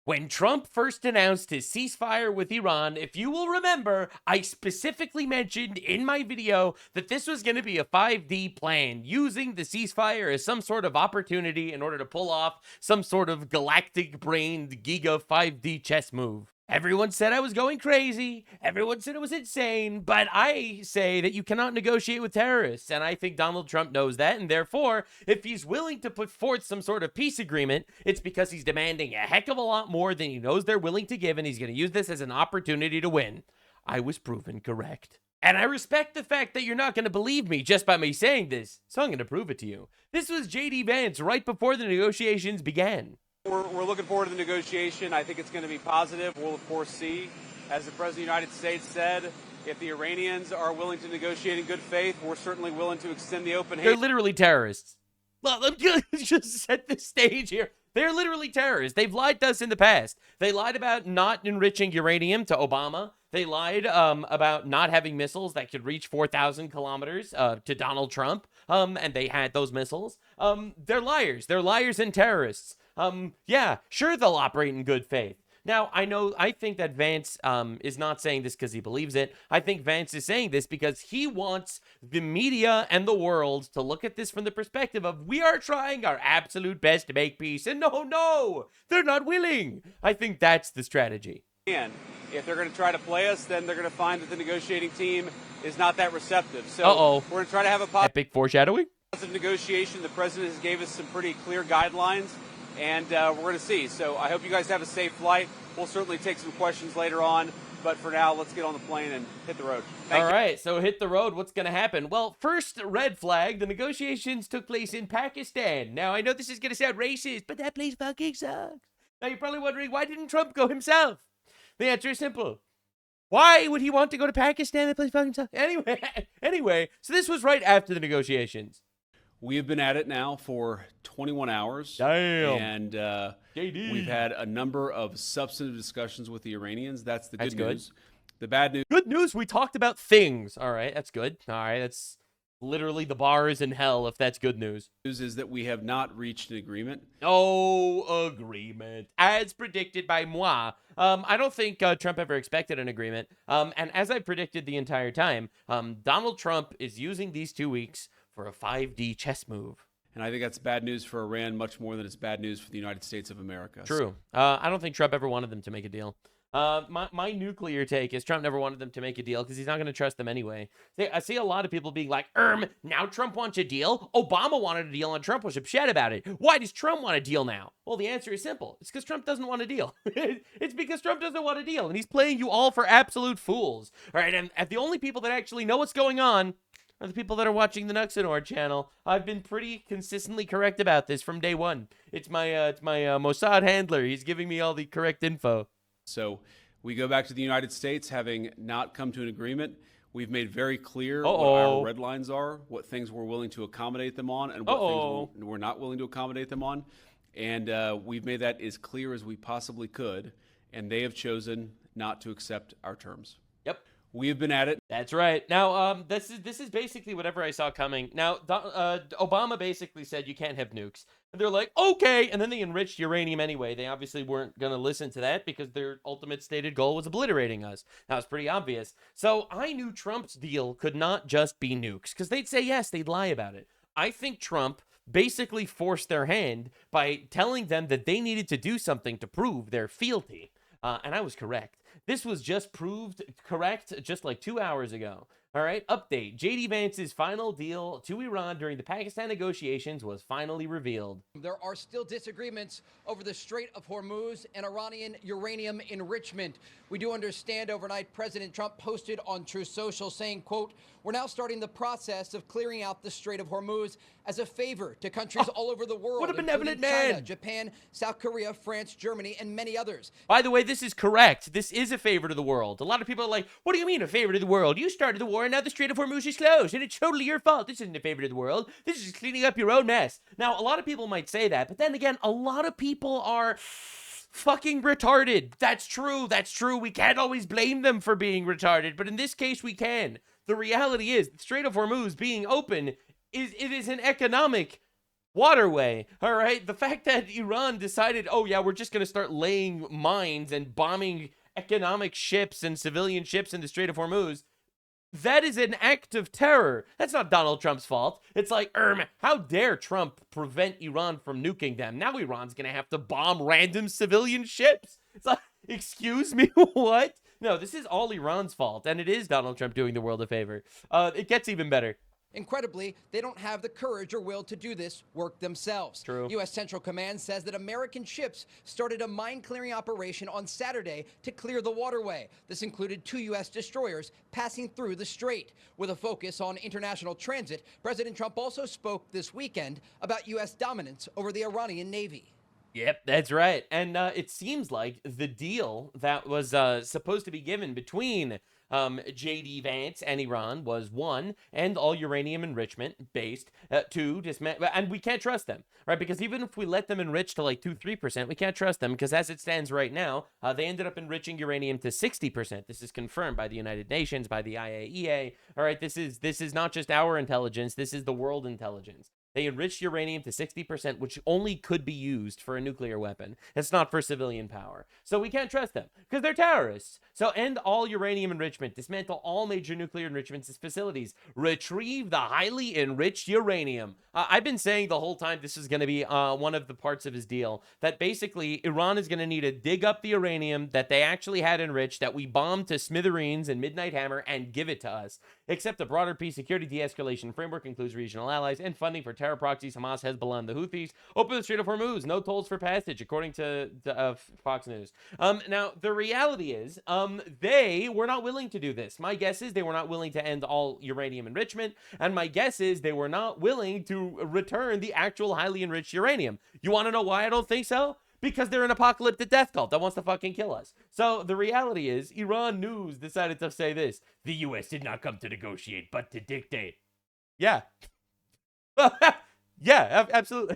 When Trump first announced his ceasefire with Iran, if you will remember, I specifically mentioned in my video that this was going to be a 5D plan, using the ceasefire as some sort of opportunity in order to pull off some sort of galactic-brained Giga 5D chess move. Everyone said I was going crazy. Everyone said it was insane. But I say that you cannot negotiate with terrorists. And I think Donald Trump knows that. And therefore, if he's willing to put forth some sort of peace agreement, it's because he's demanding a heck of a lot more than he knows they're willing to give. And he's going to use this as an opportunity to win. I was proven correct. And I respect the fact that you're not going to believe me just by me saying this. So I'm going to prove it to you. This was J.D. Vance right before the negotiations began. We're looking forward to the negotiation. I think it's going to be positive. We'll, of course, see. As the President of the United States said, if the Iranians are willing to negotiate in good faith, we're certainly willing to extend the open hand. They're literally terrorists. Well, let me just set the stage here. They're literally terrorists. They've lied to us in the past. They lied about not enriching uranium to Obama. They lied about not having missiles that could reach 4,000 kilometers to Donald Trump. And they had those missiles. They're liars. They're liars and terrorists. Yeah, sure, they'll operate in good faith. Now, I think that Vance is not saying this because he believes it. I think Vance is saying this because he wants the media and the world to look at this from the perspective of, we are trying our absolute best to make peace, and no, they're not willing. I think that's the strategy. And if they're going to try to play us, then they're going to find that the negotiating team is not that receptive. So we're going to try to have a epic foreshadowing. Positive negotiation. The president has gave us some pretty clear guidelines. And we're going to see. So I hope you guys have a safe flight. We'll certainly take some questions later on. But for now, let's get on the plane and hit the road. All right, so hit the road. What's going to happen? Well, first, red flag. The negotiations took place in Pakistan. Now, I know this is going to sound racist, but that place fucking sucks. Now, you're probably wondering, why didn't Trump go himself? The answer is simple. Why would he want to go to Pakistan? That place fucking sucks. Anyway, so this was right after the negotiations. We have been at it now for 21 hours. Damn. And we've had a number of substantive discussions with the Iranians. That's the good news. The bad news. Good news, we talked about things. All right, that's good. All right, that's literally the bar is in hell if that's good news. News is that we have not reached an agreement. No agreement. As predicted by moi. I don't think Trump ever expected an agreement. And as I predicted the entire time, Donald Trump is using these 2 weeks for a 5D chess move. And I think that's bad news for Iran much more than it's bad news for the United States of America. True. I don't think Trump ever wanted them to make a deal. My nuclear take is Trump never wanted them to make a deal because he's not going to trust them anyway. I see a lot of people being like, now Trump wants a deal? Obama wanted a deal and Trump was upset about it. Why does Trump want a deal now? Well, the answer is simple. It's because Trump doesn't want a deal. It's because Trump doesn't want a deal, and he's playing you all for absolute fools. All right, and the only people that actually know what's going on are the people that are watching the Nuxanor channel. I've been pretty consistently correct about this from day one. It's my Mossad handler. He's giving me all the correct info. So we go back to the United States having not come to an agreement. We've made very clear what our red lines are, what things we're willing to accommodate them on, and what things we're not willing to accommodate them on. And we've made that as clear as we possibly could. And they have chosen not to accept our terms. Yep. We have been at it. That's right. Now, this is basically whatever I saw coming. Now, Obama basically said you can't have nukes. And they're like, okay. And then they enriched uranium anyway. They obviously weren't going to listen to that because their ultimate stated goal was obliterating us. That was pretty obvious. So I knew Trump's deal could not just be nukes because they'd say yes, they'd lie about it. I think Trump basically forced their hand by telling them that they needed to do something to prove their fealty. And I was correct. This was just proved correct just like 2 hours ago. All right, update. J.D. Vance's final deal to Iran during the Pakistan negotiations was finally revealed. There are still disagreements over the Strait of Hormuz and Iranian uranium enrichment. We do understand overnight President Trump posted on Truth Social saying, quote, "We're now starting the process of clearing out the Strait of Hormuz as a favor to countries all over the world, what a benevolent man. China, Japan, South Korea, France, Germany, and many others." By the way, this is correct. This is a favor to the world. A lot of people are like, what do you mean a favor to the world? You started the war and now the Strait of Hormuz is closed and it's totally your fault. This isn't a favor to the world. This is cleaning up your own mess. Now, a lot of people might say that, but then again, a lot of people are fucking retarded. That's true. That's true. We can't always blame them for being retarded, but in this case, we can. The reality is the Strait of Hormuz being open it is an economic waterway. All right. The fact that Iran decided, oh yeah, we're just going to start laying mines and bombing economic ships and civilian ships in the Strait of Hormuz, that is an act of terror. That's not Donald Trump's fault. It's like, how dare Trump prevent Iran from nuking them? Now Iran's going to have to bomb random civilian ships. It's like, excuse me, what? No, this is all Iran's fault, and it is Donald Trump doing the world a favor. It gets even better. Incredibly, they don't have the courage or will to do this work themselves. True. U.S. Central Command says that American ships started a mine-clearing operation on Saturday to clear the waterway. This included 2 U.S. destroyers passing through the strait. With a focus on international transit, President Trump also spoke this weekend about U.S. dominance over the Iranian Navy. Yep, that's right. And it seems like the deal that was supposed to be given between J.D. Vance and Iran was 1, end all uranium enrichment based, 2, dismantle, and we can't trust them, right? Because even if we let them enrich to like 2-3%, we can't trust them because as it stands right now, they ended up enriching uranium to 60%. This is confirmed by the United Nations, by the IAEA. All right, this is not just our intelligence, this is the world intelligence. They enriched uranium to 60%, which only could be used for a nuclear weapon. It's not for civilian power. So we can't trust them because they're terrorists. So end all uranium enrichment, dismantle all major nuclear enrichment facilities, retrieve the highly enriched uranium. I've been saying the whole time this is going to be one of the parts of his deal, that basically Iran is going to need to dig up the uranium that they actually had enriched, that we bombed to smithereens and Midnight Hammer, and give it to us. Except a broader peace security de-escalation framework includes regional allies and funding for terror proxies, Hamas, Hezbollah, and the Houthis. Open the Strait of Hormuz, no tolls for passage, according to Fox News. Now, the reality is, they were not willing to do this. My guess is they were not willing to end all uranium enrichment, and my guess is they were not willing to return the actual highly enriched uranium. You want to know why I don't think so? Because they're an apocalyptic death cult that wants to fucking kill us. So the reality is, Iran News decided to say this: the U.S. did not come to negotiate, but to dictate. Yeah. Yeah, absolutely.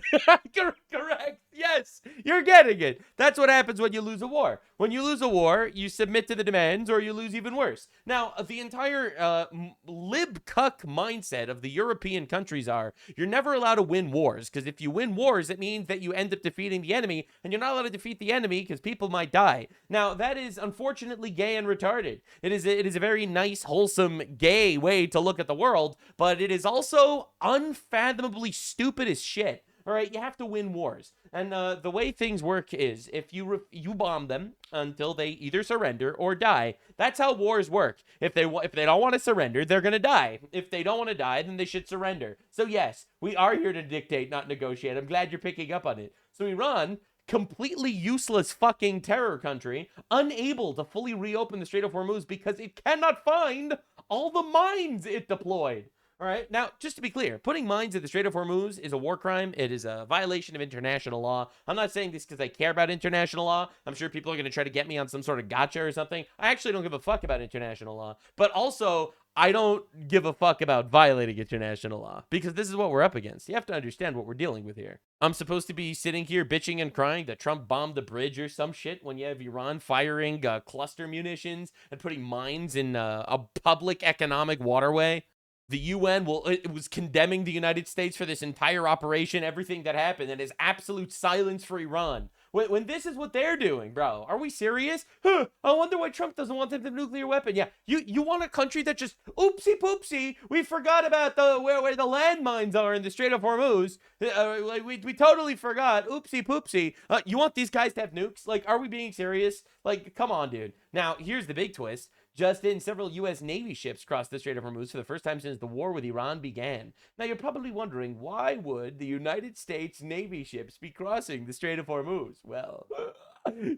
Correct. Yes, you're getting it. That's what happens when you lose a war. When you lose a war, you submit to the demands or you lose even worse. Now, the entire lib-cuck mindset of the European countries are, you're never allowed to win wars, because if you win wars, it means that you end up defeating the enemy, and you're not allowed to defeat the enemy because people might die. Now, that is unfortunately gay and retarded. It is a very nice, wholesome, gay way to look at the world, but it is also unfathomably stupid as shit. All right, you have to win wars. And the way things work is, if you bomb them until they either surrender or die, that's how wars work. If they don't want to surrender, they're going to die. If they don't want to die, then they should surrender. So yes, we are here to dictate, not negotiate. I'm glad you're picking up on it. So Iran, completely useless fucking terror country, unable to fully reopen the Strait of Hormuz because it cannot find all the mines it deployed. All right. Now, just to be clear, putting mines in the Strait of Hormuz is a war crime. It is a violation of international law. I'm not saying this because I care about international law. I'm sure people are going to try to get me on some sort of gotcha or something. I actually don't give a fuck about international law. But also, I don't give a fuck about violating international law because this is what we're up against. You have to understand what we're dealing with here. I'm supposed to be sitting here bitching and crying that Trump bombed the bridge or some shit when you have Iran firing cluster munitions and putting mines in a public economic waterway. The UN was condemning the United States for this entire operation, everything that happened, and is absolute silence for Iran. When this is what they're doing, bro, are we serious? I wonder why Trump doesn't want them to nuclear weapon. Yeah, you want a country that just, oopsie poopsie, we forgot about where the landmines are in the Strait of Hormuz. We totally forgot, oopsie poopsie. You want these guys to have nukes? Like, are we being serious? Like, come on, dude. Now, here's the big twist. Just in, several U.S. Navy ships crossed the Strait of Hormuz for the first time since the war with Iran began. Now, you're probably wondering, why would the United States Navy ships be crossing the Strait of Hormuz? Well,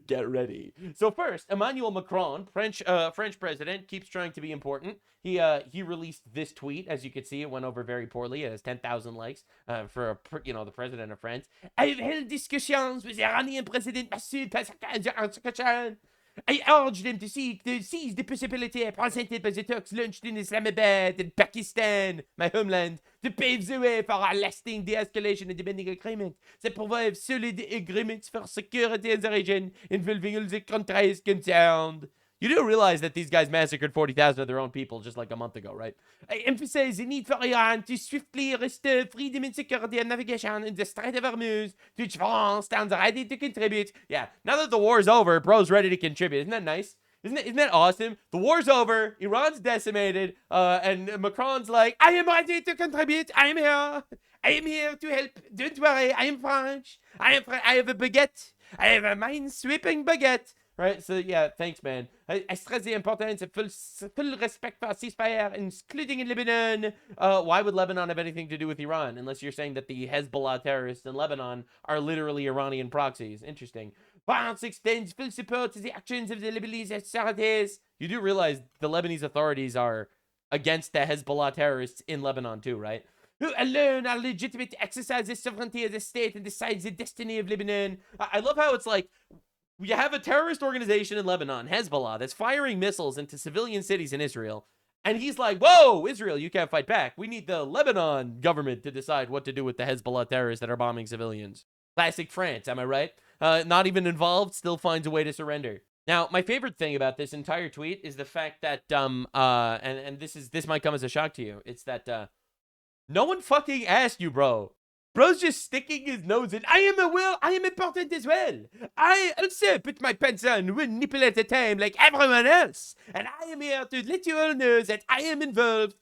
get ready. So first, Emmanuel Macron, French president, keeps trying to be important. He released this tweet. As you can see, it went over very poorly. It has 10,000 likes for the president of France. I've held discussions with the Iranian President Massoud Pezeshkian. I urge them to seize the possibility presented by the talks launched in Islamabad and Pakistan, my homeland, to pave the way for a lasting de-escalation and binding agreement that provides solid agreements for security in the region involving all the countries concerned. You do realize that these guys massacred 40,000 of their own people just like a month ago, right? I emphasize the need for Iran to swiftly restore freedom and security and navigation in the Strait of Hormuz, to which France stands ready to contribute. Yeah, now that the war's over, bro's ready to contribute. Isn't that nice? Isn't that awesome? The war's over, Iran's decimated, and Macron's like, I am ready to contribute. I am here to help. Don't worry, I am French. I have a baguette. I have a mind-sweeping baguette. Right? So, yeah, thanks, man. It's très important. Full respect for ceasefire, including in Lebanon. Why would Lebanon have anything to do with Iran? Unless you're saying that the Hezbollah terrorists in Lebanon are literally Iranian proxies. Interesting. France extends full support to the actions of the Lebanese authorities. You do realize the Lebanese authorities are against the Hezbollah terrorists in Lebanon too, right? Who alone are legitimate to exercise the sovereignty of the state and decide the destiny of Lebanon. I love how it's like, you have a terrorist organization in Lebanon, Hezbollah, that's firing missiles into civilian cities in Israel. And he's like, whoa, Israel, you can't fight back. We need the Lebanon government to decide what to do with the Hezbollah terrorists that are bombing civilians. Classic France, am I right? Not even involved, still finds a way to surrender. Now, my favorite thing about this entire tweet is the fact that, and this might come as a shock to you. It's that, no one fucking asked you, bro. Bro's just sticking his nose in. I am important as well. I also put my pants on one nipple at a time like everyone else. And I am here to let you all know that I am involved.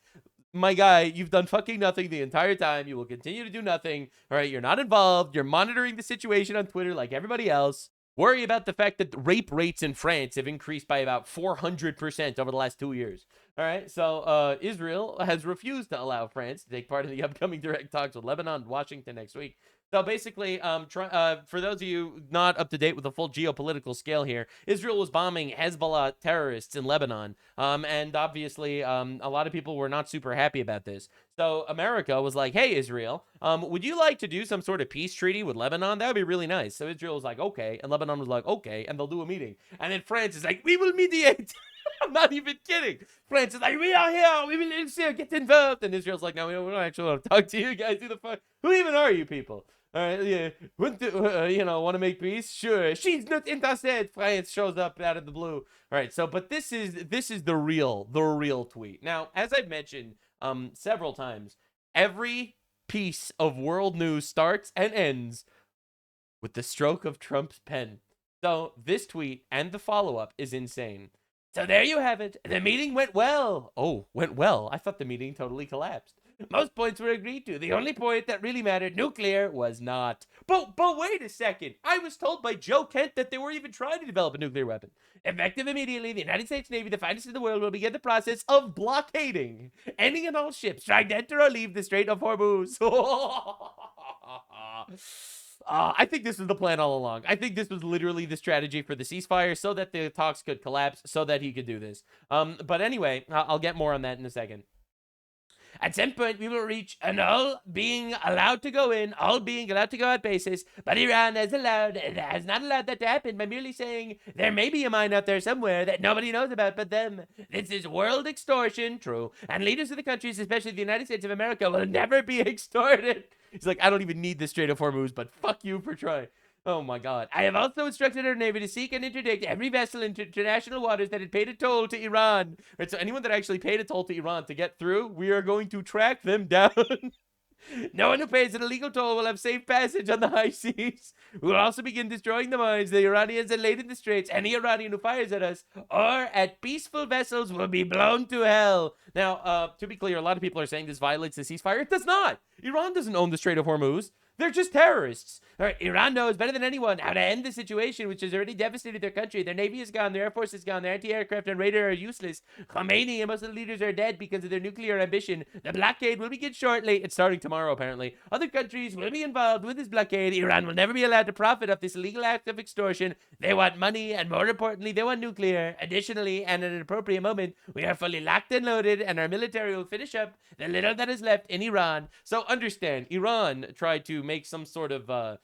My guy, you've done fucking nothing the entire time. You will continue to do nothing. All right, you're not involved. You're monitoring the situation on Twitter like everybody else. Worry about the fact that rape rates in France have increased by about 400% over the last 2 years. All right, so Israel has refused to allow France to take part in the upcoming direct talks with Lebanon and Washington next week. So basically, for those of you not up to date with the full geopolitical scale here, Israel was bombing Hezbollah terrorists in Lebanon. And obviously, a lot of people were not super happy about this. So America was like, hey, Israel, would you like to do some sort of peace treaty with Lebanon? That would be really nice. So Israel was like, okay. And Lebanon was like, okay. And they'll do a meeting. And then France is like, we will mediate. I'm not even kidding. France is like, we are here. We will get involved. And Israel's like, no, we don't actually want to talk to you guys. Who the fuck? Who even are you people? All right, yeah. Want to make peace? Sure. She's not interested. France shows up out of the blue. All right, so, but this is the real tweet. Now, as I've mentioned several times, every piece of world news starts and ends with the stroke of Trump's pen. So this tweet and the follow-up is insane. So there you have it. The meeting went well. Oh, went well. I thought the meeting totally collapsed. Most points were agreed to. The only point that really mattered, nuclear, was not. But wait a second. I was told by Joe Kent that they were even trying to develop a nuclear weapon. Effective immediately, the United States Navy, the finest in the world, will begin the process of blockading any and all ships trying to enter or leave the Strait of Hormuz. I think this was the plan all along. I think this was literally the strategy for the ceasefire so that the talks could collapse, so that he could do this. But anyway, I'll get more on that in a second. At some point, we will reach an all being allowed to go in, all being allowed to go out basis, but Iran has not allowed that to happen by merely saying there may be a mine out there somewhere that nobody knows about but them. This is world extortion, true, and leaders of the countries, especially the United States of America, will never be extorted. He's like, I don't even need the Strait of Hormuz, but fuck you for trying. Oh my God. I have also instructed our Navy to seek and interdict every vessel in international waters that had paid a toll to Iran. Right, so anyone that actually paid a toll to Iran to get through, we are going to track them down. No one who pays an illegal toll will have safe passage on the high seas. We will also begin destroying the mines the Iranians have laid in the straits. Any Iranian who fires at us or at peaceful vessels will be blown to hell. Now, to be clear, a lot of people are saying this violates the ceasefire. It does not. Iran doesn't own the Strait of Hormuz. They're just terrorists. All right, Iran knows better than anyone how to end the situation, which has already devastated their country. Their navy is gone. Their air force is gone. Their anti-aircraft and radar are useless. Khomeini and most of the leaders are dead because of their nuclear ambition. The blockade will begin shortly. It's starting tomorrow, apparently. Other countries will be involved with this blockade. Iran will never be allowed to profit off this illegal act of extortion. They want money, and more importantly, they want nuclear. Additionally, and at an appropriate moment, we are fully locked and loaded, and our military will finish up the little that is left in Iran. So understand, Iran tried to make some sort of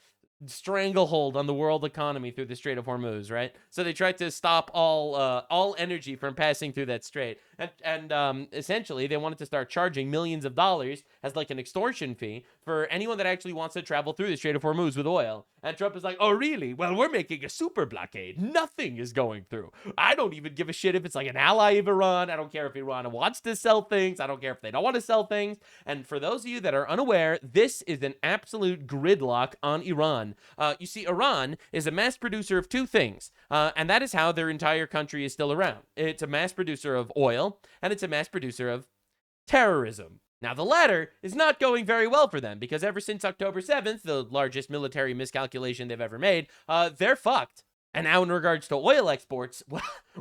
stranglehold on the world economy through the Strait of Hormuz, right? So they tried to stop all energy from passing through that strait, and essentially they wanted to start charging millions of dollars as like an extortion fee for anyone that actually wants to travel through the Strait of Hormuz with oil. And Trump is like, oh really? Well, we're making a super blockade. Nothing is going through. I don't even give a shit if it's like an ally of Iran. I don't care if Iran wants to sell things. I don't care if they don't want to sell things. And for those of you that are unaware, this is an absolute gridlock on Iran. You see, Iran is a mass producer of two things, and that is how their entire country is still around. It's a mass producer of oil, and it's a mass producer of terrorism. Now, the latter is not going very well for them, because ever since October 7th, the largest military miscalculation they've ever made, they're fucked. And now in regards to oil exports,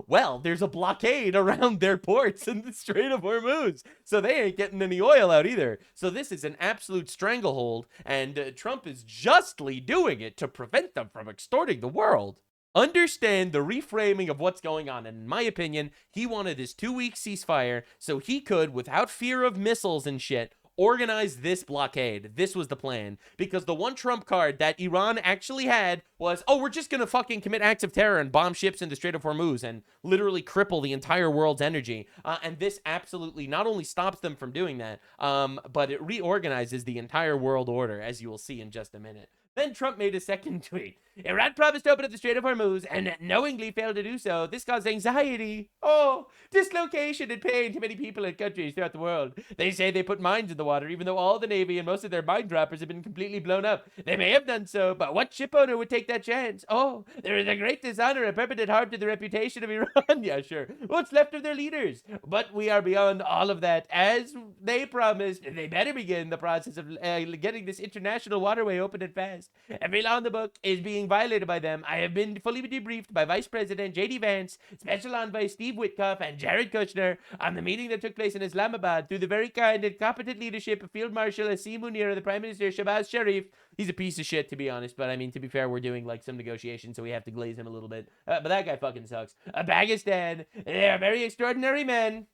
well, there's a blockade around their ports in the Strait of Hormuz. So they ain't getting any oil out either. So this is an absolute stranglehold, and Trump is justly doing it to prevent them from extorting the world. Understand the reframing of what's going on. And in my opinion, he wanted this 2-week ceasefire so he could, without fear of missiles and shit, organize this blockade. This was the plan, because the one trump card that Iran actually had was, oh, we're just gonna fucking commit acts of terror and bomb ships in the Strait of Hormuz and literally cripple the entire world's energy. And this absolutely not only stops them from doing that, but it reorganizes the entire world order, as you will see in just a minute. Then Trump made a second tweet. Iran promised to open up the Strait of Hormuz and knowingly failed to do so. This caused anxiety. Oh, dislocation and pain to many people and countries throughout the world. They say they put mines in the water, even though all the Navy and most of their mine droppers have been completely blown up. They may have done so, but what ship owner would take that chance? Oh, there is a great dishonor and permanent harm to the reputation of Iran. Yeah, sure. What's left of their leaders? But we are beyond all of that. As they promised, they better begin the process of getting this international waterway open and fast. Every law in the book is being violated by them. I have been fully debriefed by Vice President J.D. Vance, Special Envoy Steve Witkoff, and Jared Kushner on the meeting that took place in Islamabad through the very kind and competent leadership of Field Marshal Asim Munir and the Prime Minister Shahbaz Sharif. He's a piece of shit, to be honest, but I mean, to be fair, we're doing like some negotiations, so we have to glaze him a little bit. But that guy fucking sucks. Pakistan, they are very extraordinary men.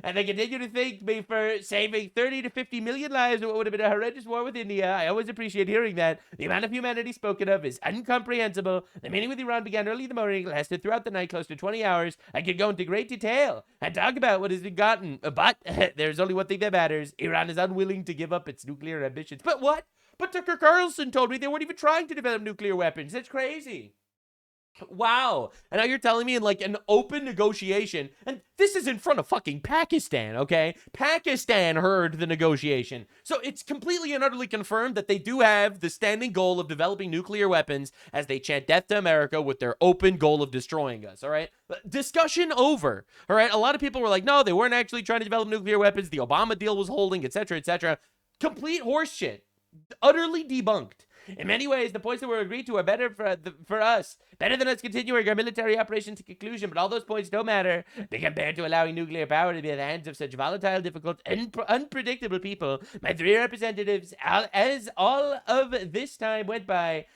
And they continue to thank me for saving 30 to 50 million lives in what would have been a horrendous war with India. I always appreciate hearing that. The amount of humanity spoken of is incomprehensible. The meeting with Iran began early in the morning, lasted throughout the night, close to 20 hours. I could go into great detail and talk about what has been gotten. But there's only one thing that matters. Iran is unwilling to give up its nuclear ambitions. But what? But Tucker Carlson told me they weren't even trying to develop nuclear weapons. That's crazy. Wow. And now you're telling me in like an open negotiation, and this is in front of fucking Pakistan, okay? Pakistan heard the negotiation. So it's completely and utterly confirmed that they do have the standing goal of developing nuclear weapons as they chant death to America with their open goal of destroying us, all right? Discussion over, all right? A lot of people were like, no, they weren't actually trying to develop nuclear weapons. The Obama deal was holding, etc., etc. Complete horseshit. Utterly debunked. In many ways, the points that were agreed to are better for us. Better than us continuing our military operation to conclusion, but all those points don't matter. Be compared to allowing nuclear power to be in the hands of such volatile, difficult, and unpredictable people. My 3 representatives, as all of this time went by,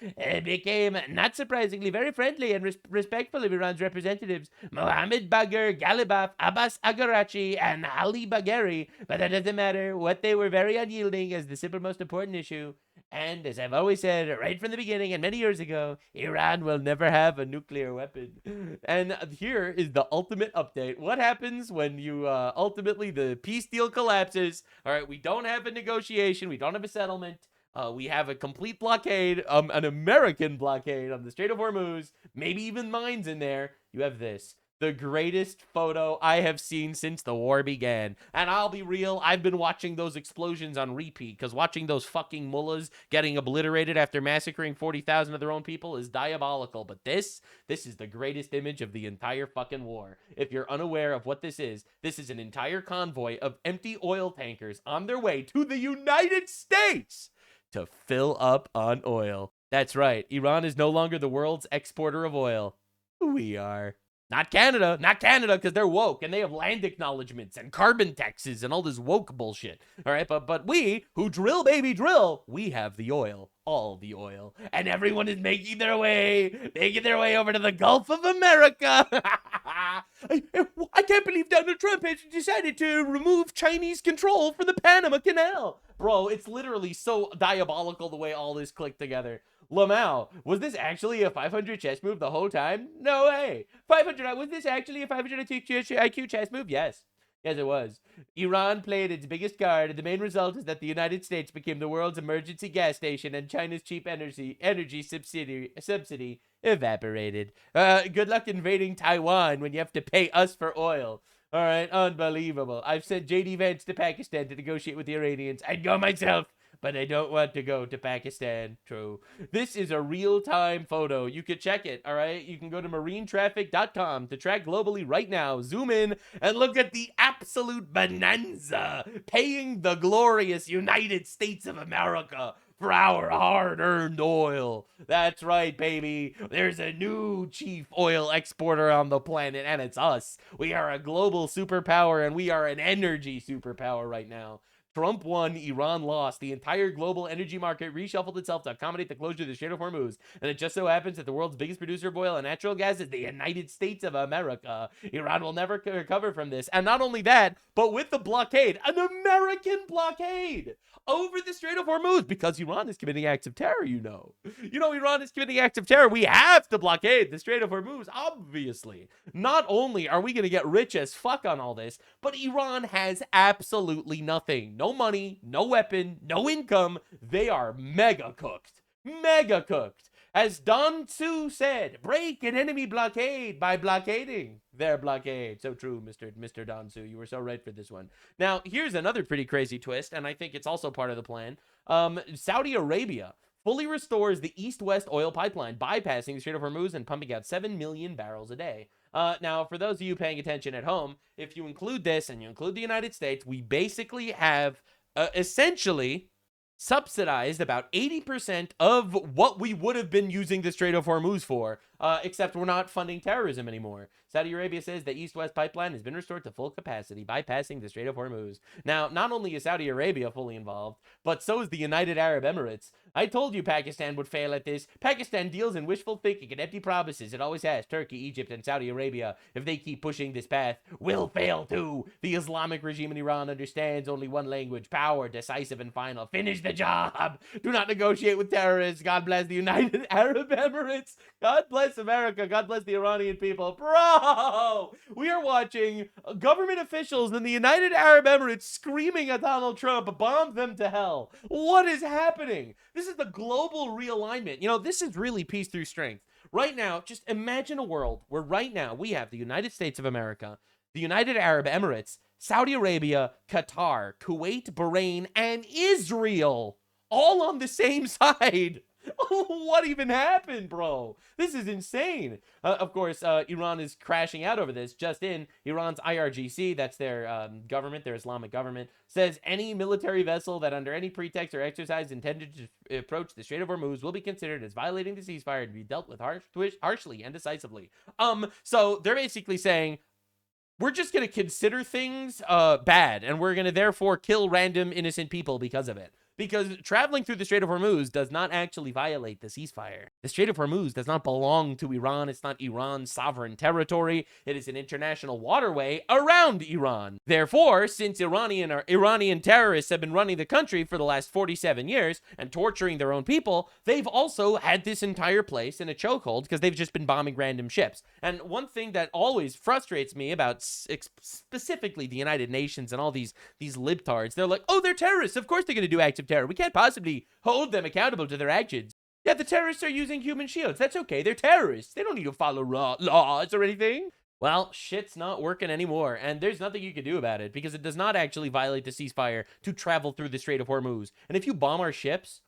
became, not surprisingly, very friendly and respectful of Iran's representatives. Mohammed Bagher, Ghalibaf, Abbas Agarachi, and Ali Bagheri. But that doesn't matter. What they were very unyielding as the simple most important issue. And as I've always said right from the beginning and many years ago, Iran will never have a nuclear weapon. And here is the ultimate update. What happens when you ultimately the peace deal collapses? All right, we don't have a negotiation. We don't have a settlement. We have a complete blockade, an American blockade on the Strait of Hormuz, maybe even mines in there. You have this. The greatest photo I have seen since the war began. And I'll be real, I've been watching those explosions on repeat, because watching those fucking mullahs getting obliterated after massacring 40,000 of their own people is diabolical. But this is the greatest image of the entire fucking war. If you're unaware of what this is an entire convoy of empty oil tankers on their way to the United States to fill up on oil. That's right, Iran is no longer the world's exporter of oil. We are. Not Canada, because they're woke and they have land acknowledgements and carbon taxes and all this woke bullshit. All right, but we, who drill, baby, drill, we have the oil, all the oil, and everyone is making their way over to the Gulf of America. I can't believe Donald Trump has decided to remove Chinese control for the Panama Canal. Bro, it's literally so diabolical the way all this clicked together. Lamau, was this actually a 500 chess move the whole time? No way. 500, was this actually a 500 IQ chess move? Yes. Yes, it was. Iran played its biggest card, and the main result is that the United States became the world's emergency gas station, and China's cheap energy subsidy evaporated. Good luck invading Taiwan when you have to pay us for oil. All right, unbelievable. I've sent J.D. Vance to Pakistan to negotiate with the Iranians. I'd go myself, but I don't want to go to Pakistan. True. This is a real-time photo. You could check it, all right? You can go to marinetraffic.com to track globally right now. Zoom in and look at the absolute bonanza paying the glorious United States of America for our hard-earned oil. That's right, baby. There's a new chief oil exporter on the planet, and it's us. We are a global superpower, and we are an energy superpower right now. Trump won, Iran lost. The entire global energy market reshuffled itself to accommodate the closure of the Strait of Hormuz. And it just so happens that the world's biggest producer of oil and natural gas is the United States of America. Iran will never recover from this. And not only that, but with the blockade, an American blockade over the Strait of Hormuz, because Iran is committing acts of terror, you know. Iran is committing acts of terror. We have to blockade the Strait of Hormuz, obviously. Not only are we going to get rich as fuck on all this, but Iran has absolutely nothing. No money, no weapon, no income. They are mega cooked. Mega cooked. As Don Tzu said, break an enemy blockade by blockading their blockade. So true, Mr. Don Tzu. You were so right for this one. Now, here's another pretty crazy twist, and I think it's also part of the plan. Saudi Arabia fully restores the east-west oil pipeline, bypassing the Strait of Hormuz and pumping out 7 million barrels a day. Now, for those of you paying attention at home, if you include this and you include the United States, we basically have essentially subsidized about 80% of what we would have been using the Strait of Hormuz for, except we're not funding terrorism anymore. Saudi Arabia says the east-west pipeline has been restored to full capacity, bypassing the Strait of Hormuz. Now, not only is Saudi Arabia fully involved, but so is the United Arab Emirates. I told you Pakistan would fail at this. Pakistan deals in wishful thinking and empty promises. It always has. Turkey, Egypt, and Saudi Arabia, if they keep pushing this path, will fail too. The Islamic regime in Iran understands only one language: power, decisive and final. Finish the job. Do not negotiate with terrorists. God bless the United Arab Emirates. God bless America. God bless the Iranian people. Bro, we are watching government officials in the United Arab Emirates screaming at Donald Trump, bomb them to hell. What is happening? This is the global realignment. This is really peace through strength. Right now, just imagine a world where right now we have the United States of America, the United Arab Emirates, Saudi Arabia, Qatar, Kuwait, Bahrain, and Israel all on the same side. What even happened, bro? This is insane. Of course, Iran is crashing out over this. Just in, Iran's IRGC, that's their government, their Islamic government, says any military vessel that under any pretext or exercise intended to approach the Strait of Hormuz will be considered as violating the ceasefire and be dealt with harshly and decisively. So they're basically saying, we're just going to consider things bad, and we're going to therefore kill random innocent people because of it. Because traveling through the Strait of Hormuz does not actually violate the ceasefire. The Strait of Hormuz does not belong to Iran. It's not Iran's sovereign territory. It is an international waterway around Iran. Therefore, since Iranian terrorists have been running the country for the last 47 years and torturing their own people, they've also had this entire place in a chokehold because they've just been bombing random ships. And one thing that always frustrates me about specifically the United Nations and all these libtards, they're like, oh, they're terrorists. Of course they're going to do acts of terror. We can't possibly hold them accountable to their actions. Yeah, the terrorists are using human shields. That's okay. They're terrorists. They don't need to follow laws or anything. Well, shit's not working anymore, and there's nothing you can do about it because it does not actually violate the ceasefire to travel through the Strait of Hormuz. And if you bomb our ships,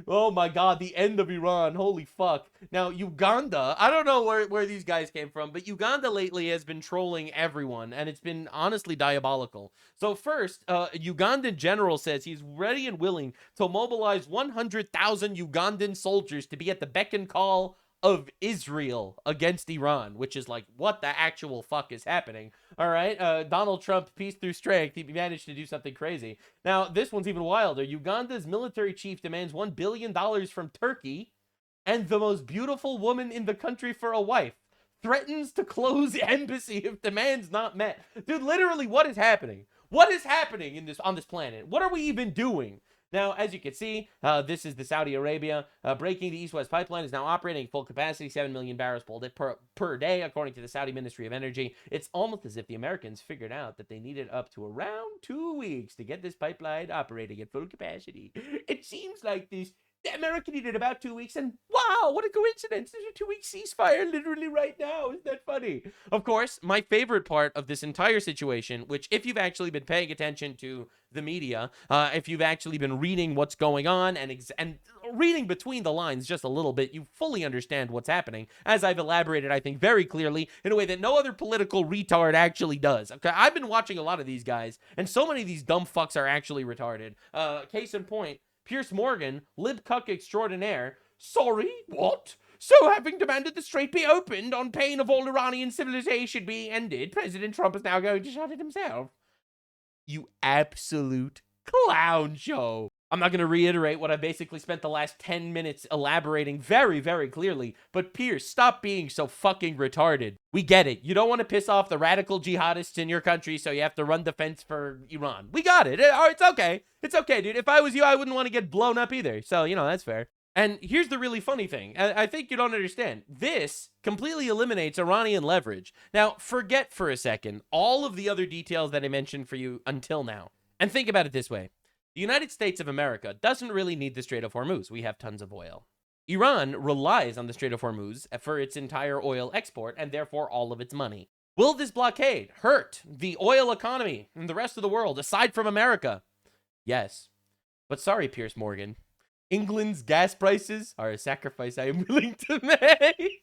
oh my god, the end of Iran. Holy fuck. Now, Uganda, I don't know where these guys came from, but Uganda lately has been trolling everyone, and it's been honestly diabolical. So first, Ugandan general says he's ready and willing to mobilize 100,000 Ugandan soldiers to be at the beck and call of Israel against Iran, which is like, what the actual fuck is happening? All right, Donald Trump, peace through strength, he managed to do something crazy. Now, this one's even wilder. Uganda's military chief demands $1 billion from Turkey and the most beautiful woman in the country for a wife. Threatens to close embassy if demands not met. Dude, literally, what is happening? What is happening on this planet? What are we even doing? Now, as you can see, this is the Saudi Arabia. Breaking the East-West pipeline is now operating full capacity, 7 million barrels per day, according to the Saudi Ministry of Energy. It's almost as if the Americans figured out that they needed up to around 2 weeks to get this pipeline operating at full capacity. It seems like the America needed about 2 weeks, and wow, what a coincidence. There's a 2-week ceasefire literally right now. Isn't that funny? Of course, my favorite part of this entire situation, which if you've actually been paying attention to the media, if you've actually been reading what's going on and reading between the lines just a little bit, you fully understand what's happening, as I've elaborated, I think, very clearly in a way that no other political retard actually does. Okay, I've been watching a lot of these guys, and so many of these dumb fucks are actually retarded. Case in point, Piers Morgan, lib cuck extraordinaire. Sorry, what? So having demanded the strait be opened on pain of all Iranian civilization being ended, President Trump is now going to shut it himself. You absolute clown show. I'm not going to reiterate what I basically spent the last 10 minutes elaborating very, very clearly, but Piers, stop being so fucking retarded. We get it. You don't want to piss off the radical jihadists in your country, so you have to run defense for Iran. We got it. It's okay. It's okay, dude. If I was you, I wouldn't want to get blown up either. So, that's fair. And here's the really funny thing. I think you don't understand. This completely eliminates Iranian leverage. Now, forget for a second all of the other details that I mentioned for you until now. And think about it this way. The United States of America doesn't really need the Strait of Hormuz. We have tons of oil. Iran relies on the Strait of Hormuz for its entire oil export and therefore all of its money. Will this blockade hurt the oil economy and the rest of the world aside from America? Yes. But sorry, Piers Morgan. England's gas prices are a sacrifice I am willing to make.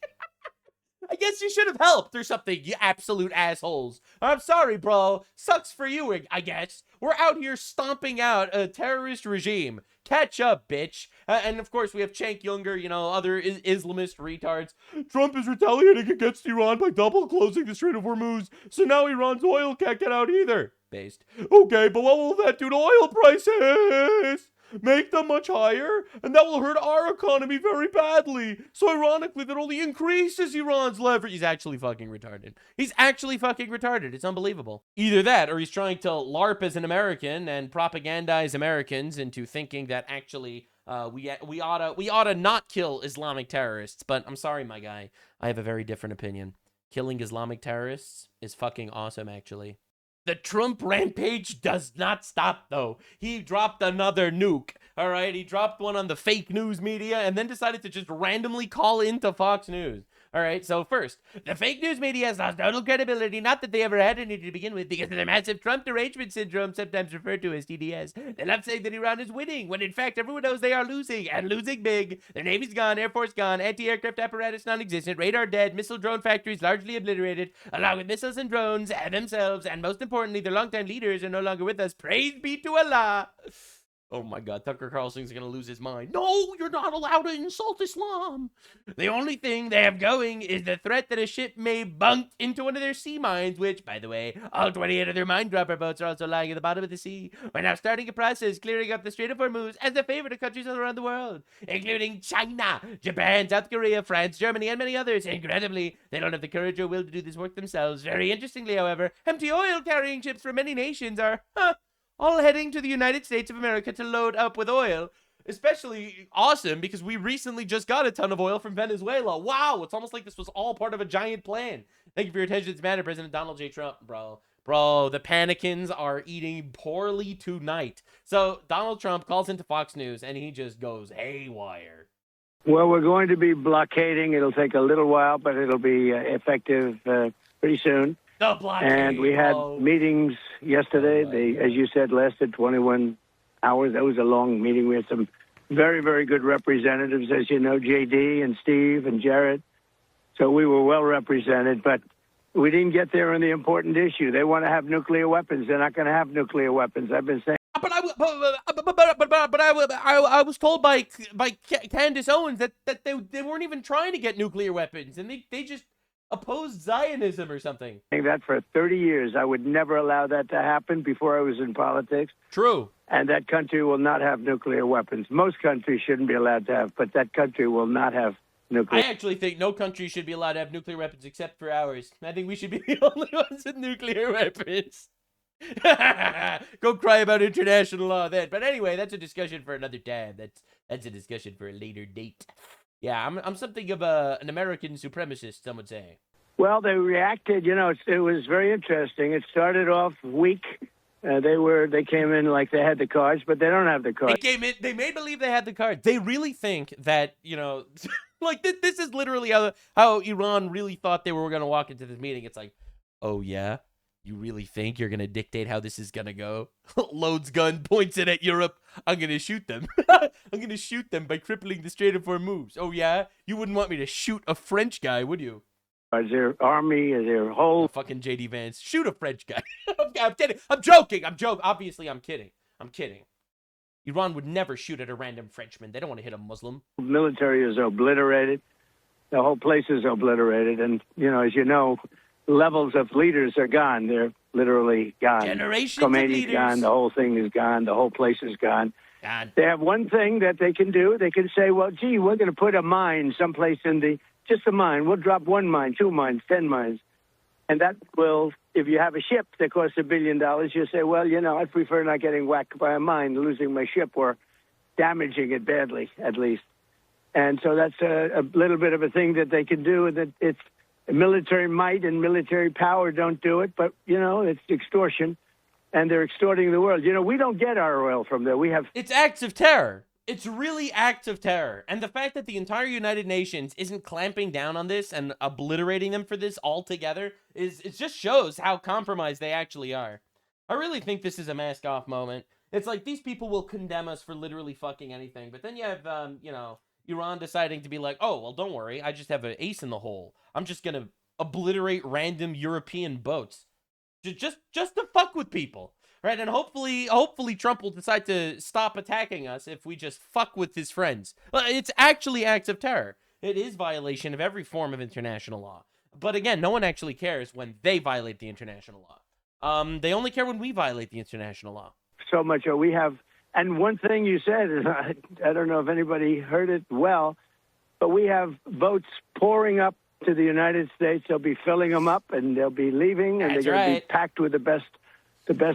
I guess you should have helped or something, you absolute assholes. I'm sorry, bro. Sucks for you, I guess. We're out here stomping out a terrorist regime. Catch up, bitch. And of course, we have Cenk Younger, other Islamist retards. Trump is retaliating against Iran by double closing the Strait of Hormuz, so now Iran's oil can't get out either. Based. Okay, but what will that do to oil prices? Make them much higher, and that will hurt our economy very badly. So ironically, that only increases Iran's leverage. He's actually fucking retarded. He's actually fucking retarded. It's unbelievable. Either that, or he's trying to LARP as an American and propagandize Americans into thinking that actually we ought to not kill Islamic terrorists. But I'm sorry, my guy. I have a very different opinion. Killing Islamic terrorists is fucking awesome, actually. The Trump rampage does not stop, though. He dropped another nuke, all right? He dropped one on the fake news media and then decided to just randomly call into Fox News. All right, so first, the fake news media has lost total credibility, not that they ever had any to begin with, because of the massive Trump derangement syndrome, sometimes referred to as TDS. They love saying that Iran is winning, when in fact everyone knows they are losing, and losing big. Their Navy's gone, Air Force gone, anti-aircraft apparatus non-existent, radar dead, missile drone factories largely obliterated, along with missiles and drones, and themselves, and most importantly, their longtime leaders are no longer with us. Praise be to Allah. Oh my God, Tucker Carlson's gonna lose his mind. No, you're not allowed to insult Islam. The only thing they have going is the threat that a ship may bunk into one of their sea mines, which, by the way, all 28 of their mine dropper boats are also lying at the bottom of the sea. We're now starting a process clearing up the Strait of Hormuz as a favor to countries all around the world, including China, Japan, South Korea, France, Germany, and many others. Incredibly, they don't have the courage or will to do this work themselves. Very interestingly, however, empty oil-carrying ships from many nations are, all heading to the United States of America to load up with oil. Especially awesome because we recently just got a ton of oil from Venezuela. Wow, it's almost like this was all part of a giant plan. Thank you for your attention to this matter, President Donald J. Trump. Bro, the panicans are eating poorly tonight. So Donald Trump calls into Fox News and he just goes haywire. Well, we're going to be blockading. It'll take a little while, but it'll be effective pretty soon. The blockade, and we had meetings yesterday. They, as you said, lasted 21 hours. That was a long meeting. We had some very, very good representatives, as you know, JD and Steve and Jared. So we were well represented, but we didn't get there on the important issue. They want to have nuclear weapons. They're not going to have nuclear weapons. I've been saying. But I was told by Candace Owens that they weren't even trying to get nuclear weapons, and they just opposed Zionism or something. That for 30 years, I would never allow that to happen before I was in politics. True. And that country will not have nuclear weapons. Most countries shouldn't be allowed to have, but that country will not have nuclear. I actually think no country should be allowed to have nuclear weapons except for ours. I think we should be the only ones with nuclear weapons. Go cry about international law then. But anyway, that's a discussion for another time. That's a discussion for a later date. Yeah, I'm something of an American supremacist, some would say. Well, they reacted. You know, it was very interesting. It started off weak. They came in like they had the cards, but they don't have the cards. They came in. They made believe they had the cards. They really think that, you know, like this is literally how Iran really thought they were going to walk into this meeting. It's like, oh yeah, you really think you're going to dictate how this is going to go? Loads gun, points it at Europe. I'm going to shoot them. I'm going to shoot them by crippling the Strait of Hormuz. Oh yeah, you wouldn't want me to shoot a French guy, would you? Is their army, is their whole... Fucking JD Vance. Shoot a French guy. I'm kidding. I'm joking. Obviously, I'm kidding. Iran would never shoot at a random Frenchman. They don't want to hit a Muslim. Military is obliterated. The whole place is obliterated. And, you know, as you know, levels of leaders are gone. They're literally gone. Generations of Khomeini's leaders. gone. The whole thing is gone. The whole place is gone. God. They have one thing that they can do. They can say, well, gee, we're going to put a mine someplace in the... Just a mine. We'll drop 1 mine, 2 mines, 10 mines. And that will, if you have a ship that costs $1 billion, you say, well, you know, I prefer not getting whacked by a mine, losing my ship or damaging it badly, at least. And so that's a little bit of a thing that they can do. That it's military might and military power don't do it, but, you know, it's extortion. And they're extorting the world. You know, we don't get our oil from there. We have... It's acts of terror. It's really acts of terror. And the fact that the entire United Nations isn't clamping down on this and obliterating them for this altogether it just shows how compromised they actually are. I really think this is a mask-off moment. It's like these people will condemn us for literally fucking anything. But then you have, you know, Iran deciding to be like, oh, well, don't worry. I just have an ace in the hole. I'm just going to obliterate random European boats. Just to fuck with people. Right, and hopefully Trump will decide to stop attacking us if we just fuck with his friends. Well, it's actually acts of terror. It is violation of every form of international law. But again, no one actually cares when they violate the international law. They only care when we violate the international law. So much we have, and one thing you said, I don't know if anybody heard it well, but we have boats pouring up to the United States. They'll be filling them up, and they'll be leaving, and they're going to be packed with the best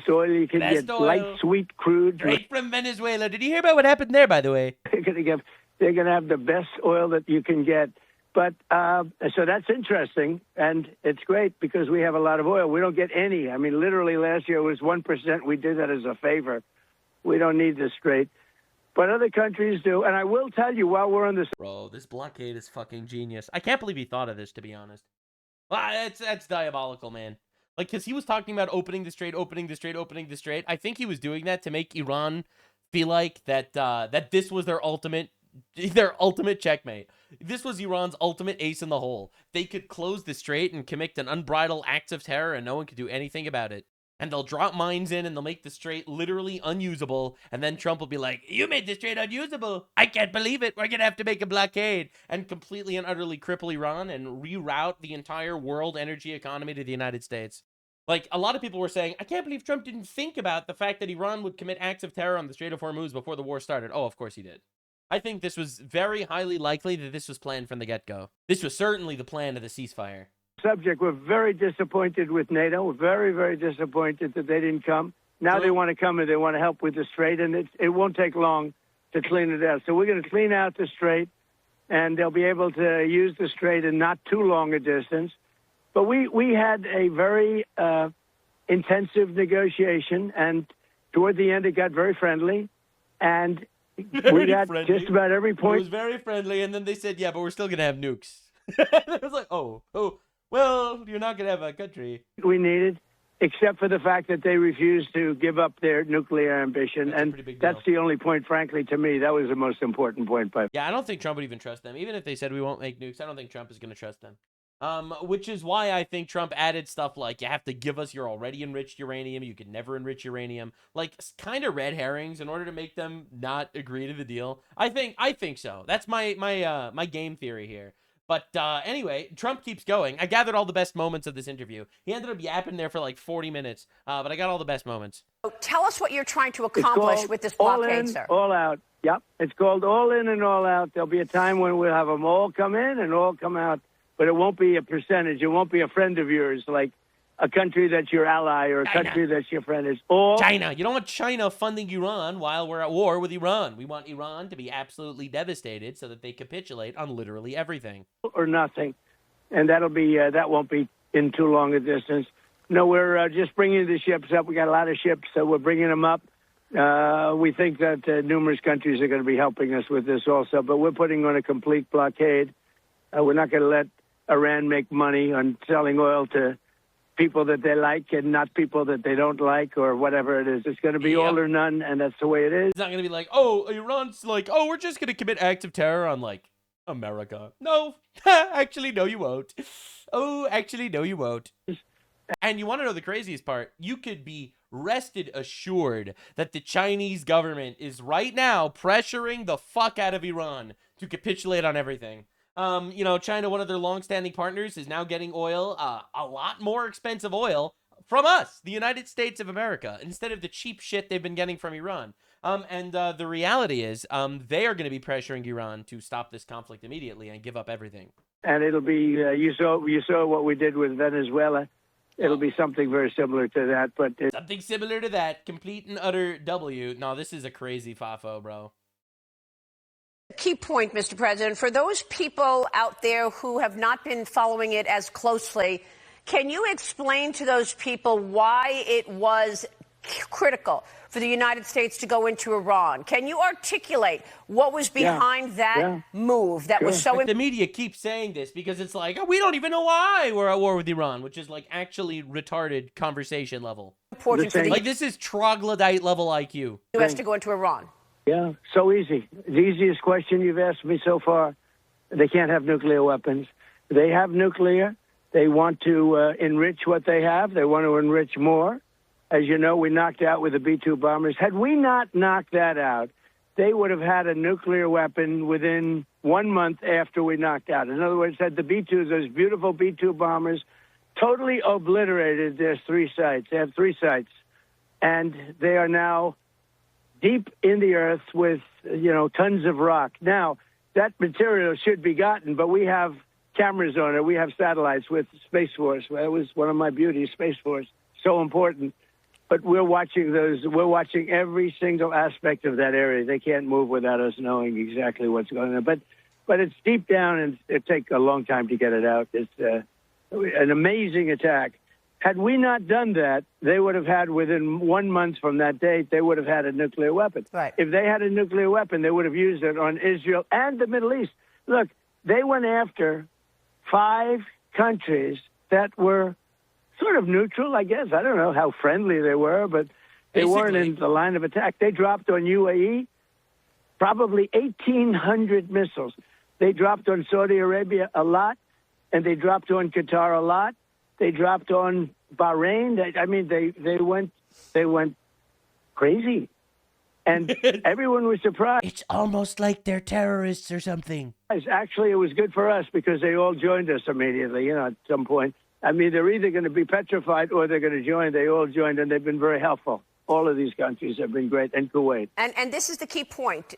oil you can get, oil. Light, sweet crude. Right from Venezuela. Did you hear about what happened there, by the way? They're going to have the best oil that you can get. But so that's interesting, and it's great because we have a lot of oil. We don't get any. I mean, literally last year it was 1%. We did that as a favor. We don't need the Strait. But other countries do. And I will tell you while we're on this... Bro, this blockade is fucking genius. I can't believe he thought of this, to be honest. Well, that's diabolical, man. Like, because he was talking about opening the Strait. I think he was doing that to make Iran feel like that this was their ultimate checkmate. This was Iran's ultimate ace in the hole. They could close the Strait and commit an unbridled act of terror, and no one could do anything about it. And they'll drop mines in, and they'll make the Strait literally unusable. And then Trump will be like, you made the Strait unusable. I can't believe it. We're going to have to make a blockade. And completely and utterly cripple Iran and reroute the entire world energy economy to the United States. Like, a lot of people were saying, I can't believe Trump didn't think about the fact that Iran would commit acts of terror on the Strait of Hormuz before the war started. Oh, of course he did. I think this was very highly likely that this was planned from the get-go. This was certainly the plan of the ceasefire. Subject, we're very disappointed with NATO. We're very, very disappointed that they didn't come. Now they want to come and they want to help with the Strait, and it won't take long to clean it out. So we're going to clean out the Strait, and they'll be able to use the Strait in not too long a distance. But we had a very intensive negotiation, and toward the end it got very friendly, and we got just about every point. It was very friendly, and then they said, yeah, but we're still going to have nukes. It was like, oh, well, you're not going to have a country. We needed, except for the fact that they refused to give up their nuclear ambition. That's the only point, frankly, to me. That was the most important point. Yeah, I don't think Trump would even trust them. Even if they said we won't make nukes, I don't think Trump is going to trust them. Which is why I think Trump added stuff like, you have to give us your already enriched uranium. You can never enrich uranium. Like, kind of red herrings in order to make them not agree to the deal. I think so. That's my game theory here. But anyway, Trump keeps going. I gathered all the best moments of this interview. He ended up yapping there for like 40 minutes, but I got all the best moments. Tell us what you're trying to accomplish with this blockade, sir. All out. Yep. It's called all in and all out. There'll be a time when we'll have them all come in and all come out, but it won't be a percentage. It won't be a friend of yours like a country that's your ally or a country that's your friend. It's all China. You don't want China funding Iran while we're at war with Iran. We want Iran to be absolutely devastated so that they capitulate on literally everything. Or nothing. And that'll be that won't be in too long a distance. No, we're just bringing the ships up. We got a lot of ships, so we're bringing them up. We think that numerous countries are going to be helping us with this also, but we're putting on a complete blockade. We're not going to let Iran make money on selling oil to people that they like and not people that they don't like or whatever it is. It's going to be all or none, and that's the way it is. It's not going to be like, oh, Iran's like, oh, we're just going to commit acts of terror on, like, America. No. Actually, no, you won't. Oh, actually, no, you won't. And you want to know the craziest part? You could be rested assured that the Chinese government is right now pressuring the fuck out of Iran to capitulate on everything. You know, China, one of their longstanding partners, is now getting oil, a lot more expensive oil from us, the United States of America, instead of the cheap shit they've been getting from Iran. And the reality is, they are going to be pressuring Iran to stop this conflict immediately and give up everything. And it'll be, you saw what we did with Venezuela. It'll be something very similar to that, but something similar to that, complete and utter W. No, this is a crazy fafo, bro. Key point, Mr. President, for those people out there who have not been following it as closely, can you explain to those people why it was critical for the United States to go into Iran? Can you articulate what was behind that move that was so... The media keeps saying this because it's like, oh, we don't even know why we're at war with Iran, which is like actually retarded conversation level. Like this is troglodyte level IQ. U.S. to go into Iran. Yeah, so easy. The easiest question you've asked me so far. They can't have nuclear weapons. They have nuclear. They want to enrich what they have. They want to enrich more. As you know, we knocked out with the B-2 bombers. Had we not knocked that out, they would have had a nuclear weapon within 1 month after we knocked out. In other words, had the B-2s, those beautiful B-2 bombers, totally obliterated their 3 sites. They have 3 sites. And they are now deep in the earth with, you know, tons of rock. Now, that material should be gotten, but we have cameras on it. We have satellites with Space Force. That was one of my beauties, Space Force. So important. But we're watching those. We're watching every single aspect of that area. They can't move without us knowing exactly what's going on. But it's deep down, and it takes a long time to get it out. It's an amazing attack. Had we not done that, they would have had, within 1 month from that date, they would have had a nuclear weapon. Right. If they had a nuclear weapon, they would have used it on Israel and the Middle East. Look, they went after 5 countries that were sort of neutral, I guess. I don't know how friendly they were, but they weren't in the line of attack. They dropped on UAE probably 1,800 missiles. They dropped on Saudi Arabia a lot, and they dropped on Qatar a lot. They dropped on Bahrain. They went crazy. And everyone was surprised. It's almost like they're terrorists or something. Actually, it was good for us because they all joined us immediately, you know, at some point. I mean, they're either going to be petrified or they're going to join. They all joined, and they've been very helpful. All of these countries have been great, and Kuwait. And this is the key point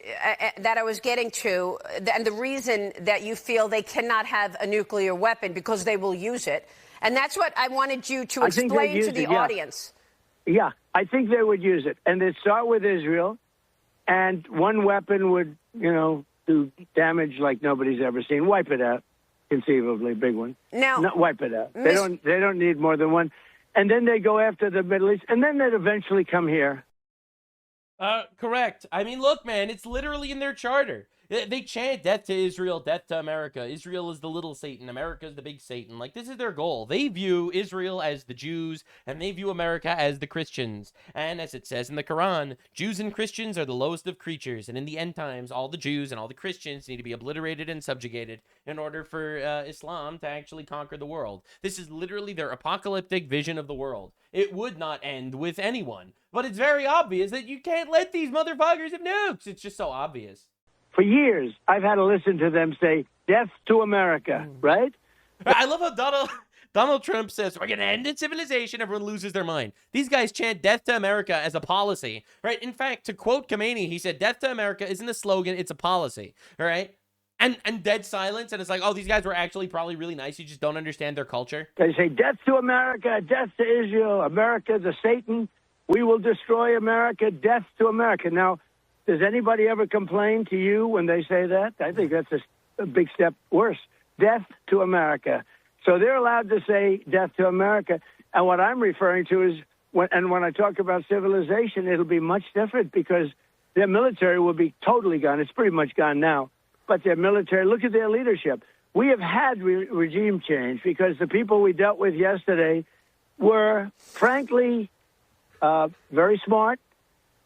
that I was getting to, and the reason that you feel they cannot have a nuclear weapon, because they will use it. And that's what I wanted you to explain to the audience. Yeah, I think they would use it. And they'd start with Israel, and one weapon would, you know, do damage like nobody's ever seen. Wipe it out, conceivably, big one. Now, wipe it out. They don't need more than one. And then they go after the Middle East, and then they'd eventually come here. Correct. I mean, look, man, it's literally in their charter. They chant death to Israel, death to America. Israel is the little Satan. America is the big Satan. Like, this is their goal. They view Israel as the Jews, and they view America as the Christians. And as it says in the Quran, Jews and Christians are the lowest of creatures. And in the end times, all the Jews and all the Christians need to be obliterated and subjugated in order for Islam to actually conquer the world. This is literally their apocalyptic vision of the world. It would not end with anyone. But it's very obvious that you can't let these motherfuckers have nukes. It's just so obvious. For years, I've had to listen to them say, death to America, right? I love how Donald Trump says, we're going to end civilization. Everyone loses their mind. These guys chant death to America as a policy, right? In fact, to quote Khomeini, he said, death to America isn't a slogan, it's a policy, all right? And dead silence, and it's like, oh, these guys were actually probably really nice. You just don't understand their culture. They say, death to America, death to Israel, America the Satan. We will destroy America, death to America. Now, does anybody ever complain to you when they say that? I think that's a big step worse. Death to America. So they're allowed to say death to America. And what I'm referring to is, when I talk about civilization, it'll be much different because their military will be totally gone. It's pretty much gone now. But their military, look at their leadership. We have had regime change because the people we dealt with yesterday were, frankly, very smart,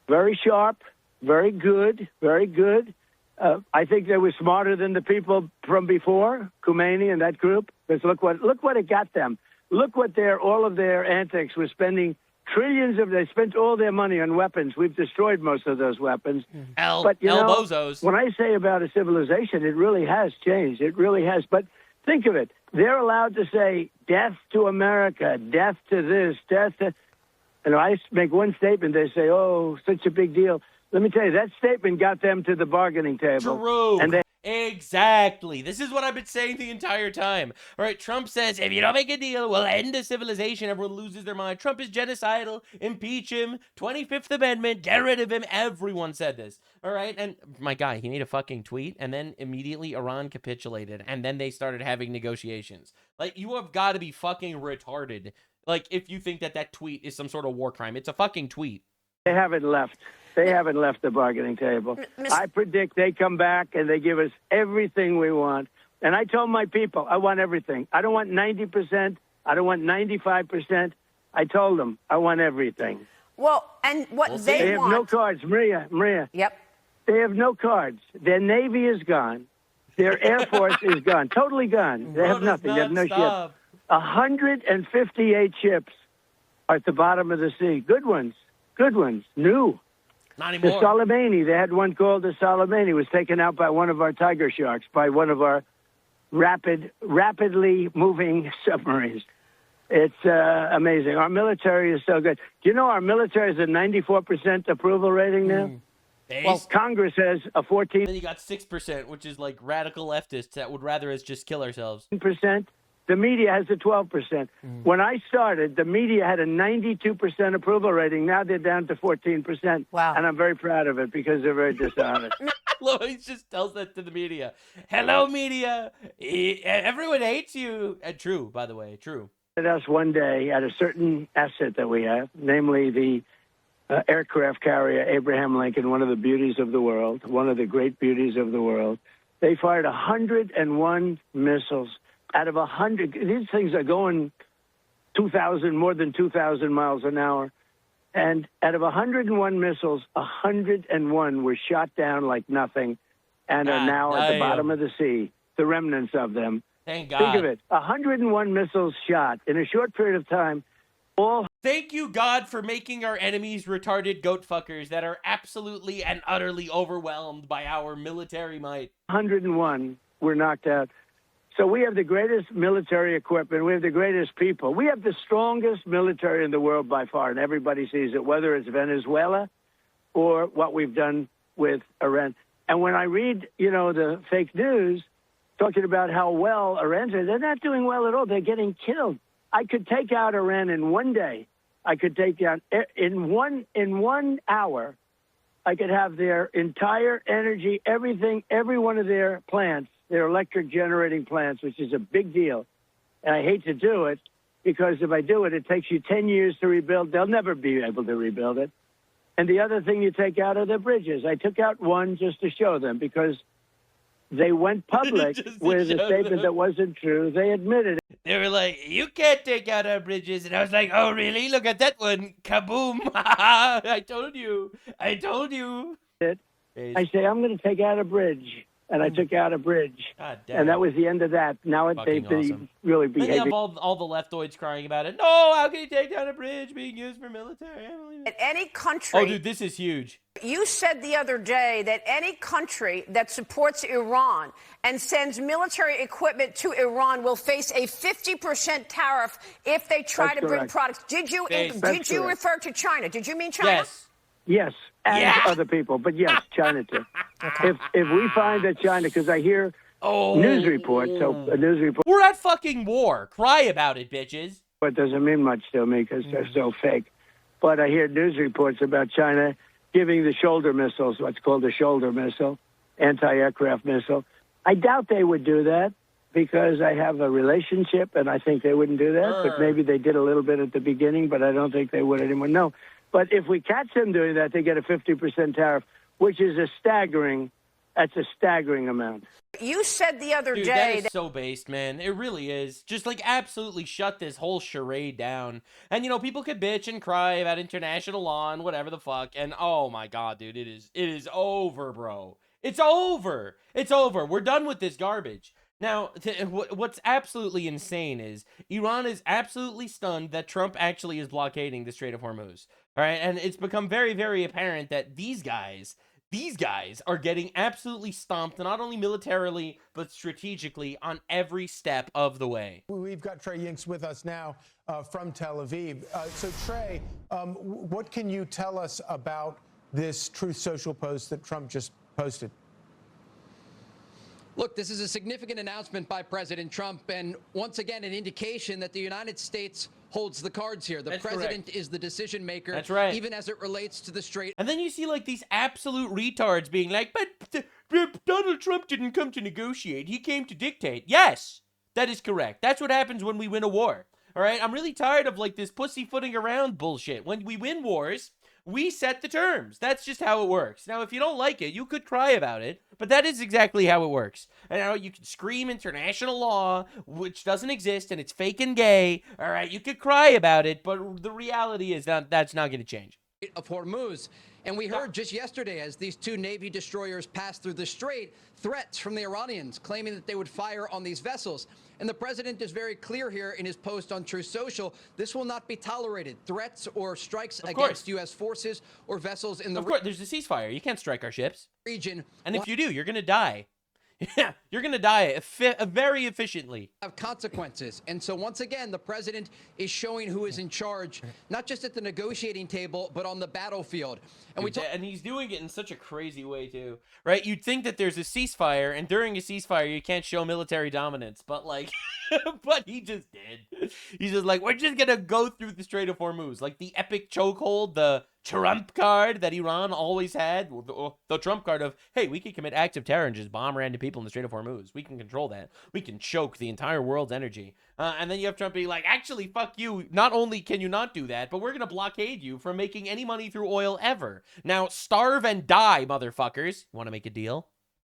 very sharp, very good, very good. I think they were smarter than the people from before, Khomeini and that group. Because look what it got them. Look what all of their antics was spending trillions of. They spent all their money on weapons. We've destroyed most of those weapons. But you know, bozos. When I say about a civilization, it really has changed. It really has. But think of it. They're allowed to say death to America, death to this, death to. And I make one statement. They say, "Oh, such a big deal." Let me tell you, that statement got them to the bargaining table. True. And Exactly. This is what I've been saying the entire time. All right, Trump says, if you don't make a deal, we'll end the civilization. Everyone loses their mind. Trump is genocidal. Impeach him. 25th Amendment. Get rid of him. Everyone said this. All right, and my guy, he made a fucking tweet, and then immediately Iran capitulated, and then they started having negotiations. Like, you have got to be fucking retarded. Like, if you think that tweet is some sort of war crime. It's a fucking tweet. They haven't left. They haven't left the bargaining table. I predict they come back and they give us everything we want. And I told my people, I want everything. I don't want 90%. I don't want 95%. I told them, I want everything. Well, and what they have want... no cards. Maria. Yep. They have no cards. Their Navy is gone. Their Air Force is gone. Totally gone. They have nothing. They have no ships. 158 ships are at the bottom of the sea. Good ones. New. Not anymore. The Soleimani, they had one called the Soleimani, was taken out by one of our Tiger Sharks, by one of our rapidly moving submarines. It's amazing. Our military is so good. Do you know our military is a 94% approval rating now? Well, Congress has a 14%. Then you got 6%, which is like radical leftists that would rather us just kill ourselves. The media has a 12%. When I started, the media had a 92% approval rating. Now they're down to 14%. Wow. And I'm very proud of it because they're very dishonest. Lois just tells that to the media. Hello, media. Everyone hates you. True, by the way. True. Us one day at a certain asset that we have, namely the aircraft carrier Abraham Lincoln, one of the beauties of the world, one of the great beauties of the world. They fired 101 missiles. Out of 100, these things are going more than 2,000 miles an hour. And out of 101 missiles, 101 were shot down like nothing and are now at the bottom of the sea, the remnants of them. Thank God. Think of it, 101 missiles shot in a short period of time. Thank you, God, for making our enemies retarded goat fuckers that are absolutely and utterly overwhelmed by our military might. 101 were knocked out. So we have the greatest military equipment. We have the greatest people. We have the strongest military in the world by far, and everybody sees it, whether it's Venezuela or what we've done with Iran. And when I read, the fake news talking about how well Iran's doing, they're not doing well at all. They're getting killed. I could take out Iran in one day. I could take down in 1 hour. I could have their entire energy, everything, every one of their plants. Their electric generating plants, which is a big deal. And I hate to do it because if I do it, it takes you 10 years to rebuild. They'll never be able to rebuild it. And the other thing you take out are the bridges. I took out one just to show them because they went public with a statement that wasn't true. They admitted it. They were like, you can't take out our bridges. And I was like, oh, really? Look at that one. Kaboom. I told you. I say, I'm going to take out a bridge. And I took out a bridge. God damn. And that was the end of that. Now they've been really behaving. Then you have all the leftoids crying about it. No, how can you take down a bridge being used for military? At any country. Oh, dude, this is huge. You said the other day that any country that supports Iran and sends military equipment to Iran will face a 50% tariff if they try to bring products. Did you refer to China? Did you mean China? Yes, and other people, but yes, China too. Okay. If we find that China, because I hear news report. So a news report. We're at fucking war. Cry about it, bitches. But doesn't mean much to me because they're so fake. But I hear news reports about China giving the shoulder missiles, what's called a shoulder missile, anti-aircraft missile. I doubt they would do that because I have a relationship, and I think they wouldn't do that. But maybe they did a little bit at the beginning, but I don't think they would anymore. No. But if we catch them doing that, they get a 50% tariff, which is that's a staggering amount. You said the other Dude, day that is so based, man. It really is. Just like absolutely shut this whole charade down. And you know, people could bitch and cry about international law and whatever the fuck. And oh my god, dude, it is over, bro. It's over. It's over. We're done with this garbage. Now, what's absolutely insane is Iran is absolutely stunned that Trump actually is blockading the Strait of Hormuz. All right, and it's become very, very apparent that these guys are getting absolutely stomped, not only militarily, but strategically on every step of the way. We've got Trey Yinks with us now from Tel Aviv. So Trey, what can you tell us about this Truth Social post that Trump just posted? Look, this is a significant announcement by President Trump, and once again, an indication that the United States holds the cards here. The president is the decision maker. That's right. Even as it relates to the Strait. And then you see like these absolute retards being like, but Donald Trump didn't come to negotiate. He came to dictate. Yes, that is correct. That's what happens when we win a war. All right. I'm really tired of like this pussyfooting around bullshit. When we win wars, we set the terms. That's just how it works. Now, if you don't like it, you could cry about it, but that is exactly how it works. And now you can scream international law, which doesn't exist, and it's fake and gay. All right, you could cry about it, but the reality is that that's not going to change. Of Hormuz. And we heard just yesterday, as these two Navy destroyers passed through the strait, threats from the Iranians claiming that they would fire on these vessels. And the president is very clear here in his post on Truth Social. This will not be tolerated. Threats or strikes against U.S. forces or vessels in the region. Of course, there's a ceasefire. You can't strike our ships. Region. And if you do, you're going to die. Yeah, you're going to die very efficiently. Have consequences. And so once again, the president is showing who is in charge, not just at the negotiating table, but on the battlefield. And he's doing it in such a crazy way too, right? You'd think that there's a ceasefire, and during a ceasefire, you can't show military dominance, but like, but he just did. He's just like, we're just going to go through the Strait of Hormuz, like the epic chokehold, the Trump card that Iran always had, the Trump card of, hey, we can commit acts of terror and just bomb random people in the Strait of Hormuz. We can control that. We can choke the entire world's energy. And then you have Trump being like, actually, fuck you. Not only can you not do that, but we're going to blockade you from making any money through oil ever. Now, starve and die, motherfuckers. Want to make a deal?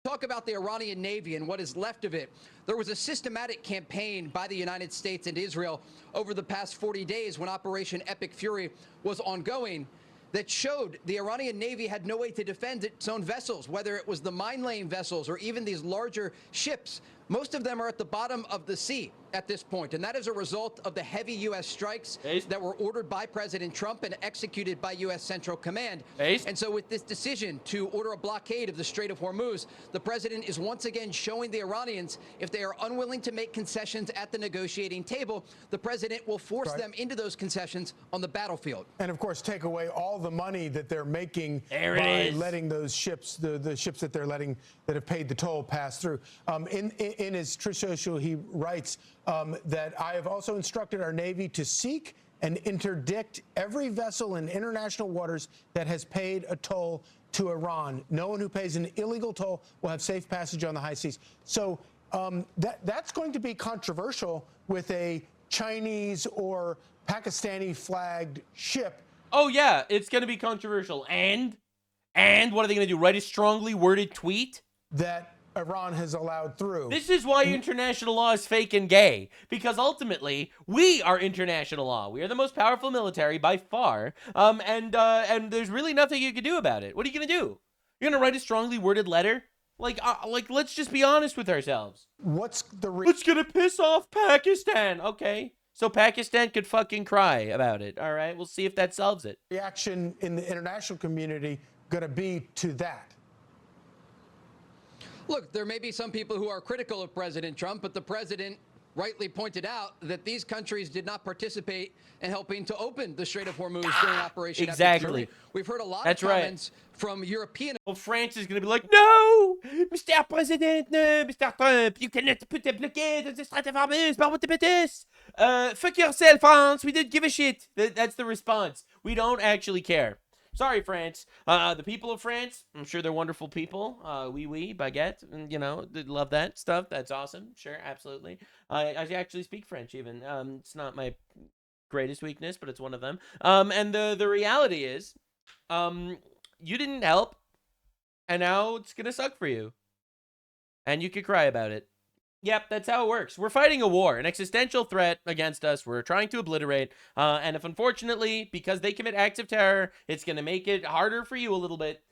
Talk about the Iranian Navy and what is left of it. There was a systematic campaign by the United States and Israel over the past 40 days when Operation Epic Fury was ongoing, that showed the Iranian Navy had no way to defend its own vessels, whether it was the mine-laying vessels or even these larger ships. Most of them are at the bottom of the sea at this point, and that is a result of the heavy U.S. strikes that were ordered by President Trump and executed by U.S. Central Command. And so with this decision to order a blockade of the Strait of Hormuz, the president is once again showing the Iranians if they are unwilling to make concessions at the negotiating table, the president will force them into those concessions on the battlefield. And of course, take away all the money that they're making by letting those ships, the ships that they're letting, that have paid the toll, pass through. In his Truth Social, he writes that I have also instructed our Navy to seek and interdict every vessel in international waters that has paid a toll to Iran. No one who pays an illegal toll will have safe passage on the high seas. So that's going to be controversial with a Chinese or Pakistani flagged ship. Oh, yeah, it's going to be controversial. And what are they going to do? Write a strongly worded tweet? That Iran has allowed through. This is why international law is fake and gay, because ultimately we are international law. We are the most powerful military by far, and there's really nothing you can do about it. What are you gonna do? You're gonna write a strongly worded letter? Like let's just be honest with ourselves. What's the It's gonna piss off Pakistan. Okay, so Pakistan could fucking cry about it. All right, we'll see if that solves it. Reaction in the international community gonna be to that? Look, there may be some people who are critical of President Trump, but the president rightly pointed out that these countries did not participate in helping to open the Strait of Hormuz during Operation Exactly. We've heard a lot That's of comments from European. Well, France is going to be like, no, Mr. President, no, Mr. Trump, you cannot put a blockade on the Strait of Hormuz. But what about this? Fuck yourself, France. We didn't give a shit. That's the response. We don't actually care. Sorry, France. The people of France, I'm sure they're wonderful people. Oui, baguette, and, you know, they love that stuff. That's awesome. Sure, absolutely. I actually speak French even. It's not my greatest weakness, but it's one of them. And the reality is, you didn't help, and now it's gonna suck for you. And you could cry about it. Yep, that's how it works. We're fighting a war, an existential threat against us. We're trying to obliterate. And if unfortunately, because they commit acts of terror, it's going to make it harder for you a little bit.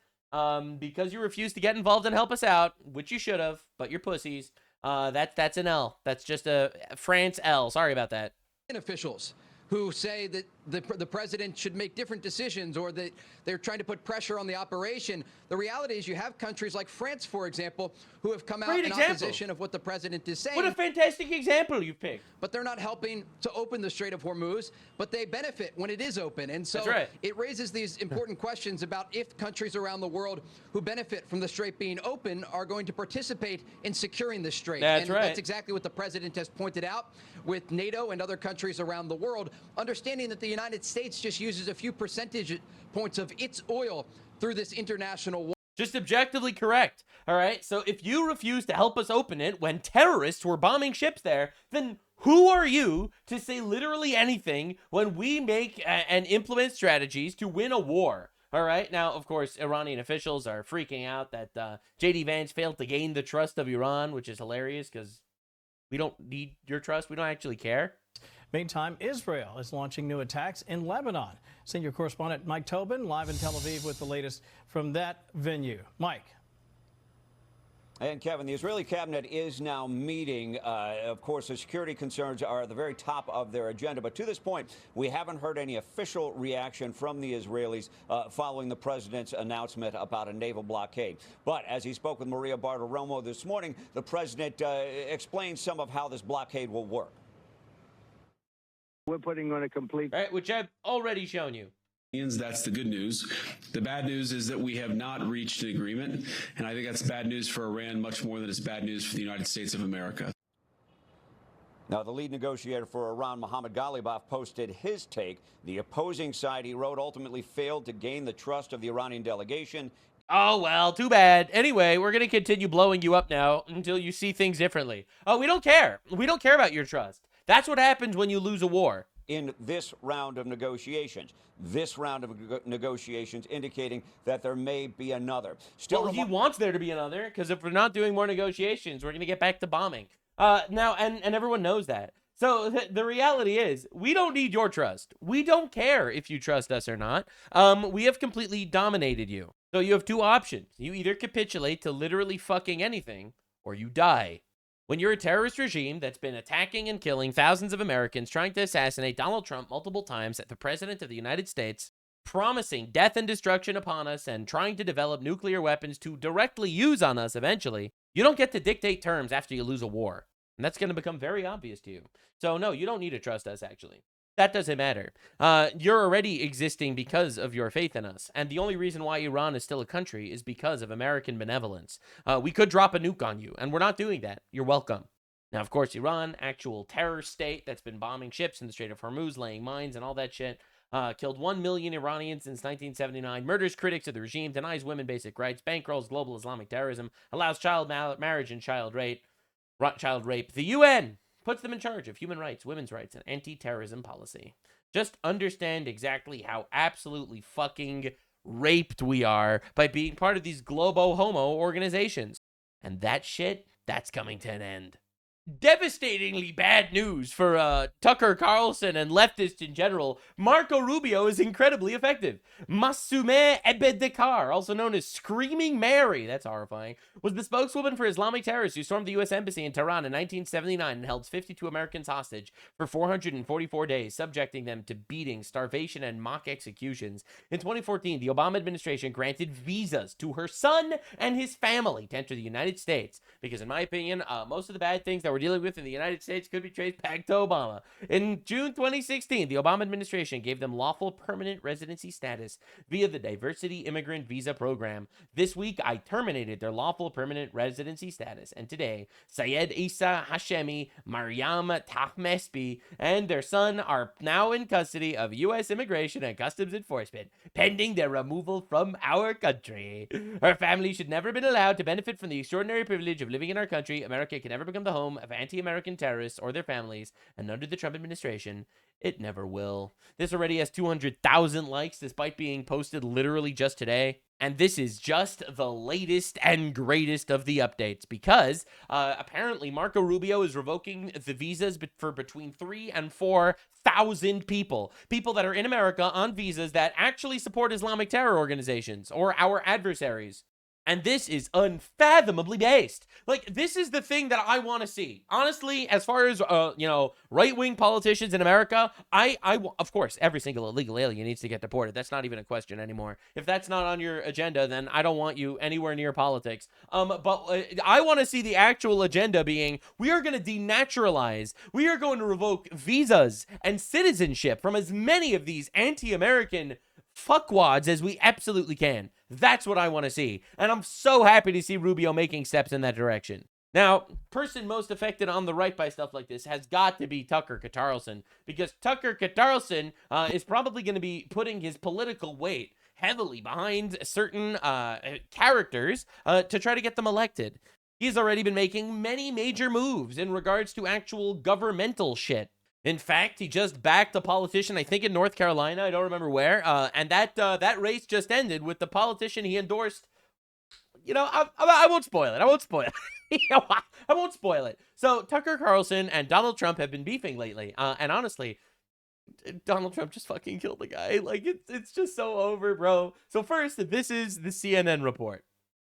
Because you refuse to get involved and help us out, which you should have, but you're pussies. That's an L. That's just a France L. Sorry about that. Officials who say that the president should make different decisions, or that they're trying to put pressure on the operation. The reality is you have countries like France, for example, who have come out in opposition of what the president is saying. What a fantastic example you picked. But they're not helping to open the Strait of Hormuz, but they benefit when it is open. And so it raises these important questions about if countries around the world who benefit from the Strait being open are going to participate in securing the Strait. That's exactly what the president has pointed out with NATO and other countries around the world, understanding that the United States just uses a few percentage points of its oil through this international war. Just objectively correct. All right. So if you refuse to help us open it when terrorists were bombing ships there, then who are you to say literally anything when we make and implement strategies to win a war? All right. Now, of course, Iranian officials are freaking out that J.D. Vance failed to gain the trust of Iran, which is hilarious because we don't need your trust. We don't actually care. Meantime, Israel is launching new attacks in Lebanon. Senior correspondent Mike Tobin live in Tel Aviv with the latest from that venue. Mike. And Kevin, the Israeli cabinet is now meeting. Of course, the security concerns are at the very top of their agenda. But to this point, we haven't heard any official reaction from the Israelis following the president's announcement about a naval blockade. But as he spoke with Maria Bartiromo this morning, the president explained some of how this blockade will work. We're putting on a complete... Right, which I've already shown you. That's the good news. The bad news is that we have not reached an agreement, and I think that's bad news for Iran much more than it's bad news for the United States of America. Now, the lead negotiator for Iran, Mohammad Ghalibaf, posted his take. The opposing side, he wrote, ultimately failed to gain the trust of the Iranian delegation. Oh, well, too bad. Anyway, we're going to continue blowing you up now until you see things differently. Oh, we don't care. We don't care about your trust. That's what happens when you lose a war. In this round of negotiations, indicating that there may be another. Still, he wants there to be another, because if we're not doing more negotiations, we're going to get back to bombing. Now, and everyone knows that. So the reality is, we don't need your trust. We don't care if you trust us or not. We have completely dominated you. So you have two options. You either capitulate to literally fucking anything, or you die. When you're a terrorist regime that's been attacking and killing thousands of Americans, trying to assassinate Donald Trump multiple times at the president of the United States, promising death and destruction upon us, and trying to develop nuclear weapons to directly use on us eventually, you don't get to dictate terms after you lose a war. And that's going to become very obvious to you. So no, you don't need to trust us, actually. That doesn't matter. You're already existing because of your faith in us. And the only reason why Iran is still a country is because of American benevolence. We could drop a nuke on you, and we're not doing that. You're welcome. Now, of course, Iran, actual terror state that's been bombing ships in the Strait of Hormuz, laying mines and all that shit, killed 1 million Iranians since 1979, murders critics of the regime, denies women basic rights, bankrolls global Islamic terrorism, allows child marriage and child rape. The UN puts them in charge of human rights, women's rights, and anti-terrorism policy. Just understand exactly how absolutely fucking raped we are by being part of these globo-homo organizations. And that shit, that's coming to an end. Devastatingly bad news for Tucker Carlson and leftists in general. Marco Rubio is incredibly effective. Massoumeh Ebedekar, also known as Screaming Mary, that's horrifying, was the spokeswoman for Islamic terrorists who stormed the U.S. Embassy in Tehran in 1979 and held 52 Americans hostage for 444 days, subjecting them to beatings, starvation, and mock executions. In 2014, the Obama administration granted visas to her son and his family to enter the United States because, in my opinion, most of the bad things that were we're dealing with in the United States could be traced back to Obama. In June 2016, the Obama administration gave them lawful permanent residency status via the Diversity Immigrant Visa Program. This week, I terminated their lawful permanent residency status, and today, Syed Isa Hashemi, Maryam Tahmespi, and their son are now in custody of U.S. Immigration and Customs Enforcement, pending their removal from our country. Her family should never have been allowed to benefit from the extraordinary privilege of living in our country. America can never become the home of anti-American terrorists or their families, and under the Trump administration, it never will. This already has 200,000 likes despite being posted literally just today. And this is just the latest and greatest of the updates because apparently Marco Rubio is revoking the visas for between 3,000 and 4,000 people that are in America on visas that actually support Islamic terror organizations or our adversaries. And this is unfathomably based. Like, this is the thing that I want to see. Honestly, as far as, right-wing politicians in America, of course, every single illegal alien needs to get deported. That's not even a question anymore. If that's not on your agenda, then I don't want you anywhere near politics. But I want to see the actual agenda being, we are going to denaturalize, we are going to revoke visas and citizenship from as many of these anti-American fuckwads as we absolutely can. That's what I want to see. And I'm so happy to see Rubio making steps in that direction. Now, person most affected on the right by stuff like this has got to be Tucker Carlson, because Tucker Carlson is probably going to be putting his political weight heavily behind certain characters to try to get them elected. He's already been making many major moves in regards to actual governmental shit. In fact, he just backed a politician, I think in North Carolina, I don't remember where, and that race just ended with the politician he endorsed. I won't spoil it. I won't spoil it. So Tucker Carlson and Donald Trump have been beefing lately, and honestly, Donald Trump just fucking killed the guy. Like, it's just so over, bro. So first, this is the CNN report.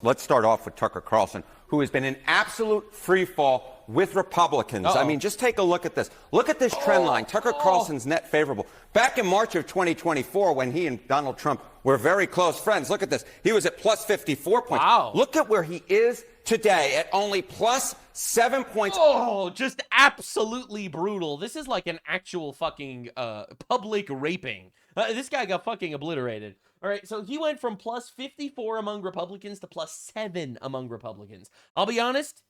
Let's start off with Tucker Carlson, who has been in absolute freefall with Republicans. I mean, just take a look at this. Look at this trend line. Tucker Carlson's net favorable. Back in March of 2024, when he and Donald Trump were very close friends, look at this. He was at plus 54 points. Wow. Look at where he is today at only plus 7 points. Oh, just absolutely brutal. This is like an actual fucking public raping. This guy got fucking obliterated. All right, so he went from plus 54 among Republicans to plus 7 among Republicans. I'll be honest,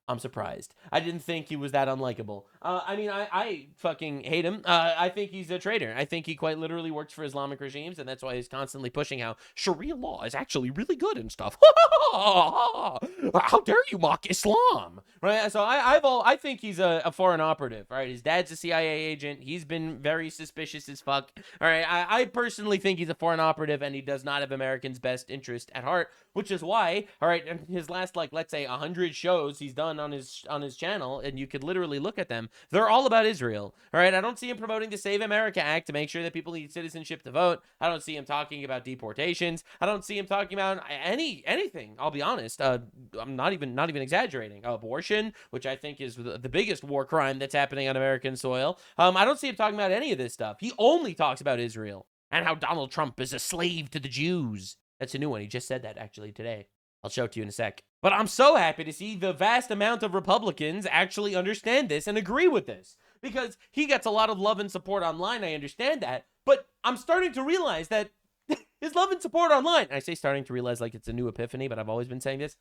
I'm surprised. I didn't think he was that unlikable. I fucking hate him. I think he's a traitor. I think he quite literally works for Islamic regimes, and that's why he's constantly pushing how Sharia law is actually really good and stuff. How dare you mock Islam? Right? So I think he's a foreign operative. All right, his dad's a CIA agent. He's been very suspicious as fuck. All right, I personally think he's a foreign operative, and he does not have Americans' best interest at heart, which is why, all right, in his last, let's say 100 shows he's done on his channel, and you could literally look at them, they're all about Israel. All right, I don't see him promoting the Save America Act to make sure that people need citizenship to vote. I don't see him talking about deportations. I don't see him talking about anything. I'll be honest. I'm not even exaggerating. Abortion, which I think is the biggest war crime that's happening on American soil. I don't see him talking about any of this stuff. He only talks about Israel and how Donald Trump is a slave to the Jews. That's a new one. He just said that actually today. I'll show it to you in a sec. But I'm so happy to see the vast amount of Republicans actually understand this and agree with this, because he gets a lot of love and support online. I understand that. But I'm starting to realize that his love and support online, and I say starting to realize like it's a new epiphany, but I've always been saying this,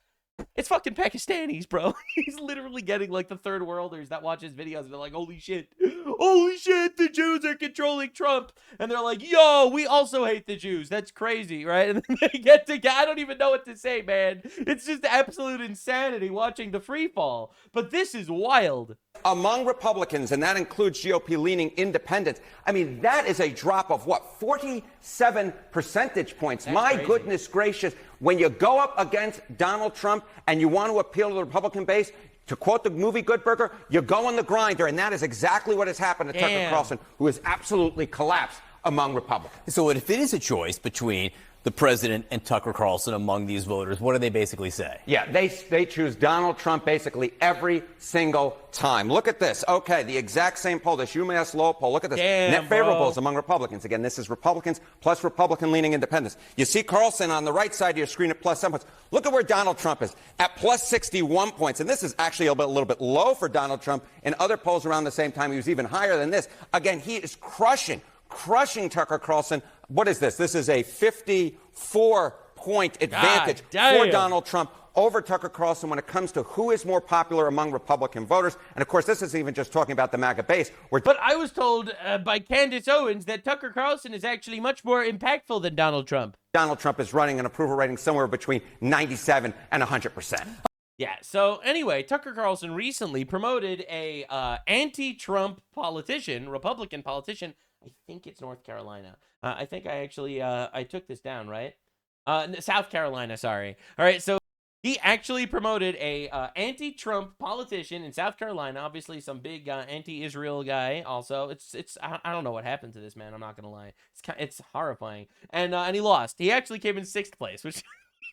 it's fucking Pakistanis, bro. He's literally getting like the third worlders that watch his videos and they're like, holy shit, the Jews are controlling Trump. And they're like, yo, we also hate the Jews. That's crazy, right? And then they get to, I don't even know what to say, man. It's just absolute insanity watching the free fall. But this is wild. Among Republicans, and that includes GOP-leaning independents, I mean, that is a drop of, 47 percentage points. That's My crazy. Goodness gracious. When you go up against Donald Trump and you want to appeal to the Republican base, to quote the movie Good Burger, you go on the grinder, and that is exactly what has happened to Tucker Carlson, who has absolutely collapsed among Republicans. So if it is a choice between the president and Tucker Carlson among these voters? What do they basically say? Yeah, they choose Donald Trump basically every single time. Look at this. Okay, the exact same poll, this UMass Lowell poll. Look at this. Damn, Net favorables among Republicans. Again, this is Republicans plus Republican-leaning independents. You see Carlson on the right side of your screen at +7 points. Look at where Donald Trump is at +61 points. And this is actually a little bit low for Donald Trump. In other polls around the same time, he was even higher than this. Again, he is crushing Tucker Carlson. What is this? This is a 54-point advantage for Donald Trump over Tucker Carlson when it comes to who is more popular among Republican voters. And, of course, this isn't even just talking about the MAGA base. But I was told by Candace Owens that Tucker Carlson is actually much more impactful than Donald Trump. Donald Trump is running an approval rating somewhere between 97 and 100%. Yeah, so anyway, Tucker Carlson recently promoted a anti-Trump politician, Republican politician. I think it's North Carolina. I think I actually, I took this down, right? South Carolina, sorry. All right, so he actually promoted a anti-Trump politician in South Carolina. Obviously, some big anti-Israel guy. Also, I don't know what happened to this man. I'm not gonna lie. It's horrifying. And he lost. He actually came in 6th place, which.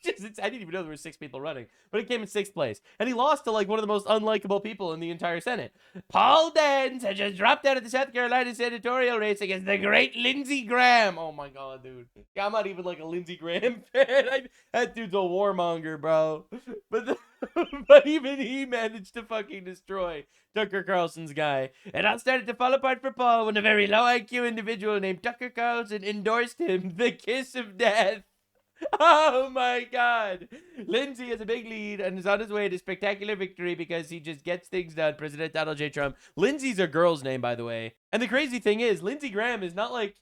I didn't even know there were 6 people running, but it came in 6th place. And he lost to like one of the most unlikable people in the entire Senate. Paul Dance had just dropped out of the South Carolina senatorial race against the great Lindsey Graham. Oh my God, dude. I'm not even like a Lindsey Graham fan. That dude's a warmonger, bro. But even he managed to fucking destroy Tucker Carlson's guy. And all started to fall apart for Paul when a very low IQ individual named Tucker Carlson endorsed him the kiss of death. Oh my God. Lindsey has a big lead and is on his way to spectacular victory because he just gets things done. President Donald J. Trump. Lindsey's a girl's name, by the way. And the crazy thing is, Lindsey Graham is not like,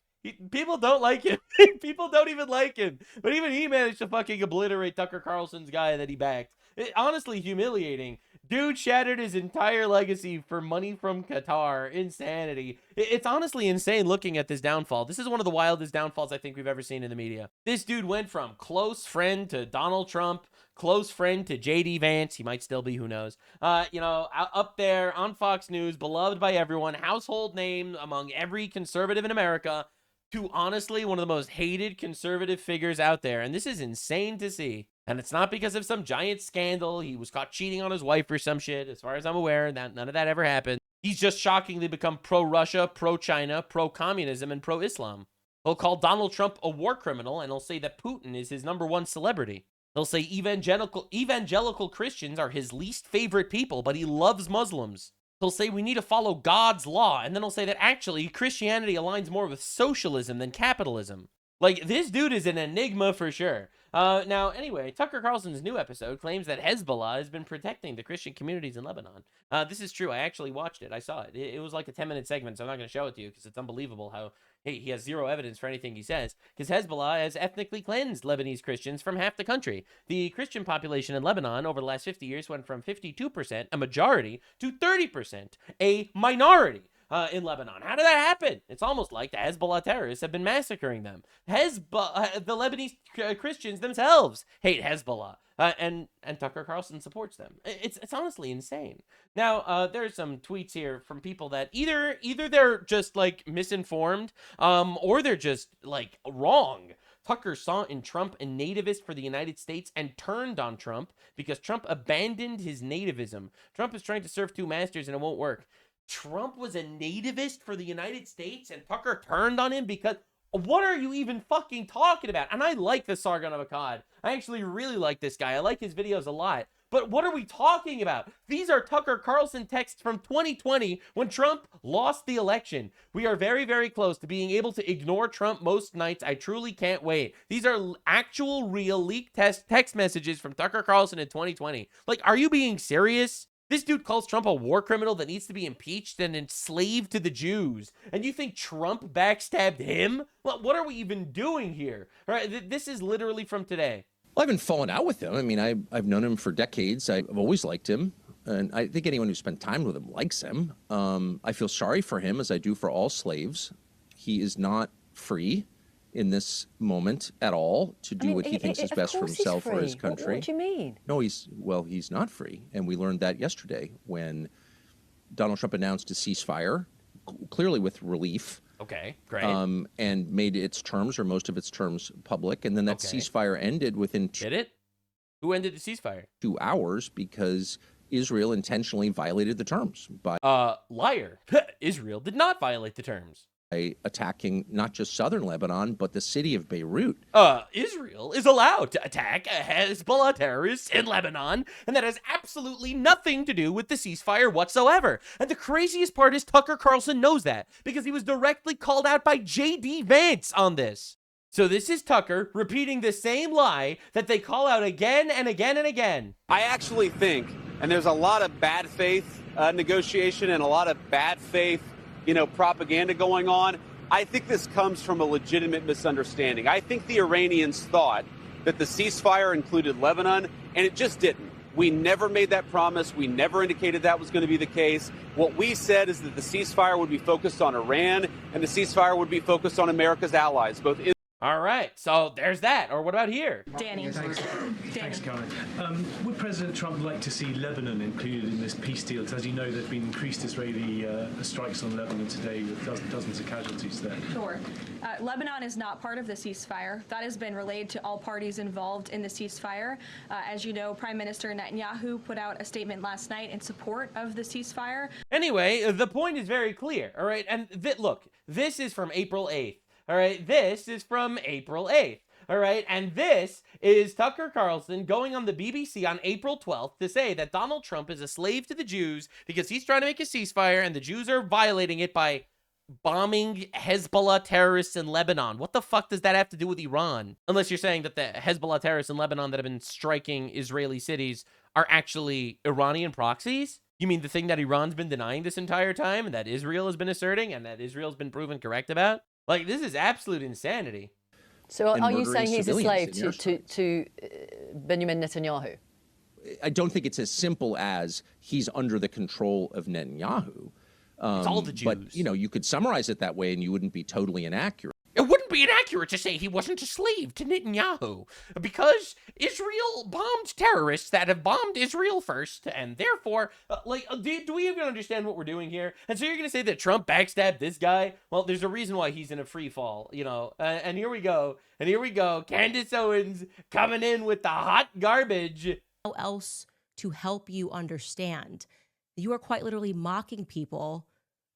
people don't like him. People don't even like him. But even he managed to fucking obliterate Tucker Carlson's guy that he backed. Honestly humiliating. Dude shattered his entire legacy for money from Qatar. Insanity. It's honestly insane looking at this downfall. This is one of the wildest downfalls I think we've ever seen in the media. This dude went from close friend to Donald Trump, close friend to J.D. Vance. He might still be, who knows. Up there on Fox News, beloved by everyone, household name among every conservative in America, to honestly one of the most hated conservative figures out there. And this is insane to see. And it's not because of some giant scandal. He was caught cheating on his wife or some shit. As far as I'm aware, none of that ever happened. He's just shockingly become pro-Russia, pro-China, pro-communism, and pro-Islam. He'll call Donald Trump a war criminal, and he'll say that Putin is his #1 celebrity. He'll say evangelical Christians are his least favorite people, but he loves Muslims. He'll say we need to follow God's law, and then he'll say that actually Christianity aligns more with socialism than capitalism. Like, this dude is an enigma for sure. Now, anyway, Tucker Carlson's new episode claims that Hezbollah has been protecting the Christian communities in Lebanon. This is true. I actually watched it. I saw it. It was like a 10-minute segment, so I'm not going to show it to you because it's unbelievable how he has zero evidence for anything he says. Because Hezbollah has ethnically cleansed Lebanese Christians from half the country. The Christian population in Lebanon over the last 50 years went from 52%, a majority, to 30%, a minority. In Lebanon. How did that happen? It's almost like the Hezbollah terrorists have been massacring them. The Lebanese Christians themselves hate Hezbollah, and Tucker Carlson supports them. It's honestly insane. Now, there's some tweets here from people that either they're just like misinformed, or they're just like wrong. Tucker saw in Trump a nativist for the United States and turned on Trump because Trump abandoned his nativism. Trump is trying to serve two masters and it won't work. Trump was a nativist for the United States and Tucker turned on him because... What are you even fucking talking about? And I like the Sargon of Akkad. I actually really like this guy. I like his videos a lot. But what are we talking about? These are Tucker Carlson texts from 2020 when Trump lost the election. We are very, very close to being able to ignore Trump most nights. I truly can't wait. These are actual, real leaked text messages from Tucker Carlson in 2020. Like, are you being serious? This dude calls Trump a war criminal that needs to be impeached and enslaved to the Jews. And you think Trump backstabbed him? Well, what are we even doing here? All right, this is literally from today. Well, I haven't fallen out with him. I mean, I've known him for decades. I've always liked him. And I think anyone who spent time with him likes him. I feel sorry for him, as I do for all slaves. He is not free in this moment at all to do what he thinks is best for himself or his country. What do you mean? No, he's not free. And we learned that yesterday when Donald Trump announced a ceasefire, clearly with relief Okay, great. And made its terms, or most of its terms, public. And then that ceasefire ended within Did it? Who ended the ceasefire? 2 hours because Israel intentionally violated the terms by liar. Israel did not violate the terms. By attacking not just southern Lebanon, but the city of Beirut. Israel is allowed to attack Hezbollah terrorists in Lebanon, and that has absolutely nothing to do with the ceasefire whatsoever. And the craziest part is Tucker Carlson knows that, because he was directly called out by J.D. Vance on this. So this is Tucker repeating the same lie that they call out again and again and again. I actually think, and there's a lot of bad faith negotiation and a lot of bad faith, propaganda going on. I think this comes from a legitimate misunderstanding. I think the Iranians thought that the ceasefire included Lebanon, and it just didn't. We never made that promise. We never indicated that was going to be the case. What we said is that the ceasefire would be focused on Iran, and the ceasefire would be focused on America's allies, both Israel. All right, so there's that. Or what about here? Danny. Thanks, Caroline. Would President Trump like to see Lebanon included in this peace deal? Because as you know, there have been increased Israeli strikes on Lebanon today with dozens of casualties there. Sure. Lebanon is not part of the ceasefire. That has been relayed to all parties involved in the ceasefire. As you know, Prime Minister Netanyahu put out a statement last night in support of the ceasefire. Anyway, the point is very clear, all right? And look, this is from April 8th. All right, this is from April 8th, all right? And this is Tucker Carlson going on the BBC on April 12th to say that Donald Trump is a slave to the Jews because he's trying to make a ceasefire and the Jews are violating it by bombing Hezbollah terrorists in Lebanon. What the fuck does that have to do with Iran? Unless you're saying that the Hezbollah terrorists in Lebanon that have been striking Israeli cities are actually Iranian proxies? You mean the thing that Iran's been denying this entire time and that Israel has been asserting and that Israel's been proven correct about? Like, this is absolute insanity. So are you saying he's a slave to Benjamin Netanyahu? I don't think it's as simple as he's under the control of Netanyahu. It's all the Jews. But, you could summarize it that way and you wouldn't be totally inaccurate. It wouldn't be inaccurate to say he wasn't a slave to Netanyahu because Israel bombed terrorists that have bombed Israel first, and therefore, do we even understand what we're doing here? And so you're going to say that Trump backstabbed this guy? Well, there's a reason why he's in a free fall, and here we go. Candace Owens coming in with the hot garbage. How else to help you understand? You are quite literally mocking people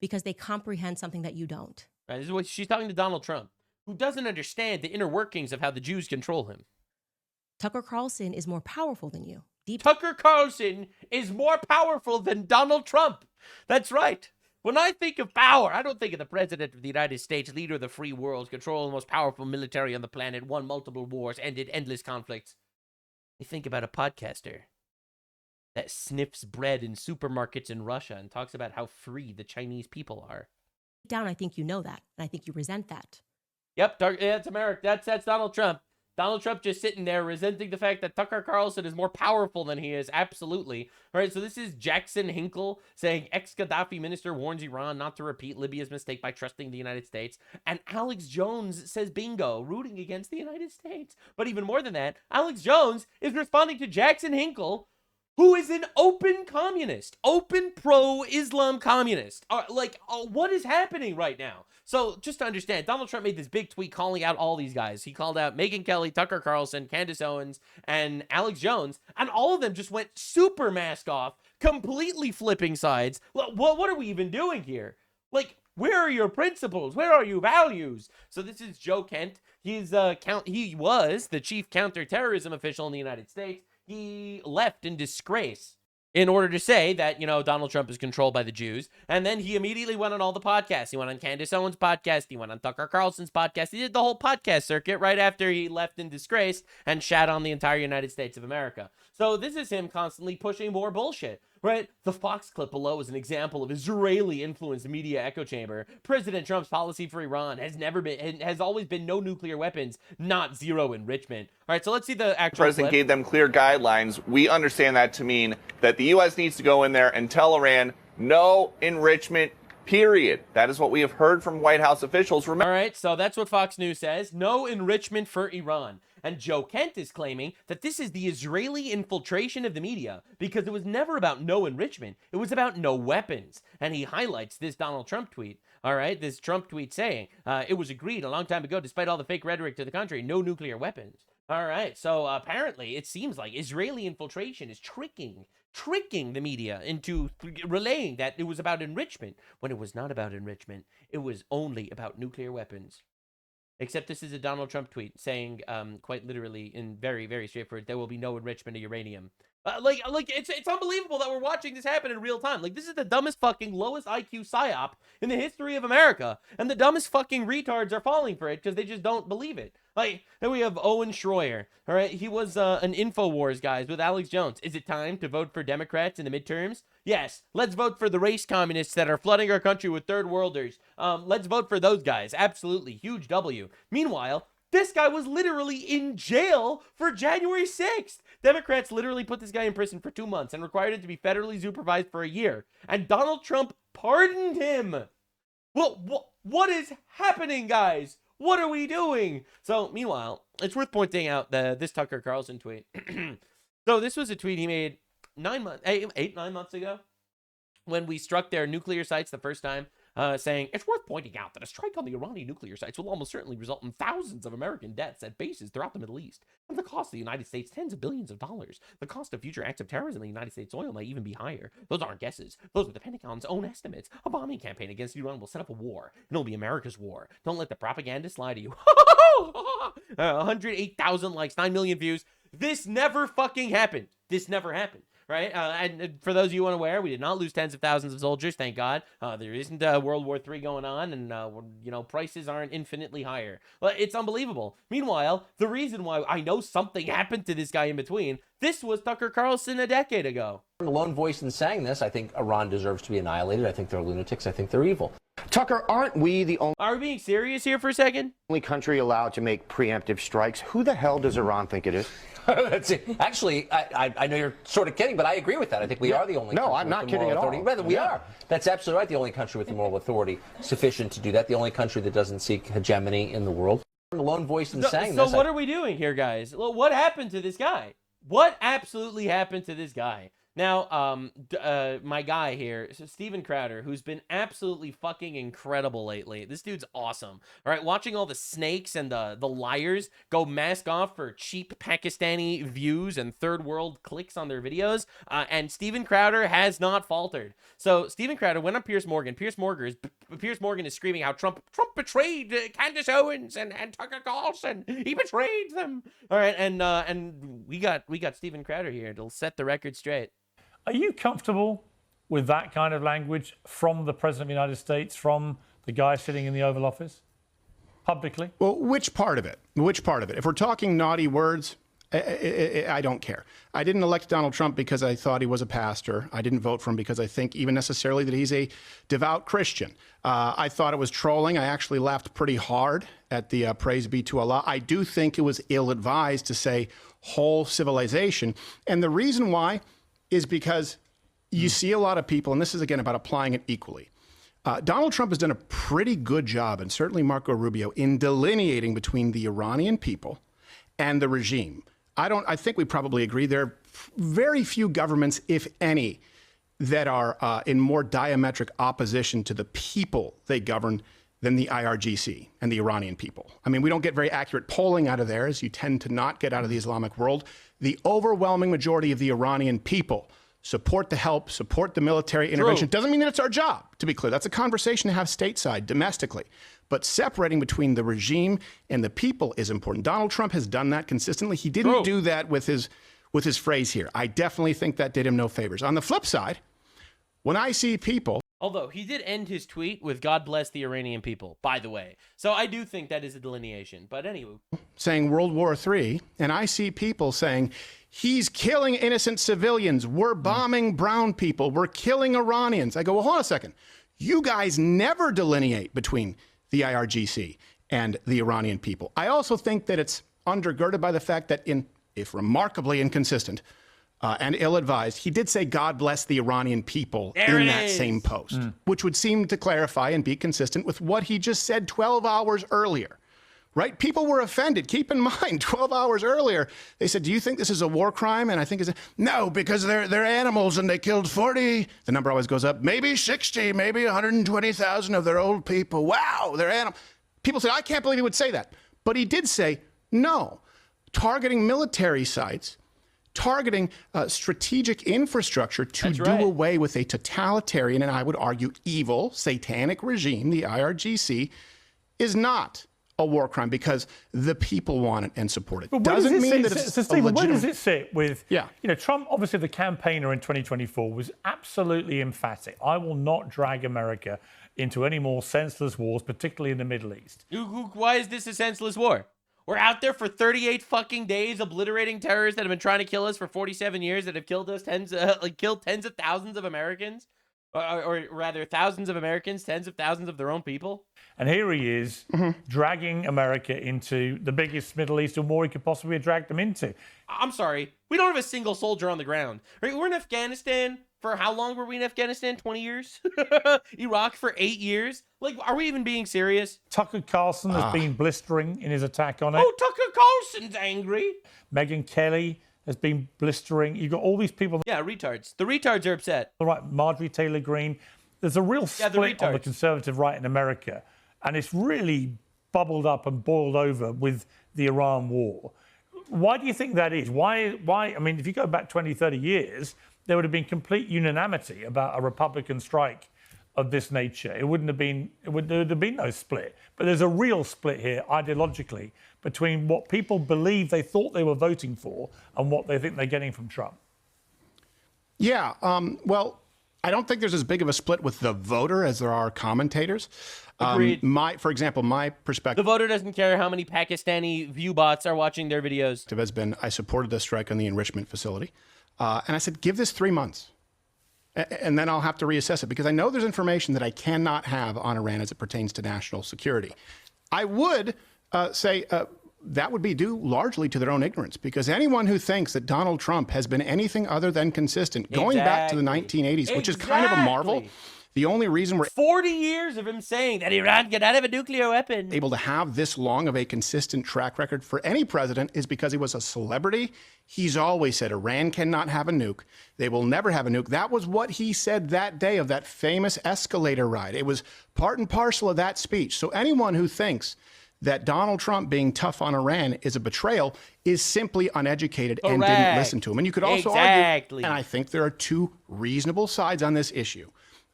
because they comprehend something that you don't. Right, this is what she's talking to Donald Trump, who doesn't understand the inner workings of how the Jews control him. Tucker Carlson is more powerful than you. Tucker Carlson is more powerful than Donald Trump. That's right. When I think of power, I don't think of the President of the United States, leader of the free world, controlling the most powerful military on the planet, won multiple wars, ended endless conflicts. I think about a podcaster that sniffs bread in supermarkets in Russia and talks about how free the Chinese people are. Down, I think you know that, and I think you resent that. Yep, that's America. That's Donald Trump. Donald Trump just sitting there resenting the fact that Tucker Carlson is more powerful than he is. Absolutely. All right, so this is Jackson Hinkle saying ex-Gaddafi minister warns Iran not to repeat Libya's mistake by trusting the United States. And Alex Jones says bingo, rooting against the United States. But even more than that, Alex Jones is responding to Jackson Hinkle, who is an open communist, open pro-Islam communist. What is happening right now? So just to understand, Donald Trump made this big tweet calling out all these guys. He called out Megyn Kelly, Tucker Carlson, Candace Owens, and Alex Jones, and all of them just went super mask off, completely flipping sides. What are we even doing here? Where are your principles? Where are your values? So this is Joe Kent. He was the chief counterterrorism official in the United States. He left in disgrace in order to say that, Donald Trump is controlled by the Jews. And then he immediately went on all the podcasts. He went on Candace Owens' podcast. He went on Tucker Carlson's podcast. He did the whole podcast circuit right after he left in disgrace and shat on the entire United States of America. So this is him constantly pushing more bullshit, right? The Fox clip below is an example of Israeli-influenced media echo chamber. President Trump's policy for Iran has always been no nuclear weapons, not zero enrichment. All right, so let's see the actual President clip. gave them clear guidelines. We understand that to mean that the U.S. needs to go in there and tell Iran no enrichment, period. That is what we have heard from White House officials. All right, so that's what Fox News says. No enrichment for Iran. And Joe Kent is claiming that this is the Israeli infiltration of the media because it was never about no enrichment. It was about no weapons. And he highlights this Donald Trump tweet. All right, this Trump tweet saying it was agreed a long time ago, despite all the fake rhetoric to the contrary, no nuclear weapons. All right, so apparently it seems like Israeli infiltration is tricking the media into relaying that it was about enrichment when it was not about enrichment. It was only about nuclear weapons. Except this is a Donald Trump tweet saying, quite literally, in very, very straightforward, there will be no enrichment of uranium. Like it's unbelievable that we're watching this happen in real time. Like, this is the dumbest fucking lowest IQ psyop in the history of America, and the dumbest fucking retards are falling for it because they just don't believe it. Like, then we have Owen Schroyer. All right, he was an InfoWars guy with Alex Jones. Is it time to vote for Democrats in the midterms? Yes. Let's vote for the race communists that are flooding our country with third worlders. Let's vote for those guys. Absolutely, huge W. Meanwhile, this guy was literally in jail for January 6th. Democrats literally put this guy in prison for 2 months and required him to be federally supervised for a year. And Donald Trump pardoned him. Well, what is happening, guys? What are we doing? So, meanwhile, it's worth pointing out this Tucker Carlson tweet. So, this was a tweet he made 9 months ago when we struck their nuclear sites the first time. Saying, it's worth pointing out that a strike on the Iranian nuclear sites will almost certainly result in thousands of American deaths at bases throughout the Middle East, and the cost of the United States tens of billions of dollars. The cost of future acts of terrorism in the United States soil may even be higher. Those aren't guesses. Those are the Pentagon's own estimates. A bombing campaign against Iran will set up a war, and it'll be America's war. Don't let the propagandists lie to you. 108,000 likes, 9 million views. This never fucking happened. This never happened. Right? And for those of you unaware, we did not lose tens of thousands of soldiers, thank God. There isn't World War III going on, and, prices aren't infinitely higher. Well, it's unbelievable. Meanwhile, the reason why I know something happened to this guy in between, this was Tucker Carlson a decade ago. The lone voice in saying this, I think Iran deserves to be annihilated. I think they're lunatics. I think they're evil. Tucker, aren't we the only... Are we being serious here for a second? ...only country allowed to make preemptive strikes? Who the hell does Iran think it is? That's it. Actually, I know you're sort of kidding, but I agree with that. I think we are the only country I'm not with the kidding moral at all. authority. Rather, we are. That's absolutely right. The only country with the moral authority sufficient to do that. The only country that doesn't seek hegemony in the world. The lone voice in saying this. So what are we doing here, guys? Well, what happened to this guy? What absolutely happened to this guy? Now, my guy here, Steven Crowder, who's been absolutely fucking incredible lately. This dude's awesome. All right, watching all the snakes and the liars go mask off for cheap Pakistani views and third world clicks on their videos. And Steven Crowder has not faltered. So Steven Crowder went on Piers Morgan. Piers Morgan is screaming how Trump betrayed Candace Owens and Tucker Carlson. He betrayed them. All right, and we got Steven Crowder here. It'll set the record straight. Are you comfortable with that kind of language from the President of the United States, from the guy sitting in the Oval Office, publicly? Well, which part of it? Which part of it? If we're talking naughty words, I don't care. I didn't elect Donald Trump because I thought he was a pastor. I didn't vote for him because I think even necessarily that he's a devout Christian. I thought it was trolling. I actually laughed pretty hard at the praise be to Allah. I do think it was ill-advised to say whole civilization. And the reason why is because you see a lot of people, and this is, again, about applying it equally. Donald Trump has done a pretty good job, and certainly Marco Rubio, in delineating between the Iranian people and the regime. I think we probably agree there are very few governments, if any, that are in more diametric opposition to the people they govern than the IRGC and the Iranian people. I mean, we don't get very accurate polling out of there, as you tend to not get out of the Islamic world. The overwhelming majority of the Iranian people support the help, support the military intervention. Doesn't mean that it's our job, to be clear. That's a conversation to have stateside, domestically. But separating between the regime and the people is important. Donald Trump has done that consistently. He didn't do that with his phrase here. I definitely think that did him no favors. On the flip side, when I see people... Although, he did end his tweet with God bless the Iranian people, by the way. So I do think that is a delineation. But anyway. Saying World War III, and I see people saying, he's killing innocent civilians. We're bombing brown people. We're killing Iranians. I go, well, hold on a second. You guys never delineate between the IRGC and the Iranian people. I also think that it's undergirded by the fact that if remarkably inconsistent, and ill-advised, he did say, God bless the Iranian people in that same post, which would seem to clarify and be consistent with what he just said 12 hours earlier, right? People were offended. Keep in mind, 12 hours earlier, they said, do you think this is a war crime? And I think it's no, because they're animals and they killed 40. The number always goes up. Maybe 60, maybe 120,000 of their old people. Wow, they're animals. People say, I can't believe he would say that. But he did say, no, targeting military sites, targeting strategic infrastructure to do away with a totalitarian and I would argue evil, satanic regime, the IRGC, is not a war crime because the people want it and support it. But Doesn't mean that it's so Stephen, where does legitimate. it sit with, you know, Trump, obviously the campaigner in 2024 was absolutely emphatic. I will not drag America into any more senseless wars, particularly in the Middle East. Why is this a senseless war? We're out there for 38 fucking days obliterating terrorists that have been trying to kill us for 47 years that have killed us killed tens of thousands of Americans. Or rather, thousands of Americans, tens of thousands of their own people. And here he is dragging America into the biggest Middle Eastern war he could possibly have dragged them into. I'm sorry. We don't have a single soldier on the ground. Right? We're in Afghanistan. For how long were we in Afghanistan? 20 years? Iraq for 8 years? Like, are we even being serious? Tucker Carlson has been blistering in his attack on it. Oh, Tucker Carlson's angry. Megyn Kelly has been blistering. You've got all these people. Yeah, retards. The retards are upset. All right, Marjorie Taylor Greene. There's a real split on the conservative right in America. And it's really bubbled up and boiled over with the Iran war. Why do you think that is? Why? I mean, if you go back 20, 30 years, there would have been complete unanimity about a Republican strike of this nature. There would have been no split. But there's a real split here ideologically between what people believe they thought they were voting for and what they think they're getting from Trump. Yeah, well, I don't think there's as big of a split with the voter as there are commentators. Agreed. For example, my perspective. The voter doesn't care how many Pakistani view bots are watching their videos. Has been, I supported the strike on the enrichment facility. And I said, give this 3 months. And then I'll have to reassess it because I know there's information that I cannot have on Iran as it pertains to national security. I would say that would be due largely to their own ignorance because anyone who thinks that Donald Trump has been anything other than consistent going back to the 1980s, which is kind of a marvel. The only reason we're 40 years of him saying that Iran get out of a nuclear weapon. Able to have this long of a consistent track record for any president is because he was a celebrity. He's always said Iran cannot have a nuke. They will never have a nuke. That was what he said that day of that famous escalator ride. It was part and parcel of that speech. So anyone who thinks that Donald Trump being tough on Iran is a betrayal is simply uneducated and didn't listen to him. And you could also argue, and I think there are two reasonable sides on this issue.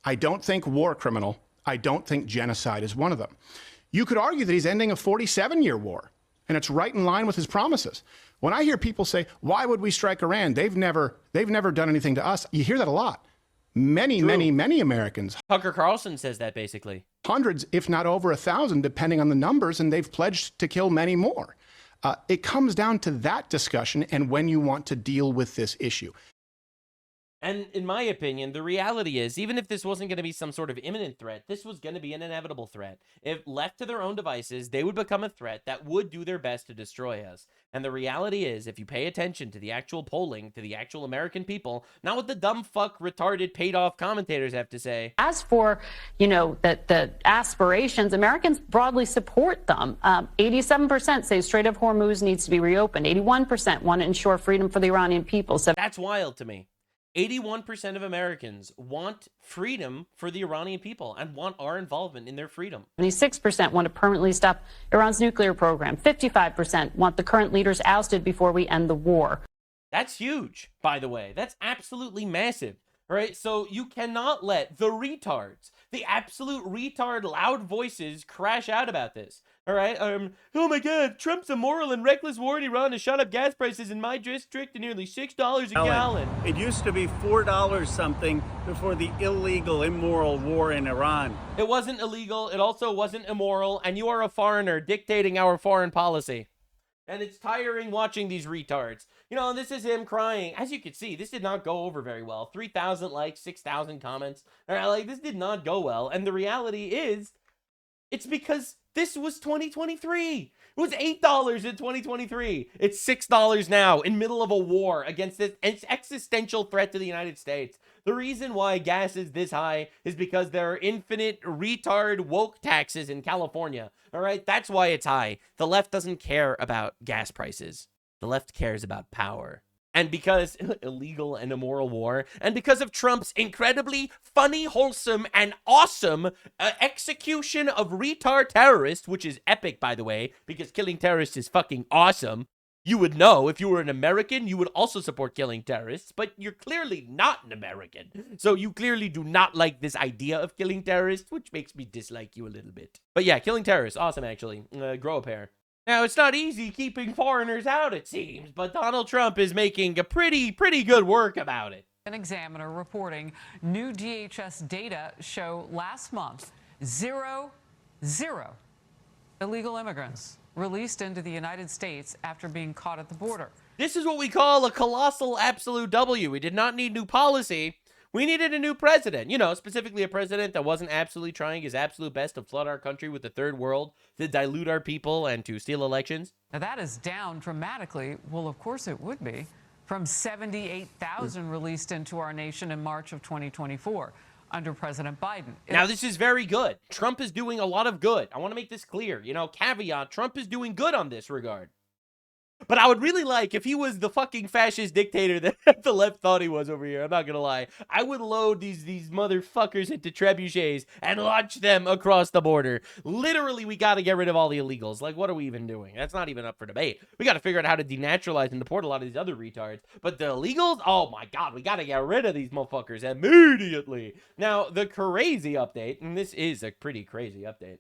I don't think war criminal. I don't think genocide is one of them. You could argue that he's ending a 47-year war, and it's right in line with his promises. When I hear people say, why would we strike Iran? They've never done anything to us. You hear that a lot. Many Americans. Tucker Carlson says that basically. Hundreds, if not over 1,000, depending on the numbers, and they've pledged to kill many more. It comes down to that discussion and when you want to deal with this issue. And in my opinion, the reality is, even if this wasn't going to be some sort of imminent threat, this was going to be an inevitable threat. If left to their own devices, they would become a threat that would do their best to destroy us. And the reality is, if you pay attention to the actual polling, to the actual American people, not what the dumb fuck, retarded, paid-off commentators have to say. As for, the aspirations, Americans broadly support them. 87% say Strait of Hormuz needs to be reopened. 81% want to ensure freedom for the Iranian people. So that's wild to me. 81% of Americans want freedom for the Iranian people and want our involvement in their freedom. 76% want to permanently stop Iran's nuclear program. 55% want the current leaders ousted before we end the war. That's huge, by the way. That's absolutely massive. All right, so you cannot let the retards, the absolute retard loud voices crash out about this. All right, oh my God, Trump's immoral and reckless war in Iran has shot up gas prices in my district to nearly $6 a gallon. It used to be $4 something before the illegal, immoral war in Iran. It wasn't illegal, it also wasn't immoral, and you are a foreigner dictating our foreign policy. And it's tiring watching these retards. And this is him crying. As you can see, this did not go over very well. 3,000 likes, 6,000 comments. All right, this did not go well. And the reality is, it's because this was 2023. It was $8 in 2023. It's $6 now in middle of a war against this existential threat to the United States. The reason why gas is this high is because there are infinite retard woke taxes in California. All right, that's why it's high. The left doesn't care about gas prices. The left cares about power. And because illegal and immoral war, and because of Trump's incredibly funny, wholesome, and awesome execution of retard terrorists, which is epic, by the way, because killing terrorists is fucking awesome. You would know if you were an American, you would also support killing terrorists, but you're clearly not an American. So you clearly do not like this idea of killing terrorists, which makes me dislike you a little bit. But yeah, killing terrorists, awesome, actually. Grow a pair. Now, it's not easy keeping foreigners out, it seems, but Donald Trump is making a pretty good work about it. An Examiner reporting new DHS data show last month zero illegal immigrants released into the United States after being caught at the border. This is what we call a colossal absolute W. We did not need new policy. We needed a new president, you know, specifically a president that wasn't absolutely trying his absolute best to flood our country with the third world, to dilute our people, and to steal elections. Now, that is down dramatically. Well, of course it would be. From 78,000 released into our nation in March of 2024 under President Biden. Now, this is very good. Trump is doing a lot of good. I want to make this clear. You know, caveat, Trump is doing good on this regard. But I would really like, if he was the fucking fascist dictator that the left thought he was over here, I'm not gonna lie, I would load these motherfuckers into trebuchets and launch them across the border. Literally, we gotta get rid of all the illegals. Like, what are we even doing? That's not even up for debate. We gotta figure out how to denaturalize and deport a lot of these other retards. But the illegals, oh my god, we gotta get rid of these motherfuckers immediately. Now, the crazy update, and this is a pretty crazy update,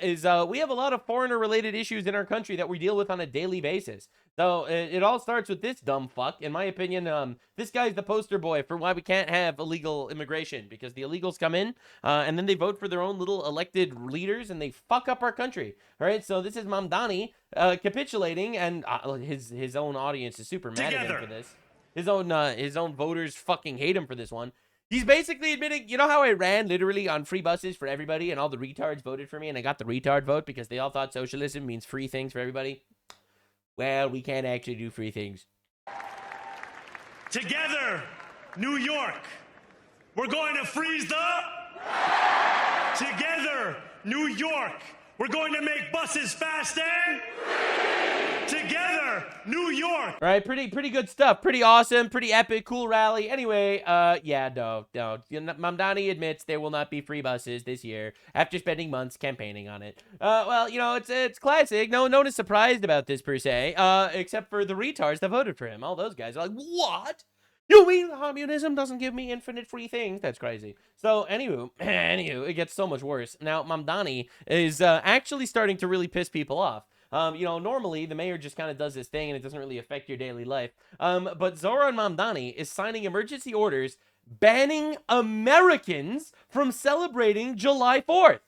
is we have a lot of foreigner-related issues in our country that we deal with on a daily basis. So it all starts with this dumb fuck. In my opinion, this guy's the poster boy for why we can't have illegal immigration, because the illegals come in and then they vote for their own little elected leaders and they fuck up our country. All right, so this is Mamdani capitulating, and his own audience is super mad at him for this. His own voters fucking hate him for this one. He's basically admitting, you know how I ran literally on free buses for everybody and all the retards voted for me and I got the retard vote because they all thought socialism means free things for everybody? Well, we can't actually do free things. Together, New York, we're going to freeze the... Together, New York, we're going to make buses fast and... Together, New York. All right, pretty good stuff. Pretty awesome, pretty epic, cool rally. Anyway, yeah, no. Mamdani admits there will not be free buses this year after spending months campaigning on it. Well, you know, it's classic. No one is surprised about this per se, except for the retards that voted for him. All those guys are like, what? You mean communism doesn't give me infinite free things? That's crazy. So, anywho, it gets so much worse. Now, Mamdani is actually starting to really piss people off. You know, normally the mayor just kind of does this thing and it doesn't really affect your daily life. But Zoran Mamdani is signing emergency orders banning Americans from celebrating July 4th.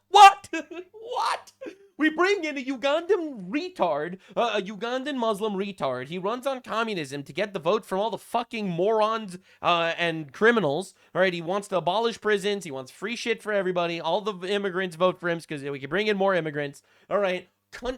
What? What? We bring in a Ugandan retard, a Ugandan Muslim retard. He runs on communism to get the vote from all the fucking morons and criminals. All right, he wants to abolish prisons. He wants free shit for everybody. All the immigrants vote for him because we can bring in more immigrants. All right,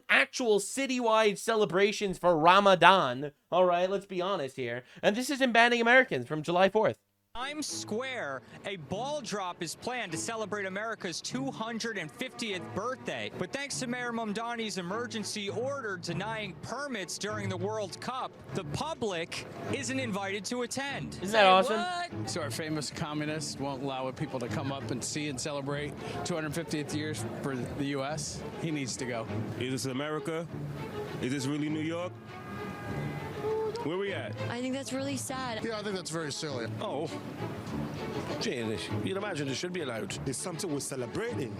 actual citywide celebrations for Ramadan. All right, let's be honest here. And this is him banning Americans from July 4th. Times Square, a ball drop is planned to celebrate America's 250th birthday. But thanks to Mayor Mamdani's emergency order denying permits during the World Cup, the public isn't invited to attend. Isn't that awesome? So our famous communist won't allow people to come up and see and celebrate 250th years for the U.S. He needs to go. Is this America? Is this really New York? Where we at? I think that's really sad. Yeah, I think that's very silly. Oh. You'd imagine it should be allowed. It's something we're celebrating,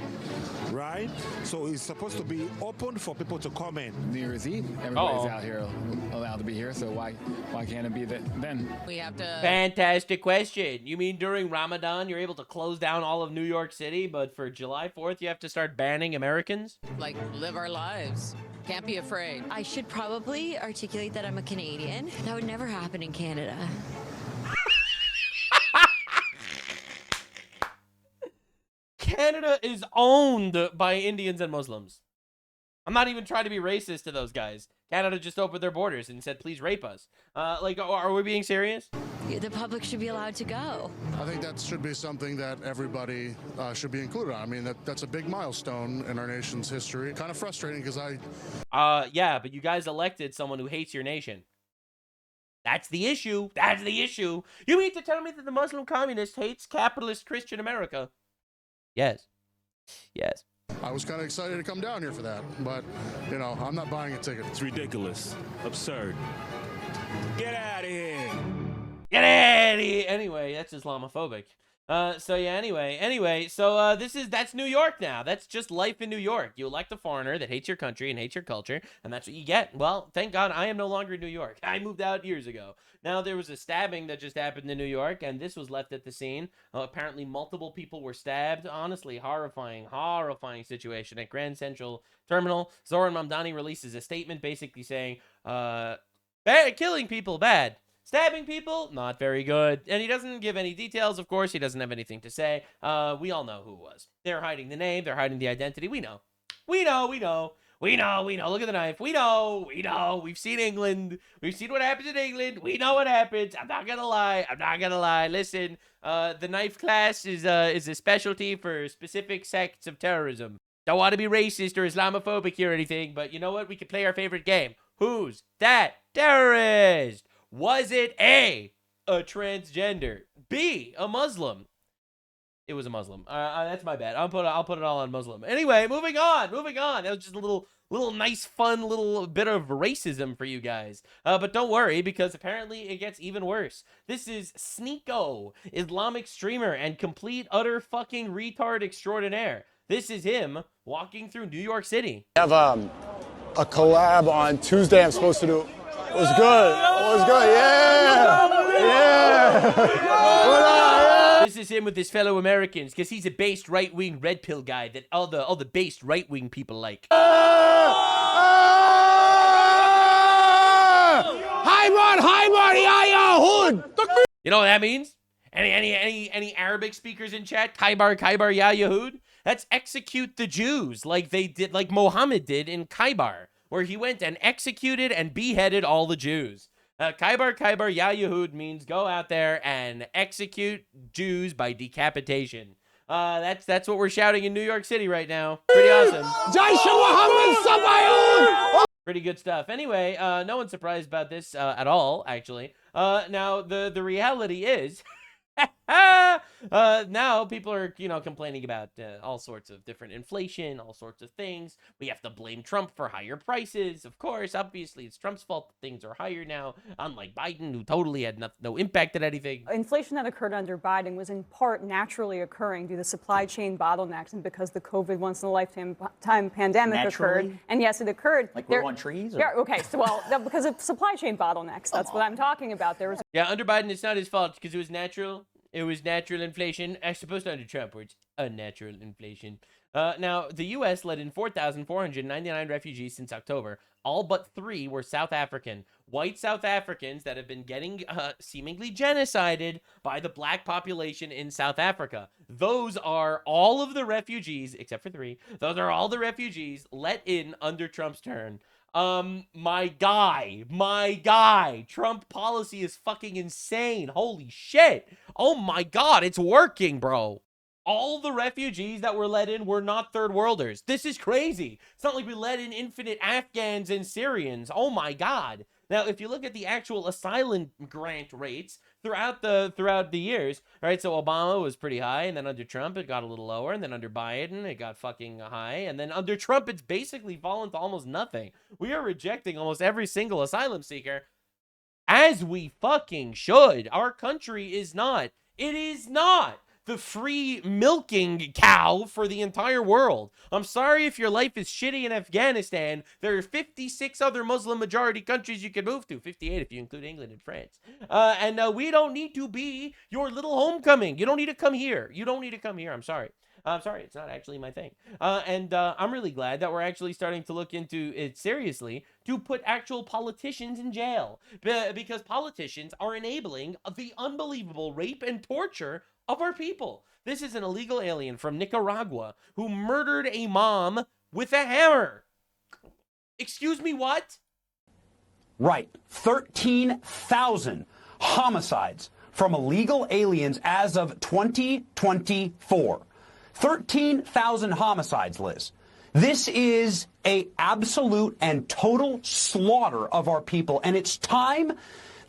right? So it's supposed to be open for people to come in. New Year's Eve, everybody's out here allowed to be here, so why can't it be then? We have to... Fantastic question. You mean during Ramadan you're able to close down all of New York City, but for July 4th you have to start banning Americans? Like, live our lives. Can't be afraid. I should probably articulate that I'm a Canadian. That would never happen in Canada. Canada is owned by Indians and Muslims. I'm not even trying to be racist to those guys. Canada just opened their borders and said, please rape us. Like, are we being serious? The public should be allowed to go. I think that should be something that everybody should be included on. I mean, that's a big milestone in our nation's history. Kind of frustrating because yeah, but you guys elected someone who hates your nation. That's the issue. That's the issue. You mean to tell me that the Muslim communist hates capitalist Christian America? Yes. Yes. I was kind of excited to come down here for that, but, you know, I'm not buying a ticket. It's ridiculous. Absurd. Get out of here. Get out of here. Anyway, that's Islamophobic. So yeah, anyway, so that's New York now. That's just life in New York. You elect a foreigner that hates your country and hates your culture, and that's what you get. Well, thank God I am no longer in New York. I moved out years ago. Now, there was a stabbing that just happened in New York, and this was left at the scene. Apparently, multiple people were stabbed. Honestly, horrifying situation at Grand Central Terminal. Zoran Mamdani releases a statement basically saying, killing people, bad. Stabbing people, not very good. And he doesn't give any details, of course. He doesn't have anything to say. We all know who it was. They're hiding the name. They're hiding the identity. We know. Look at the knife. We know. We've seen England. We've seen what happens in England. We know what happens. I'm not going to lie. Listen, the knife class is a specialty for specific sects of terrorism. Don't want to be racist or Islamophobic here or anything, but you know what? We can play our favorite game. Who's that terrorist? Was it A, transgender, B, a Muslim? It was a Muslim. That's my bad. I'll put it all on Muslim. Anyway, moving on. That was just a little nice, fun little bit of racism for you guys. But don't worry, because apparently it gets even worse. This is Sneeko, Islamic streamer and complete utter fucking retard extraordinaire. This is him walking through New York City. I have a collab on Tuesday. I'm supposed to do. It was good. Yeah. This is him with his fellow Americans, because he's a based right-wing red pill guy that all the based right-wing people like. You know what that means? Any Arabic speakers in chat? Khaybar ya Yahud? That's execute the Jews, like they did, like Mohammed did in Khaybar, where he went and executed and beheaded all the Jews. Khaybar ya Yahud means go out there and execute Jews by decapitation. That's what we're shouting in New York City right now. Pretty awesome. Pretty good stuff. Anyway, no one's surprised about this at all, actually. Now, the reality is... now people are, complaining about all sorts of different inflation, all sorts of things. We have to blame Trump for higher prices. Of course, obviously, it's Trump's fault that things are higher now, unlike Biden, who totally had no impact at anything. Inflation that occurred under Biden was in part naturally occurring due to supply chain bottlenecks and because the COVID once-in-a-lifetime pandemic occurred. And yes, it occurred. Like we're on trees? Or? Yeah, okay, so, because of supply chain bottlenecks. That's what I'm talking about. Yeah, under Biden, it's not his fault because it was natural. It was natural inflation, as opposed to under Trump, where it's unnatural inflation. Now, the U.S. let in 4,499 refugees since October. All but 3 were South African. White South Africans that have been getting seemingly genocided by the black population in South Africa. Those are all of the refugees, except for 3. Those are all the refugees let in under Trump's turn. My guy, Trump policy is fucking insane. Holy shit. Oh my God, it's working, bro. All the refugees that were let in were not third worlders. This is crazy. It's not like we let in infinite Afghans and Syrians. Oh my God. Now, if you look at the actual asylum grant rates throughout the years, right? So Obama was pretty high, and then under Trump it got a little lower, and then under Biden it got fucking high, and then under Trump it's basically fallen to almost nothing. We are rejecting almost every single asylum seeker, as we fucking should. Our country is not. It is not the free milking cow for the entire world. I'm sorry if your life is shitty in Afghanistan. There are 56 other Muslim majority countries you can move to. 58 if you include England and France. And we don't need to be your little homecoming. You don't need to come here. I'm sorry. It's not actually my thing. And I'm really glad that we're actually starting to look into it seriously to put actual politicians in jail. Because politicians are enabling the unbelievable rape and torture of our people. This is an illegal alien from Nicaragua who murdered a mom with a hammer. Excuse me, what? Right. 13,000 homicides from illegal aliens as of 2024. 13,000 homicides, Liz. This is a absolute and total slaughter of our people, and it's time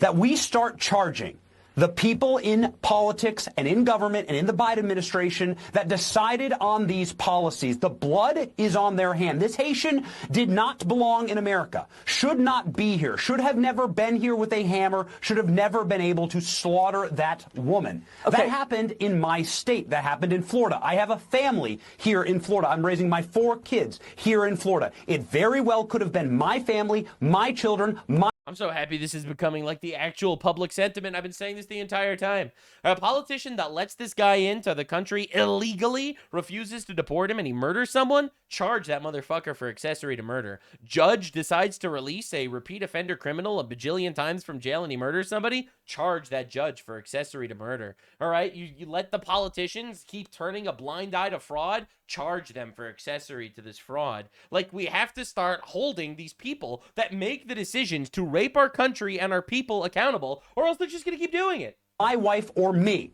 that we start charging the people in politics and in government and in the Biden administration that decided on these policies. The blood is on their hand. This Haitian did not belong in America, should not be here, should have never been here with a hammer, should have never been able to slaughter that woman. Okay. That happened in my state. That happened in Florida. I have a family here in Florida. I'm raising my 4 kids here in Florida. It very well could have been my family, my children, I'm so happy this is becoming like the actual public sentiment. I've been saying this the entire time. A politician that lets this guy into the country illegally, refuses to deport him, and he murders someone, charge that motherfucker for accessory to murder. Judge decides to release a repeat offender criminal a bajillion times from jail and he murders somebody, charge that judge for accessory to murder. All right, you let the politicians keep turning a blind eye to fraud, charge them for accessory to this fraud. Like, we have to start holding these people that make the decisions to rape our country and our people accountable, or else they're just going to keep doing it. My wife or me.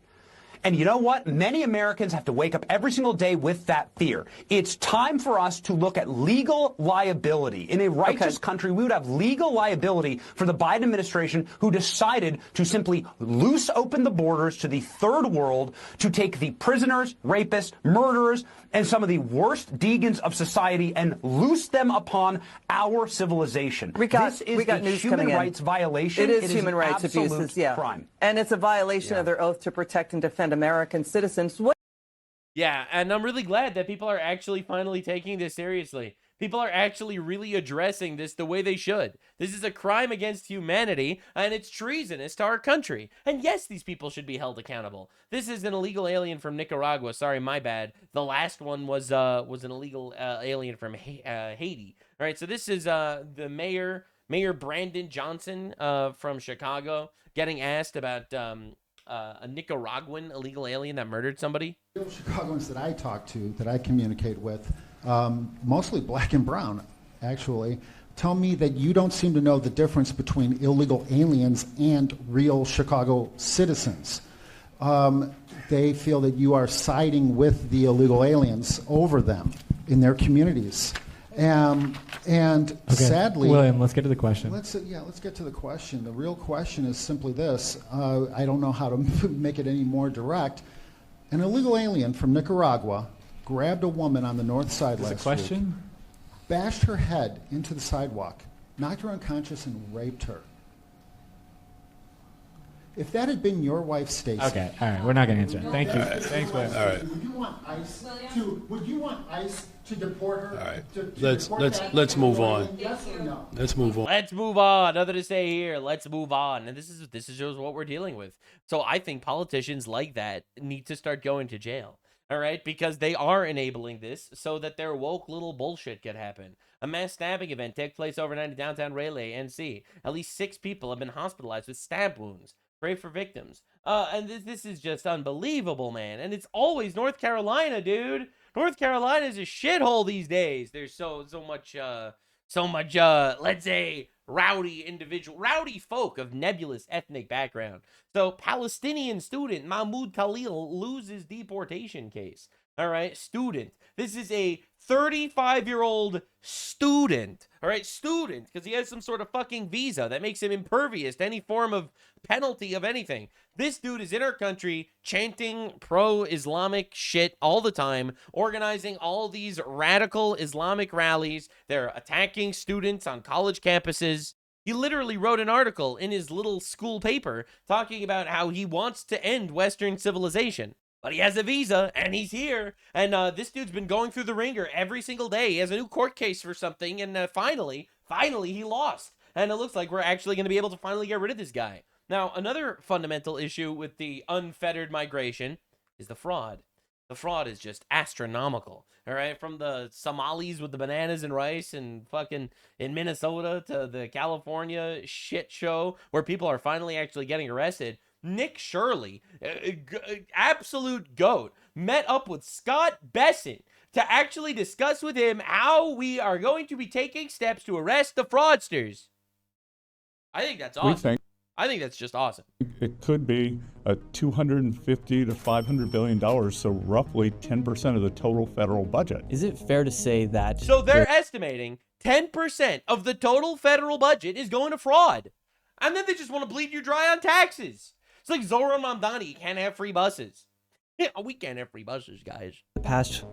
And you know what? Many Americans have to wake up every single day with that fear. It's time for us to look at legal liability. In a righteous country, we would have legal liability for the Biden administration who decided to simply loose open the borders to the third world to take the prisoners, rapists, murderers, and some of the worst degens of society and loose them upon our civilization. This is a human rights violation. It is human rights abuses, yeah. Crime. And it's a violation of their oath to protect and defend American citizens. Yeah, and I'm really glad that people are actually finally taking this seriously. People are actually really addressing this the way they should. This is a crime against humanity, and it's treasonous to our country. And yes, these people should be held accountable. This is an illegal alien from Nicaragua. Sorry, my bad. The last one was an illegal alien from Haiti. All right, so this is the Mayor Brandon Johnson from Chicago getting asked about a Nicaraguan illegal alien that murdered somebody. Chicagoans that I talk to, that I communicate with, mostly black and brown, actually, tell me that you don't seem to know the difference between illegal aliens and real Chicago citizens. They feel that you are siding with the illegal aliens over them in their communities. And sadly, William, let's get to the question. Let's get to the question. The real question is simply this. I don't know how to make it any more direct. An illegal alien from Nicaragua grabbed a woman on the north side last week, bashed her head into the sidewalk, knocked her unconscious, and raped her. If that had been your wife, Stacey. Okay, all right, we're not going to answer it. Thank you. Thanks, William. All right. Would you want ICE to deport her? All right. Let's move on. Yes or no? Let's move on. Let's move on. Nothing to say here. Let's move on. And this is just what we're dealing with. So I think politicians like that need to start going to jail. All right, because they are enabling this so that their woke little bullshit can happen. A mass stabbing event took place overnight in downtown Raleigh, NC. At least 6 people have been hospitalized with stab wounds. Pray for victims. And this is just unbelievable, man. And it's always North Carolina, dude. North Carolina is a shithole these days. There's so much, let's say, rowdy folk of nebulous ethnic background. So Palestinian student Mahmoud Khalil loses deportation case. All right, student. This is a 35-year-old student. All right, student, because he has some sort of fucking visa that makes him impervious to any form of penalty of anything. This dude is in our country chanting pro-Islamic shit all the time, organizing all these radical Islamic rallies. They're attacking students on college campuses. He literally wrote an article in his little school paper talking about how he wants to end Western civilization. But he has a visa, and he's here, and this dude's been going through the ringer every single day. He has a new court case for something, and finally, he lost. And it looks like we're actually going to be able to finally get rid of this guy. Now, another fundamental issue with the unfettered migration is the fraud. The fraud is just astronomical, all right? From the Somalis with the bananas and rice and fucking in Minnesota to the California shit show where people are finally actually getting arrested. Nick Shirley, absolute GOAT, met up with Scott Bessent to actually discuss with him how we are going to be taking steps to arrest the fraudsters. I think that's awesome. I think that's just awesome. It could be a $250 to $500 billion, so roughly 10% of the total federal budget. Is it fair to say that... So they're estimating 10% of the total federal budget is going to fraud. And then they just want to bleed you dry on taxes. It's like Zoran Mamdani can't have free buses. Yeah, we can't have free buses, guys. The past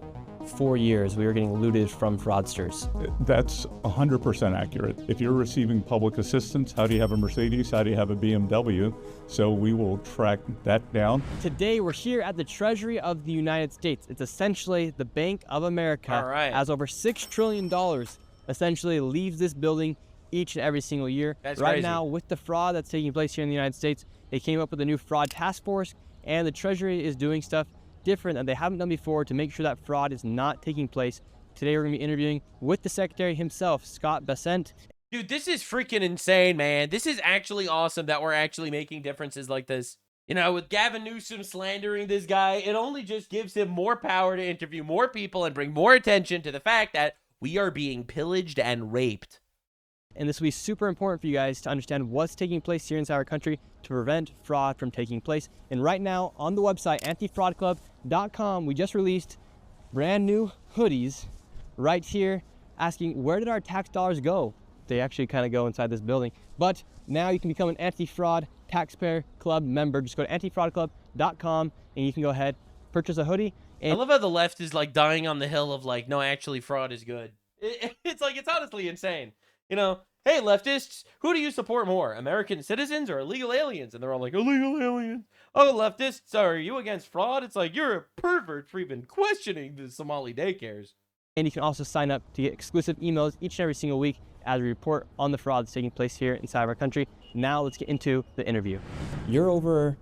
4 years, we were getting looted from fraudsters. That's 100% accurate. If you're receiving public assistance, how do you have a Mercedes? How do you have a BMW? So we will track that down. Today, we're here at the Treasury of the United States. It's essentially the Bank of America. All right. As over $6 trillion essentially leaves this building each and every single year. That's right crazy. now, with the fraud that's taking place here in the United States, they came up with a new fraud task force, and the Treasury is doing stuff different that they haven't done before to make sure that fraud is not taking place. Today, we're going to be interviewing with the Secretary himself, Scott Bessent. Dude, this is freaking insane, man. This is actually awesome that we're actually making differences like this. You know, with Gavin Newsom slandering this guy, it only just gives him more power to interview more people and bring more attention to the fact that we are being pillaged and raped. And this will be super important for you guys to understand what's taking place here inside our country to prevent fraud from taking place. And right now on the website, antifraudclub.com, we just released brand new hoodies right here asking, where did our tax dollars go? They actually kind of go inside this building. But now you can become an anti-fraud taxpayer club member. Just go to antifraudclub.com and you can go ahead, purchase a hoodie. And I love how the left is like dying on the hill of like, no, actually fraud is good. It's like, it's honestly insane. You know, hey, leftists, who do you support more, American citizens or illegal aliens? And they're all like, illegal aliens. Oh, leftists, are you against fraud? It's like, you're a pervert for even questioning the Somali daycares. And you can also sign up to get exclusive emails each and every single week as we report on the fraud that's taking place here inside of our country. Now let's get into the interview. You're over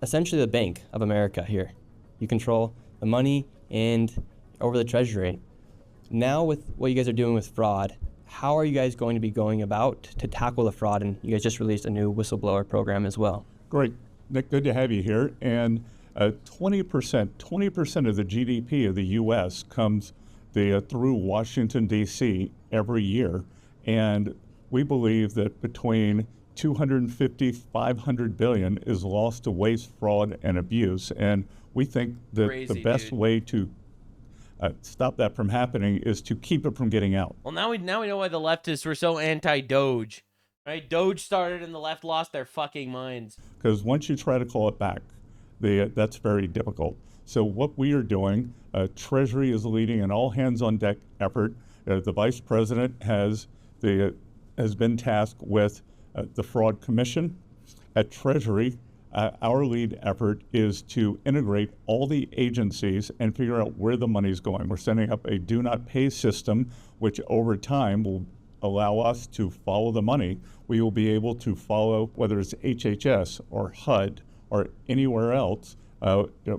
essentially the Bank of America here. You control the money and over the Treasury. Now with what you guys are doing with fraud, how are you guys going to be going about to tackle the fraud? And you guys just released a new whistleblower program as well. Great. Nick, good to have you here. And 20% of the GDP of the U.S. comes through Washington, D.C. every year. And we believe that between 250, 500 billion is lost to waste, fraud, and abuse. And we think that the best way to stop that from happening is to keep it from getting out. Well, now we know why the leftists were so anti-Doge. Right? Doge started and the left lost their fucking minds. Because once you try to call it back, that's very difficult. So what we are doing, Treasury is leading an all-hands-on-deck effort. The Vice President has been tasked with the Fraud Commission. At Treasury, our lead effort is to integrate all the agencies and figure out where the money is going. We're setting up a do not pay system, which over time will allow us to follow the money. We will be able to follow whether it's HHS or HUD or anywhere else.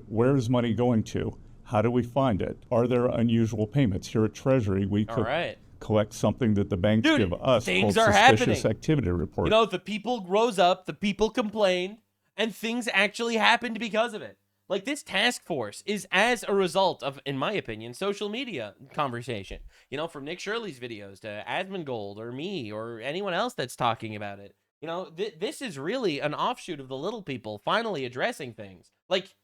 Where is money going to? How do we find it? Are there unusual payments? Here at Treasury, we could collect something that the banks give us called suspicious activity reports. You know, the people rose up, the people complained, and things actually happened because of it. Like, this task force is as a result of, in my opinion, social media conversation. You know, from Nick Shirley's videos to Asmongold or me or anyone else that's talking about it. You know, this is really an offshoot of the little people finally addressing things. Like,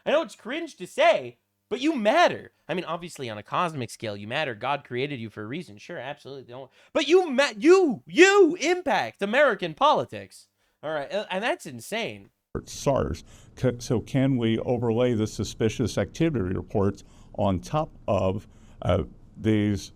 I know it's cringe to say, but you matter. I mean, obviously, on a cosmic scale, you matter. God created you for a reason. Sure, absolutely. Don't. But you impact American politics. All right, and that's insane. SARS. So can we overlay the suspicious activity reports on top of these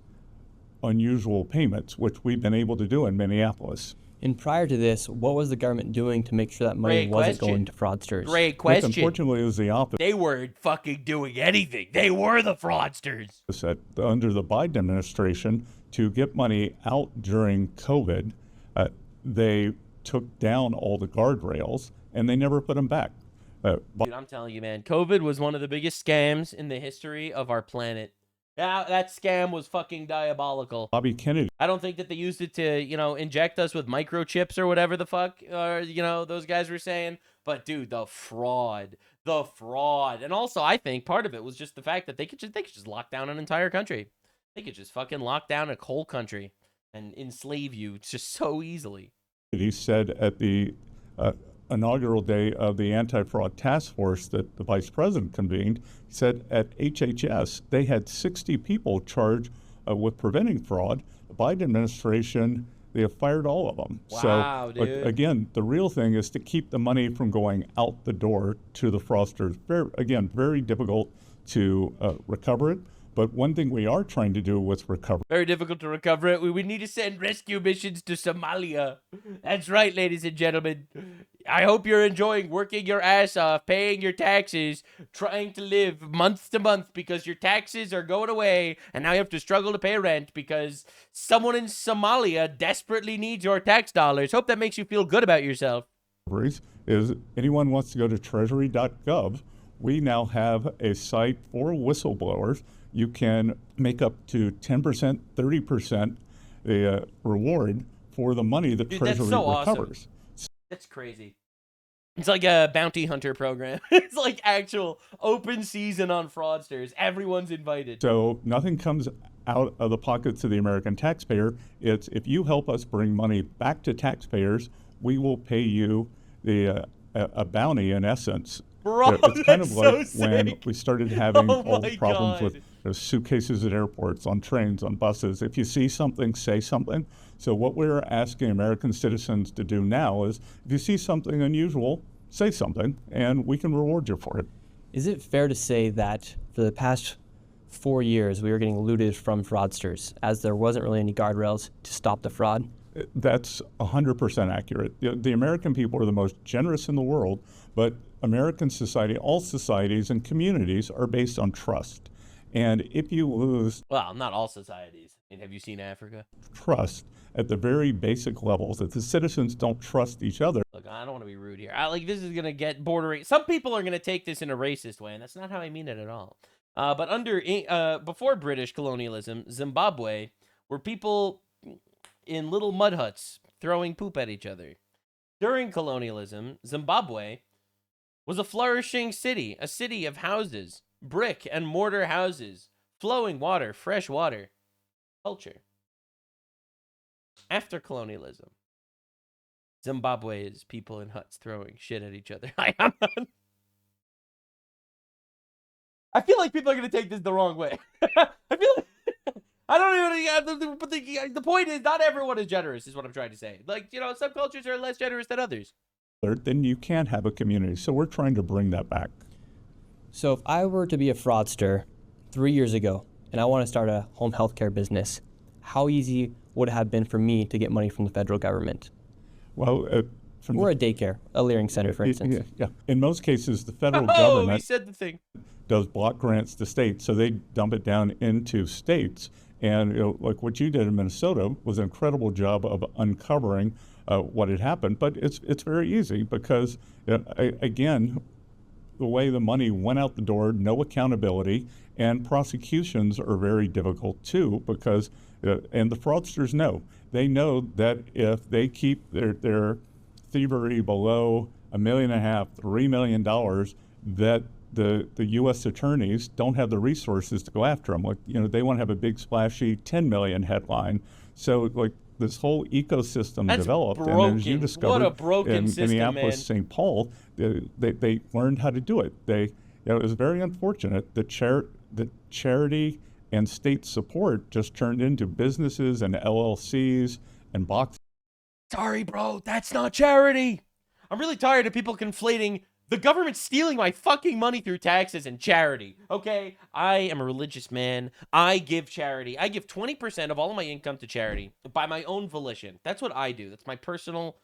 unusual payments, which we've been able to do in Minneapolis? And prior to this, what was the government doing to make sure that money wasn't going to fraudsters? Great question. Look, unfortunately, it was the opposite. They weren't fucking doing anything. They were the fraudsters. Under the Biden administration, to get money out during COVID, they took down all the guardrails and they never put them back. Dude, I'm telling you, man, COVID was one of the biggest scams in the history of our planet. Yeah, that scam was fucking diabolical. Bobby Kennedy. I don't think that they used it to, you know, inject us with microchips or whatever the fuck, you know, those guys were saying. But, dude, the fraud, the fraud. And also, I think part of it was just the fact that they could just lock down an entire country. They could just fucking lock down a whole country and enslave you just so easily. He said at the inaugural day of the anti-fraud task force that the vice president convened, he said at HHS they had 60 people charged with preventing fraud. The Biden administration, they have fired all of them. Wow, so, dude. again, the real thing is to keep the money from going out the door to the fraudsters. Very difficult to recover it. But one thing we are trying to do with recovery. Very difficult to recover it. We would need to send rescue missions to Somalia. That's right, ladies and gentlemen. I hope you're enjoying working your ass off, paying your taxes, trying to live month to month because your taxes are going away, and now you have to struggle to pay rent because someone in Somalia desperately needs your tax dollars. Hope that makes you feel good about yourself. Is anyone wants to go to treasury.gov, we now have a site for whistleblowers. You can make up to 10%, 30% the reward for the money that Treasury that's so recovers. Awesome. That's crazy. It's like a bounty hunter program. It's like actual open season on fraudsters. Everyone's invited. So nothing comes out of the pockets of the American taxpayer. It's if you help us bring money back to taxpayers, we will pay you a bounty in essence. Bro, it's kind of like so when sick. we started having all the problems God. with suitcases at airports, on trains, on buses. If you see something, say something. So what we're asking American citizens to do now is, if you see something unusual, say something, and we can reward you for it. Is it fair to say that for the past 4 years, we were getting looted from fraudsters, as there wasn't really any guardrails to stop the fraud? That's 100% accurate. The American people are the most generous in the world, but American society, all societies and communities are based on trust. And if you lose... Well, not all societies. I mean, have you seen Africa? Trust at the very basic levels, that the citizens don't trust each other. Look, I don't want to be rude here. This is going to get bordering... Some people are going to take this in a racist way, and that's not how I mean it at all. But before British colonialism, Zimbabwe were people in little mud huts throwing poop at each other. During colonialism, Zimbabwe was a flourishing city, a city of houses, brick and mortar houses, flowing water, fresh water, culture. After colonialism, Zimbabwe is people in huts throwing shit at each other. I feel like people are going to take this the wrong way. I feel like... I don't even... But the point is, not everyone is generous, is what I'm trying to say. Like, some cultures are less generous than others. Then you can't have a community. So we're trying to bring that back. So if I were to be a fraudster 3 years ago and I want to start a home healthcare business, how easy would it have been for me to get money from the federal government? Well, or a daycare, a Leering Center, for instance. Yeah. In most cases, the federal he government said the thing. does block grants to states, so they dump it down into states. And like what you did in Minnesota was an incredible job of uncovering what had happened. But it's very easy because, again, the way the money went out the door, no accountability, and prosecutions are very difficult too because, and the fraudsters know. They know that if they keep their thievery below $1.5 million, $3 million, that the U.S. attorneys don't have the resources to go after them. Like, they want to have a big splashy 10 million headline. So like this whole ecosystem That's developed, broken. and as you discovered What a broken in system, Minneapolis, man. St. Paul, they learned how to do it. It was very unfortunate that charity and state support just turned into businesses and LLCs and box. Sorry, bro, that's not charity. I'm really tired of people conflating the government stealing my fucking money through taxes and charity, okay? I am a religious man. I give charity. I give 20% of all of my income to charity by my own volition. That's what I do. That's my personal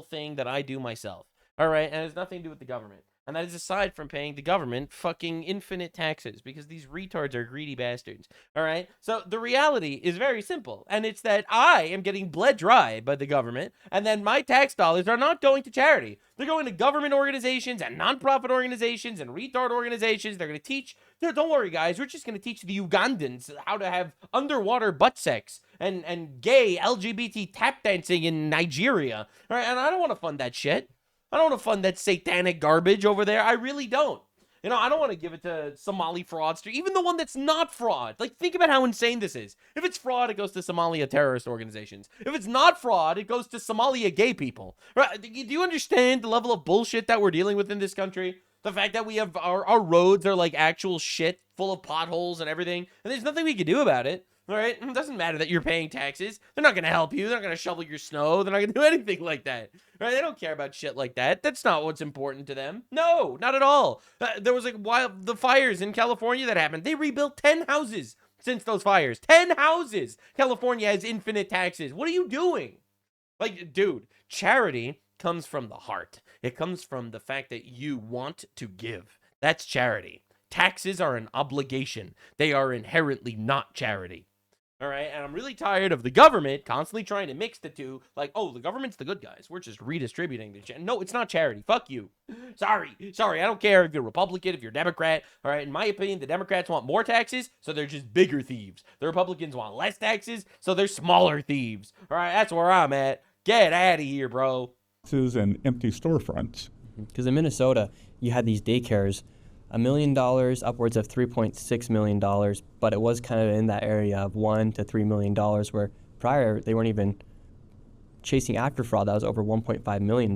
thing that I do myself, all right? And it has nothing to do with the government. And that is aside from paying the government fucking infinite taxes because these retards are greedy bastards, all right? So the reality is very simple, and it's that I am getting bled dry by the government, and then my tax dollars are not going to charity. They're going to government organizations and nonprofit organizations and retard organizations. They're going to teach... Don't worry, guys. We're just going to teach the Ugandans how to have underwater butt sex and gay LGBT tap dancing in Nigeria, all right? And I don't want to fund that shit. I don't want to fund that satanic garbage over there. I really don't. You know, I don't want to give it to Somali fraudster, even the one that's not fraud. Like, think about how insane this is. If it's fraud, it goes to Somalia terrorist organizations. If it's not fraud, it goes to Somalia gay people. Right? Do you understand the level of bullshit that we're dealing with in this country? The fact that we have our roads are like actual shit, full of potholes and everything, and there's nothing we can do about it. All right, it doesn't matter that you're paying taxes. They're not going to help you. They're not going to shovel your snow. They're not going to do anything like that. Right? They don't care about shit like that. That's not what's important to them. No, not at all. There was like the fires in California that happened. They rebuilt 10 houses since those fires. 10 houses. California has infinite taxes. What are you doing? Like, dude, charity comes from the heart. It comes from the fact that you want to give. That's charity. Taxes are an obligation. They are inherently not charity. All right, and I'm really tired of the government constantly trying to mix the two. Like, oh, the government's the good guys. We're just redistributing the no, it's not charity. Fuck you. Sorry. I don't care if you're Republican, if you're Democrat. All right, in my opinion, the Democrats want more taxes, so they're just bigger thieves. The Republicans want less taxes, so they're smaller thieves. All right, that's where I'm at. Get out of here, bro. And empty storefronts. Because in Minnesota, you had these daycares, $1 million, upwards of $3.6 million, but it was kind of in that area of $1 to $3 million, where prior they weren't even chasing after fraud. That was over $1.5 million.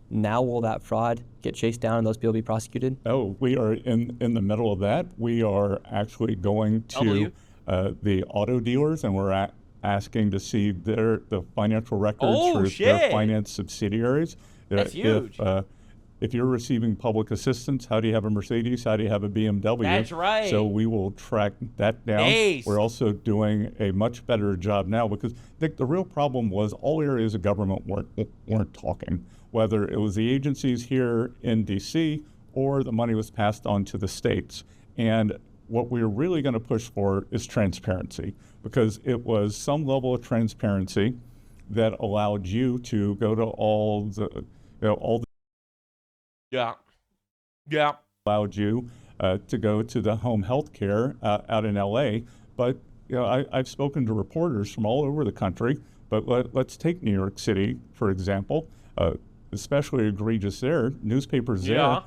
Now will that fraud get chased down and those people be prosecuted? Oh, we are in the middle of that. We are actually going to the auto dealers, and we're asking to see the financial records for their finance subsidiaries. That's huge. If you're receiving public assistance, how do you have a Mercedes? How do you have a BMW? That's right. So we will track that down. Nice. We're also doing a much better job now because the real problem was all areas of government weren't talking, whether it was the agencies here in D.C. or the money was passed on to the states. And what we're really going to push for is transparency, because it was some level of transparency that allowed you to go to all the allowed you to go to the home health care out in LA. But I've spoken to reporters from all over the country, but let's take New York City, for example, especially egregious there. Newspapers there,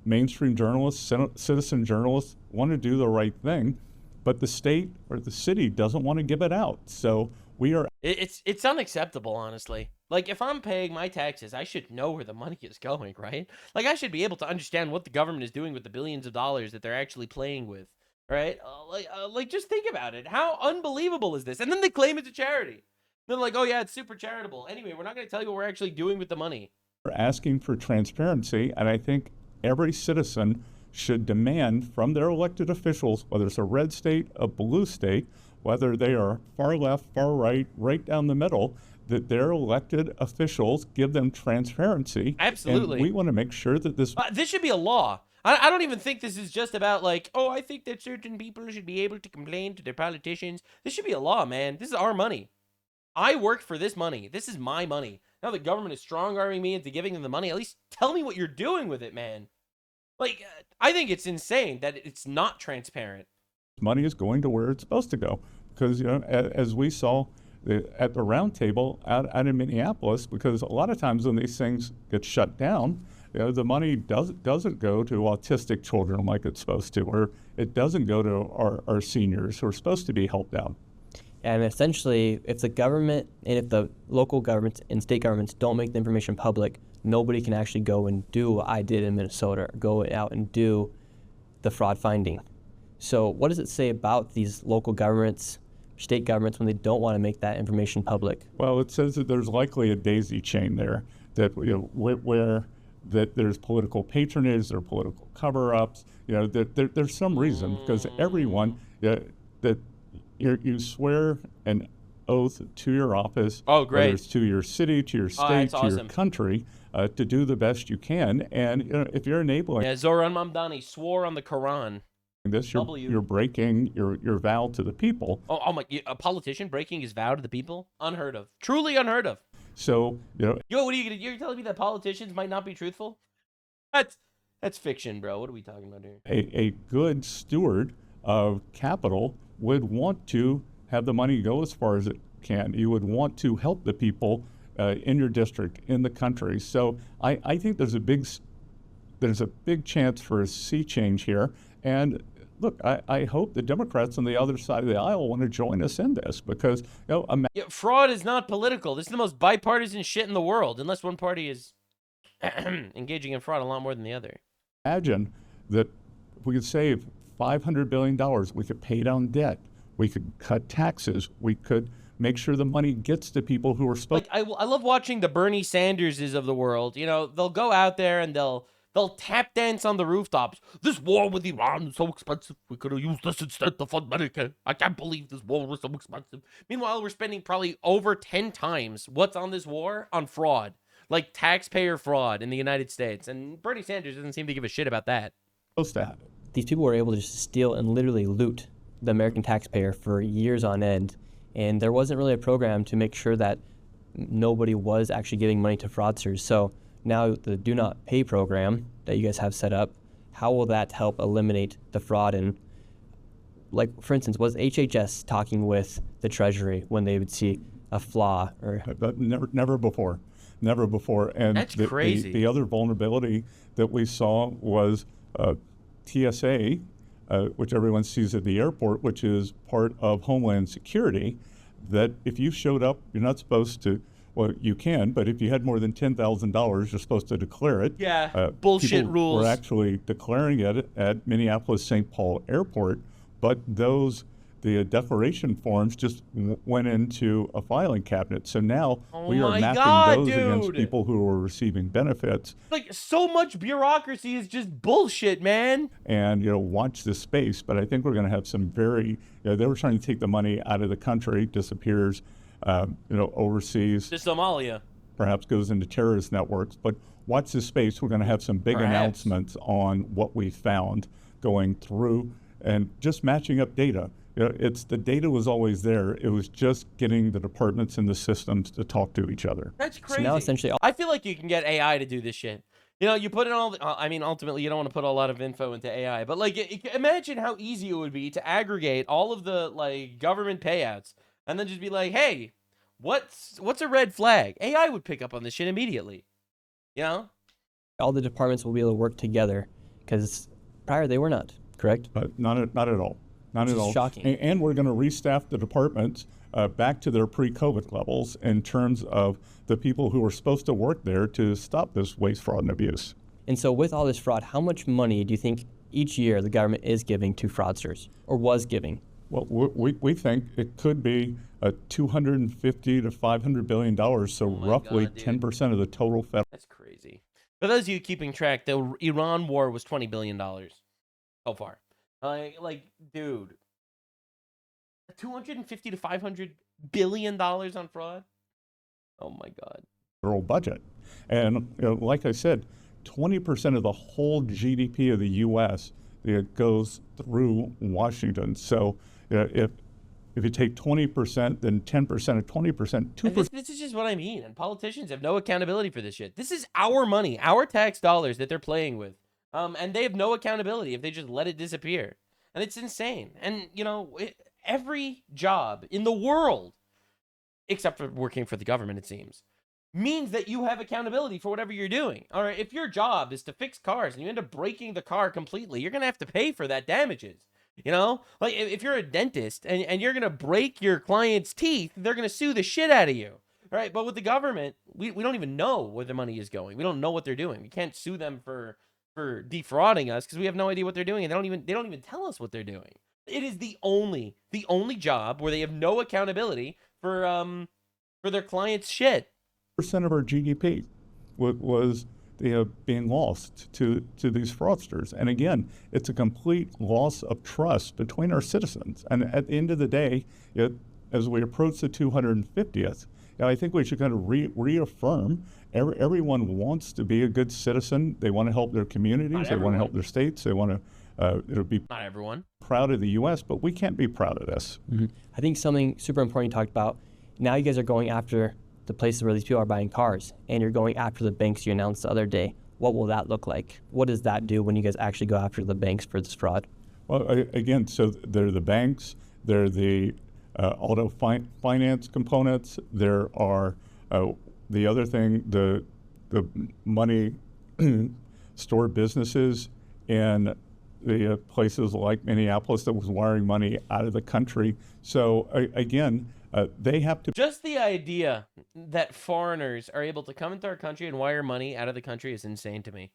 mainstream journalists, citizen journalists want to do the right thing, but the state or the city doesn't want to give it out. So we are... It's unacceptable, honestly. Like, if I'm paying my taxes, I should know where the money is going, right? Like, I should be able to understand what the government is doing with the billions of dollars that they're actually playing with, right? Like, just think about it. How unbelievable is this? And then they claim it's a charity. They're like, oh, yeah, it's super charitable. Anyway, we're not going to tell you what we're actually doing with the money. We're asking for transparency, and I think every citizen should demand from their elected officials, whether it's a red state, a blue state, whether they are far left, far right, right down the middle, that their elected officials give them transparency. Absolutely. And we want to make sure that this should be a law. I don't even think this is just about like, oh, I think that certain people should be able to complain to their politicians. This should be a law, man. This is our money. I worked for this money. This is my money. Now the government is strong-arming me into giving them the money. At least tell me what you're doing with it, man. Like, I think it's insane that it's not transparent. Money is going to where it's supposed to go. Because, as we saw at the round table out in Minneapolis, because a lot of times when these things get shut down, the money doesn't go to autistic children like it's supposed to, or it doesn't go to our seniors who are supposed to be helped out. And essentially, if the government and if the local governments and state governments don't make the information public, nobody can actually go and do what I did in Minnesota, or go out and do the fraud finding. So what does it say about these local governments, state governments, when they don't want to make that information public? Well, it says that there's likely a daisy chain there, that where that there's political patronage, there are political cover-ups. That there's some reason, because everyone that you swear an oath to your office, whether it's to your city, to your state, to your country, to do the best you can. And if you're enabling... Yeah, Zoran Mamdani swore on the Quran. This, you're breaking your vow to the people. Oh my! A politician breaking his vow to the people? Unheard of. Truly unheard of. So Yo, what are you gonna? You're telling me that politicians might not be truthful? That's fiction, bro. What are we talking about here? A good steward of capital would want to have the money go as far as it can. You would want to help the people in your district, in the country. So I think there's a big chance for a sea change here. And look, I hope the Democrats on the other side of the aisle want to join us in this, because fraud is not political. This is the most bipartisan shit in the world, unless one party is engaging in fraud a lot more than the other. Imagine that we could save $500 billion. We could pay down debt. We could cut taxes. We could make sure the money gets to people who are supposed. Like I love watching the Bernie Sanderses of the world. You know, they'll go out there and they'll tap dance on the rooftops. This war with Iran is so expensive. We could have used this instead to fund Medicare. I can't believe this war was so expensive. Meanwhile, we're spending probably over 10 times what's on this war on fraud, like taxpayer fraud in the United States. And Bernie Sanders doesn't seem to give a shit about that. Supposed to happen. These people were able to just steal and literally loot the American taxpayer for years on end. And there wasn't really a program to make sure that nobody was actually giving money to fraudsters. So now the Do Not Pay program that you guys have set up, how will that help eliminate the fraud? And like, for instance, was HHS talking with the Treasury when they would see a flaw? Or never before. Never before. And that's crazy. The other vulnerability that we saw was TSA, which everyone sees at the airport, which is part of Homeland Security, that if you showed up, you're not supposed to, well, you can, but if you had more than $10,000, you're supposed to declare it. Yeah, bullshit rules. We're actually declaring it at Minneapolis-St. Paul Airport, but the declaration forms just went into a filing cabinet. So now we are mapping those against people who are receiving benefits. Like, so much bureaucracy is just bullshit, man. And, watch this space. But I think we're going to have some very, they were trying to take the money out of the country, disappears, overseas. To Somalia. Perhaps goes into terrorist networks. But watch this space. We're going to have some big announcements on what we found going through and just matching up data. The data was always there. It was just getting the departments and the systems to talk to each other. That's crazy. So now essentially, I feel like you can get AI to do this shit. You put in all ultimately you don't want to put a lot of info into AI, but imagine how easy it would be to aggregate all of the government payouts and then just be like, hey, what's a red flag? AI would pick up on this shit immediately. All the departments will be able to work together, because prior they were not, correct? Not at all. Not at all. Shocking. And we're going to restaff the departments back to their pre-COVID levels in terms of the people who are supposed to work there to stop this waste, fraud, and abuse. And so with all this fraud, how much money do you think each year the government is giving to fraudsters, or was giving? Well, we think it could be $250 to $500 billion, so roughly 10% of the total federal. That's crazy. For those of you keeping track, the Iran war was $20 billion so far. Dude, $250 to $500 billion on fraud? Oh my God. Federal budget. And like I said, 20% of the whole GDP of the U.S. Goes through Washington. So if you take 20%, then 10% of 20%, 2%. This is just what I mean. And politicians have no accountability for this shit. This is our money, our tax dollars that they're playing with. And they have no accountability if they just let it disappear. And it's insane. And, every job in the world, except for working for the government, it seems, means that you have accountability for whatever you're doing. All right, if your job is to fix cars and you end up breaking the car completely, you're going to have to pay for that damages. If you're a dentist and you're going to break your client's teeth, they're going to sue the shit out of you. All right, but with the government, we don't even know where the money is going. We don't know what they're doing. We can't sue them for defrauding us because we have no idea what they're doing, and they don't even tell us what they're doing. It is the only job where they have no accountability for their clients' shit. Percent of our GDP was being lost to these fraudsters, and again, it's a complete loss of trust between our citizens. And at the end of the day, as we approach the 250th, I think we should kind of reaffirm. Everyone wants to be a good citizen. They want to help their communities. They want to help their states. They want to be not everyone proud of the U.S., but we can't be proud of this. Mm-hmm. I think something super important you talked about. Now you guys are going after the places where these people are buying cars, and you're going after the banks you announced the other day. What will that look like? What does that do when you guys actually go after the banks for this fraud? Well, again, so they're the banks. They're the auto finance components. There are The other thing, the money stored businesses in the places like Minneapolis that was wiring money out of the country. So again, they have to. Just the idea that foreigners are able to come into our country and wire money out of the country is insane to me.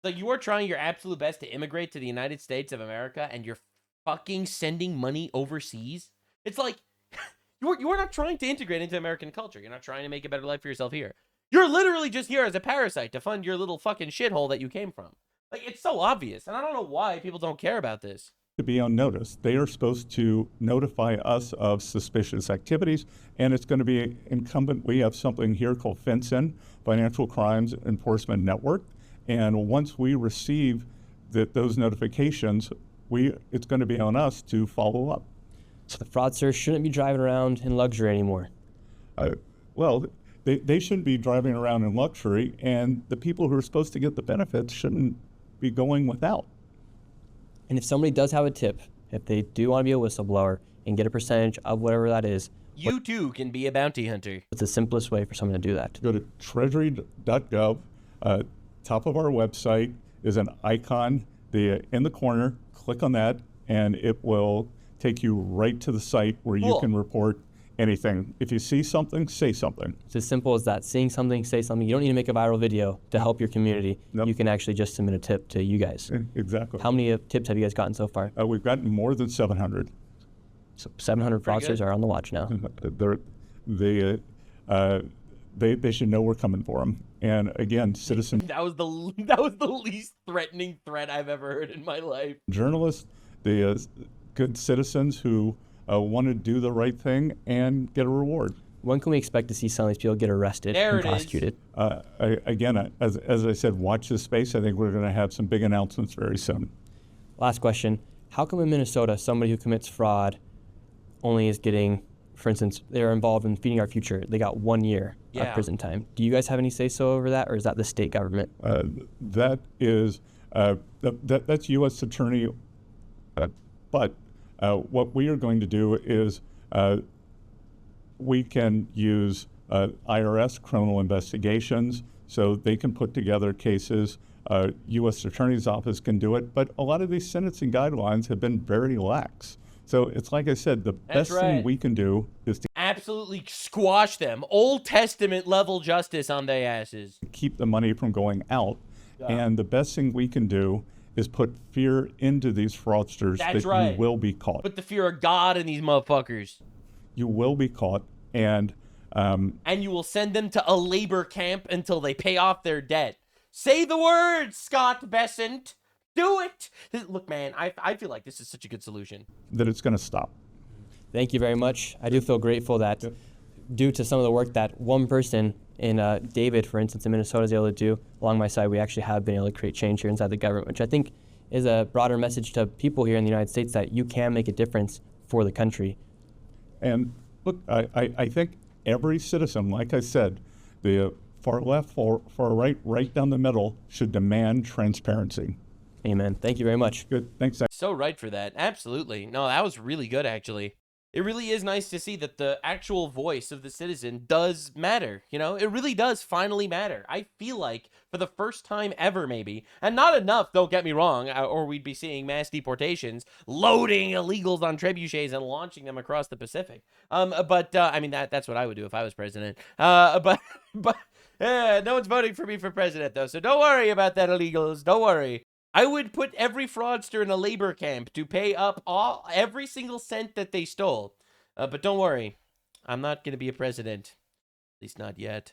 Like, you are trying your absolute best to immigrate to the United States of America, and you're fucking sending money overseas. It's like you are not trying to integrate into American culture. You're not trying to make a better life for yourself here. You're literally just here as a parasite to fund your little fucking shithole that you came from. Like, it's so obvious, and I don't know why people don't care about this. To be on notice. They are supposed to notify us of suspicious activities, and it's going to be incumbent. We have something here called FinCEN, Financial Crimes Enforcement Network, and once we receive those notifications, it's going to be on us to follow up. So the fraudsters shouldn't be driving around in luxury anymore. Well, they shouldn't be driving around in luxury, and the people who are supposed to get the benefits shouldn't be going without. And if somebody does have a tip, if they do want to be a whistleblower and get a percentage of whatever that is, you too can be a bounty hunter. What's the simplest way for someone to do that? Go to treasury.gov. Top of our website is an icon in the corner. Click on that, and it will take you right to the site where you can report anything. If you see something, say something. It's as simple as that. Seeing something, say something. You don't need to make a viral video to help your community. Nope. You can actually just submit a tip to you guys. Exactly. How many tips have you guys gotten so far? We've gotten more than 700. So 700 fraudsters are on the watch now. They should know we're coming for them. And again, citizens. That was the least threatening threat I've ever heard in my life. Journalists, the good citizens who want to do the right thing and get a reward. When can we expect to see some of these people get arrested and prosecuted? Again, as I said, watch this space. I think we're going to have some big announcements very soon. Last question. How come in Minnesota, somebody who commits fraud only is getting, for instance, they're involved in Feeding Our Future. They got 1 year of prison time. Do you guys have any say-so over that, or is that the state government? That is, that's U.S. Attorney. But what we are going to do is we can use IRS criminal investigations, so they can put together cases. U.S. Attorney's Office can do it, but a lot of these sentencing guidelines have been very lax. So it's like I said, the best thing we can do is to absolutely squash them. Old Testament level justice on their asses. Keep the money from going out. And the best thing we can do is put fear into these fraudsters you will be caught. Put the fear of God in these motherfuckers. You will be caught, and you will send them to a labor camp until they pay off their debt. Say the word, Scott Bessent. Do it. Look, man, I feel like this is such a good solution. That it's going to stop. Thank you very much. I do feel grateful that due to some of the work that one person in David, for instance, in Minnesota is able to do, along my side, we actually have been able to create change here inside the government, which I think is a broader message to people here in the United States that you can make a difference for the country. And look, I think every citizen, like I said, the far left, far right, right down the middle, should demand transparency. Amen. Thank you very much. Good. Thanks. So right for that. Absolutely. No, that was really good, actually. It really is nice to see that the actual voice of the citizen does matter. You know, it really does finally matter. I feel like for the first time ever, maybe, and not enough, don't get me wrong, or we'd be seeing mass deportations, loading illegals on trebuchets and launching them across the Pacific. I mean, that's what I would do if I was president. No one's voting for me for president, though, so don't worry about that, illegals. Don't worry. I would put every fraudster in a labor camp to pay up every single cent that they stole. But don't worry, I'm not going to be a president. At least not yet.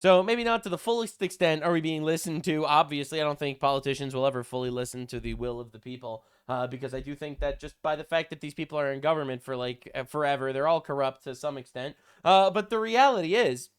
So maybe not to the fullest extent are we being listened to. Obviously, I don't think politicians will ever fully listen to the will of the people. Because I do think that just by the fact that these people are in government for like forever, they're all corrupt to some extent. But the reality is,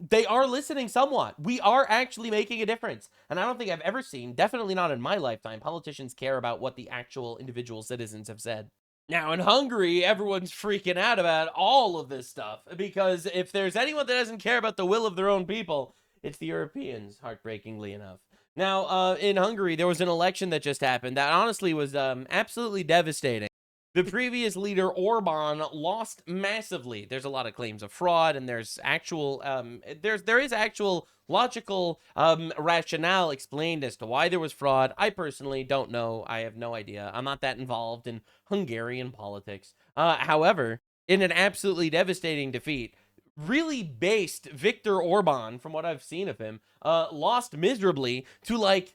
they are listening somewhat. We are actually making a difference. And I don't think I've ever seen, definitely not in my lifetime, politicians care about what the actual individual citizens have said. Now, in Hungary, everyone's freaking out about all of this stuff. Because if there's anyone that doesn't care about the will of their own people, it's the Europeans, heartbreakingly enough. Now, in Hungary, there was an election that just happened that honestly was absolutely devastating. The previous leader, Orban, lost massively. There's a lot of claims of fraud, and there's actual, there is actual logical rationale explained as to why there was fraud. I personally don't know. I have no idea. I'm not that involved in Hungarian politics. However, in an absolutely devastating defeat, really based Viktor Orban, from what I've seen of him, lost miserably to like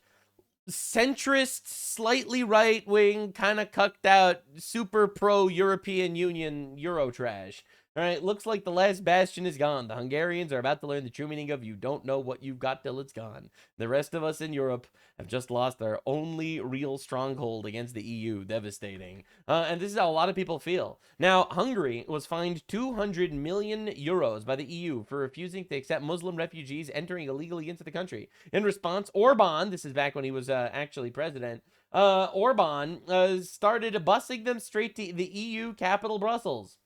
centrist, slightly right-wing, kind of cucked out, super pro-European Union Euro trash. All right, looks like the last bastion is gone. The Hungarians are about to learn the true meaning of you don't know what you've got till it's gone. The rest of us in Europe have just lost our only real stronghold against the EU. Devastating. And this is how a lot of people feel. Now, Hungary was fined 200 million euros by the EU for refusing to accept Muslim refugees entering illegally into the country. In response, Orban, this is back when he was actually president, Orban started busing them straight to the EU capital, Brussels.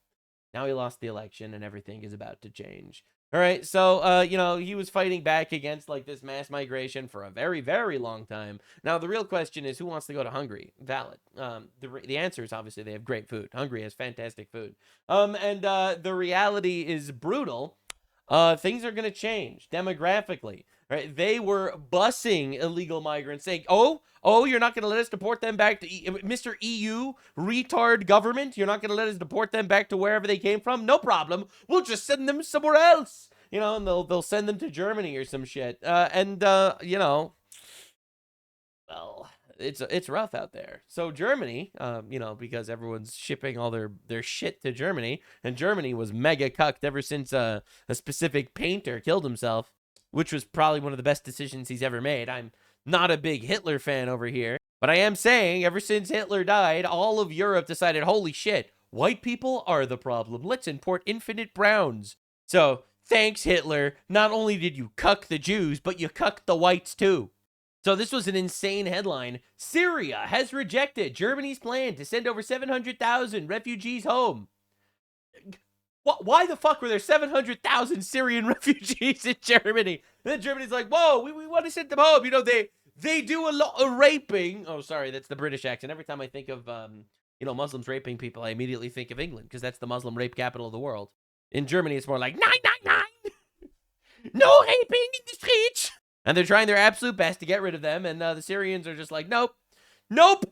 Now he lost the election and everything is about to change. All right, so, you know, he was fighting back against, like, this mass migration for a very, very long time. Now, the real question is, who wants to go to Hungary? Valid. The answer is, obviously, they have great food. Hungary has fantastic food. And the reality is brutal. Things are going to change demographically. Right? They were busing illegal migrants, saying, oh, you're not going to let us deport them back to Mr. EU retard government? You're not going to let us deport them back to wherever they came from? No problem. We'll just send them somewhere else. You know, and they'll send them to Germany or some shit. You know, well, it's rough out there. So Germany, you know, because everyone's shipping all their shit to Germany, and Germany was mega cucked ever since a specific painter killed himself, which was probably one of the best decisions he's ever made. I'm not a big Hitler fan over here, but I am saying ever since Hitler died, all of Europe decided, holy shit, white people are the problem. Let's import infinite browns. So thanks, Hitler. Not only did you cuck the Jews, but you cucked the whites too. So this was an insane headline. Syria has rejected Germany's plan to send over 700,000 refugees home. Why the fuck were there 700,000 Syrian refugees in Germany? And then Germany's like, whoa, we want to send them home. You know, they do a lot of raping. Oh, sorry, that's the British accent. Every time I think of, you know, Muslims raping people, I immediately think of England, because that's the Muslim rape capital of the world. In Germany, it's more like, 999! No raping in the streets! And they're trying their absolute best to get rid of them, and the Syrians are just like, nope,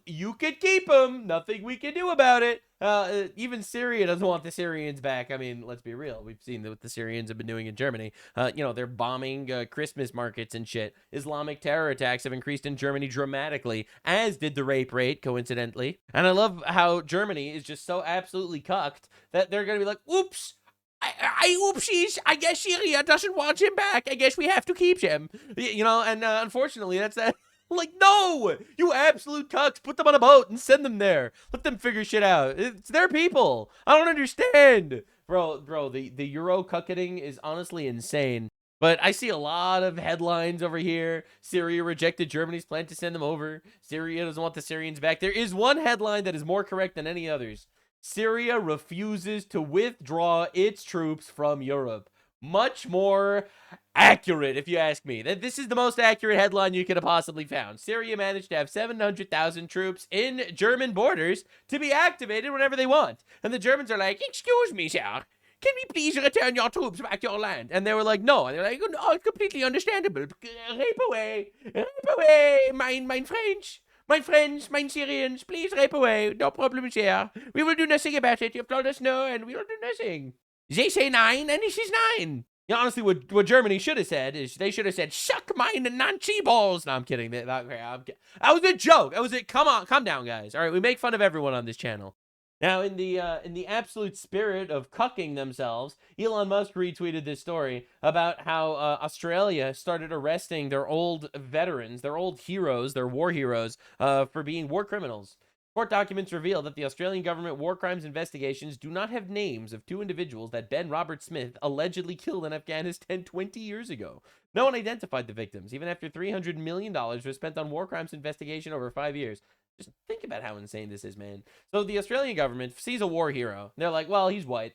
you could keep them. Nothing we can do about it. Even Syria doesn't want the Syrians back. I mean, let's be real. We've seen what the Syrians have been doing in Germany. You know, they're bombing Christmas markets and shit. Islamic terror attacks have increased in Germany dramatically, as did the rape rate, coincidentally. And I love how Germany is just so absolutely cucked that they're going to be like, oops. Oopsies, I guess Syria doesn't want him back. I guess we have to keep him. You know, and unfortunately, that's that. Like, no, you absolute cucks. Put them on a boat and send them there. Let them figure shit out. It's their people. I don't understand. Bro, the Euro cucketing is honestly insane. But I see a lot of headlines over here. Syria rejected Germany's plan to send them over. Syria doesn't want the Syrians back. There is one headline that is more correct than any others. Syria refuses to withdraw its troops from Europe. Much more accurate, if you ask me. This is the most accurate headline you could have possibly found. Syria managed to have 700,000 troops in German borders to be activated whenever they want. And the Germans are like, excuse me, sir. Can we please return your troops back to your land? And they were like, no. And they're like, oh, it's completely understandable. Rape away, mein French. My friends, my Syrians, please rape away. No problem, sir. We will do nothing about it. You've told us no, and we will do nothing. They say 9, and this is 9. You know, honestly, what Germany should have said is they should have said, suck mine Nazi balls. No, I'm kidding. That was a joke. Calm down, guys. All right, we make fun of everyone on this channel. Now, in the absolute spirit of cucking themselves, Elon Musk retweeted this story about how Australia started arresting their old veterans, their old heroes, their war heroes, for being war criminals. Court documents reveal that the Australian government war crimes investigations do not have names of 2 individuals that Ben Robert Smith allegedly killed in Afghanistan 20 years ago. No one identified the victims, even after $300 million was spent on war crimes investigation over 5 years. Just think about how insane this is, man. So the Australian government sees a war hero. They're like, well, he's white.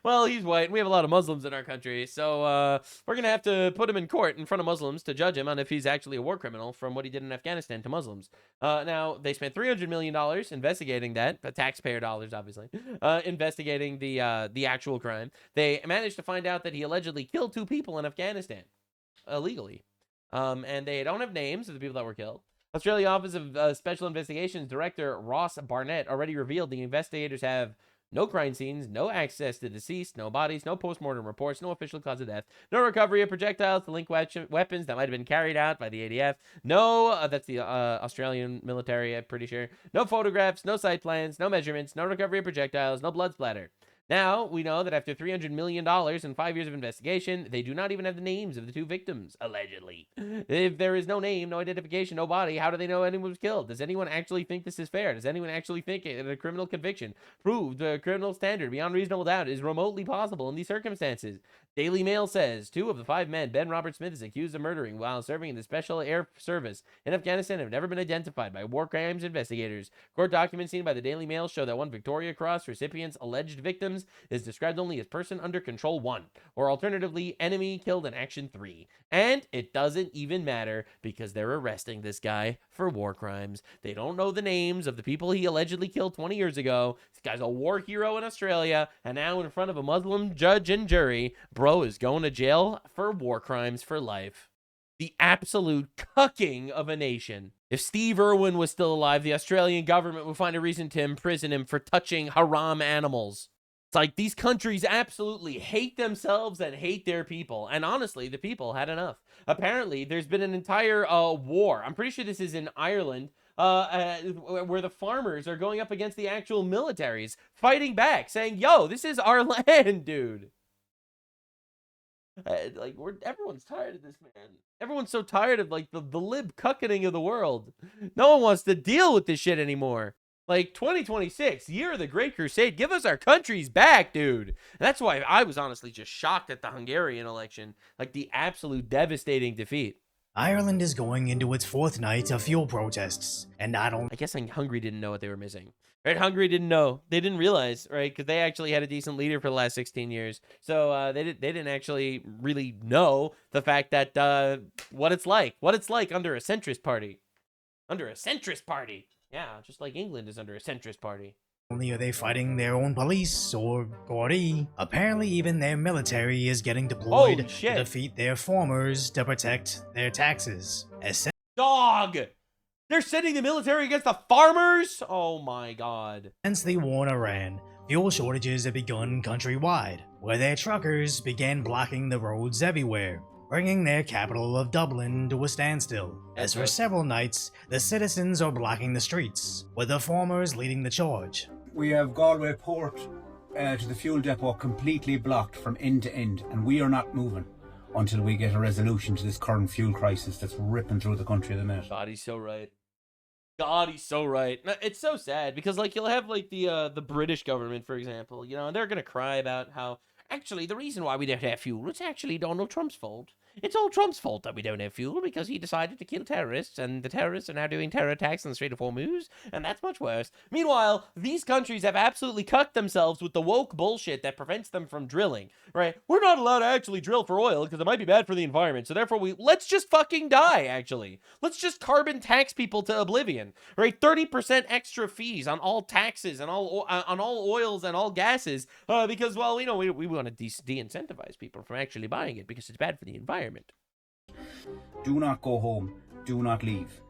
Well, he's white, and we have a lot of Muslims in our country, so we're going to have to put him in court in front of Muslims to judge him on if he's actually a war criminal from what he did in Afghanistan to Muslims. Now, they spent $300 million investigating that, taxpayer dollars, obviously, investigating the actual crime. They managed to find out that he allegedly killed 2 people in Afghanistan illegally, and they don't have names of the people that were killed. Australia Office of Special Investigations Director Ross Barnett already revealed the investigators have no crime scenes, no access to deceased, no bodies, no postmortem reports, no official cause of death, no recovery of projectiles to link weapons that might have been carried out by the ADF, no, that's the Australian military, I'm pretty sure, no photographs, no site plans, no measurements, no recovery of projectiles, no blood splatter. Now, we know that after $300 million and 5 years of investigation, they do not even have the names of the 2 victims, allegedly. If there is no name, no identification, no body, how do they know anyone was killed? Does anyone actually think this is fair? Does anyone actually think that a criminal conviction proved a criminal standard beyond reasonable doubt is remotely possible in these circumstances? Daily Mail says 2 of the 5 men Ben Robert Smith is accused of murdering while serving in the Special Air Service in Afghanistan have never been identified by war crimes investigators. Court documents seen by the Daily Mail show that one Victoria Cross recipient's alleged victims is described only as person under control 1, or alternatively, enemy killed in action 3. And it doesn't even matter because they're arresting this guy for war crimes. They don't know the names of the people he allegedly killed 20 years ago. This guy's a war hero in Australia, and now in front of a Muslim judge and jury, bro is going to jail for war crimes for life. The absolute cucking of a nation. If Steve Irwin was still alive, the Australian government would find a reason to imprison him for touching haram animals. It's like these countries absolutely hate themselves and hate their people. And honestly, the people had enough. Apparently, there's been an entire war. I'm pretty sure this is in Ireland, where the farmers are going up against the actual militaries, fighting back, saying, yo, this is our land, dude. Like, everyone's tired of this, man. Everyone's so tired of, like, the lib cucketing of the world. No one wants to deal with this shit anymore. Like, 2026, year of the Great Crusade, give us our countries back, dude. And that's why I was honestly just shocked at the Hungarian election. Like, the absolute devastating defeat. Ireland is going into its 4th night of fuel protests, and I guess Hungary didn't know what they were missing. Right? Hungary didn't know. They didn't realize, right? Because they actually had a decent leader for the last 16 years. So they didn't actually really know the fact that what it's like under a centrist party. Under a centrist party. Yeah, just like England is under a centrist party. Only are they fighting their own police or Gordy. Apparently even their military is getting deployed to defeat their formers to protect their taxes. Dog! They're sending the military against the farmers? Oh my god. Since the war in Iran, fuel shortages have begun countrywide, where their truckers began blocking the roads everywhere, bringing their capital of Dublin to a standstill. As for several nights, the citizens are blocking the streets, with the farmers leading the charge. We have Galway Port to the fuel depot completely blocked from end to end, and we are not moving until we get a resolution to this current fuel crisis that's ripping through the country at the minute. God, he's so right. God, he's so right. It's so sad because, like, you'll have, like, the British government, for example, you know, and they're gonna cry about how actually the reason why we don't have fuel, it's actually Donald Trump's fault. It's all Trump's fault that we don't have fuel because he decided to kill terrorists, and the terrorists are now doing terror attacks in the Strait of Hormuz, and that's much worse. Meanwhile, these countries have absolutely cucked themselves with the woke bullshit that prevents them from drilling, right? We're not allowed to actually drill for oil because it might be bad for the environment, so therefore let's just fucking die, actually. Let's just carbon tax people to oblivion, right? 30% extra fees on all taxes and on all oils and all gases because, well, you know, we want to de-incentivize people from actually buying it because it's bad for the environment. Do not go home. Do not leave.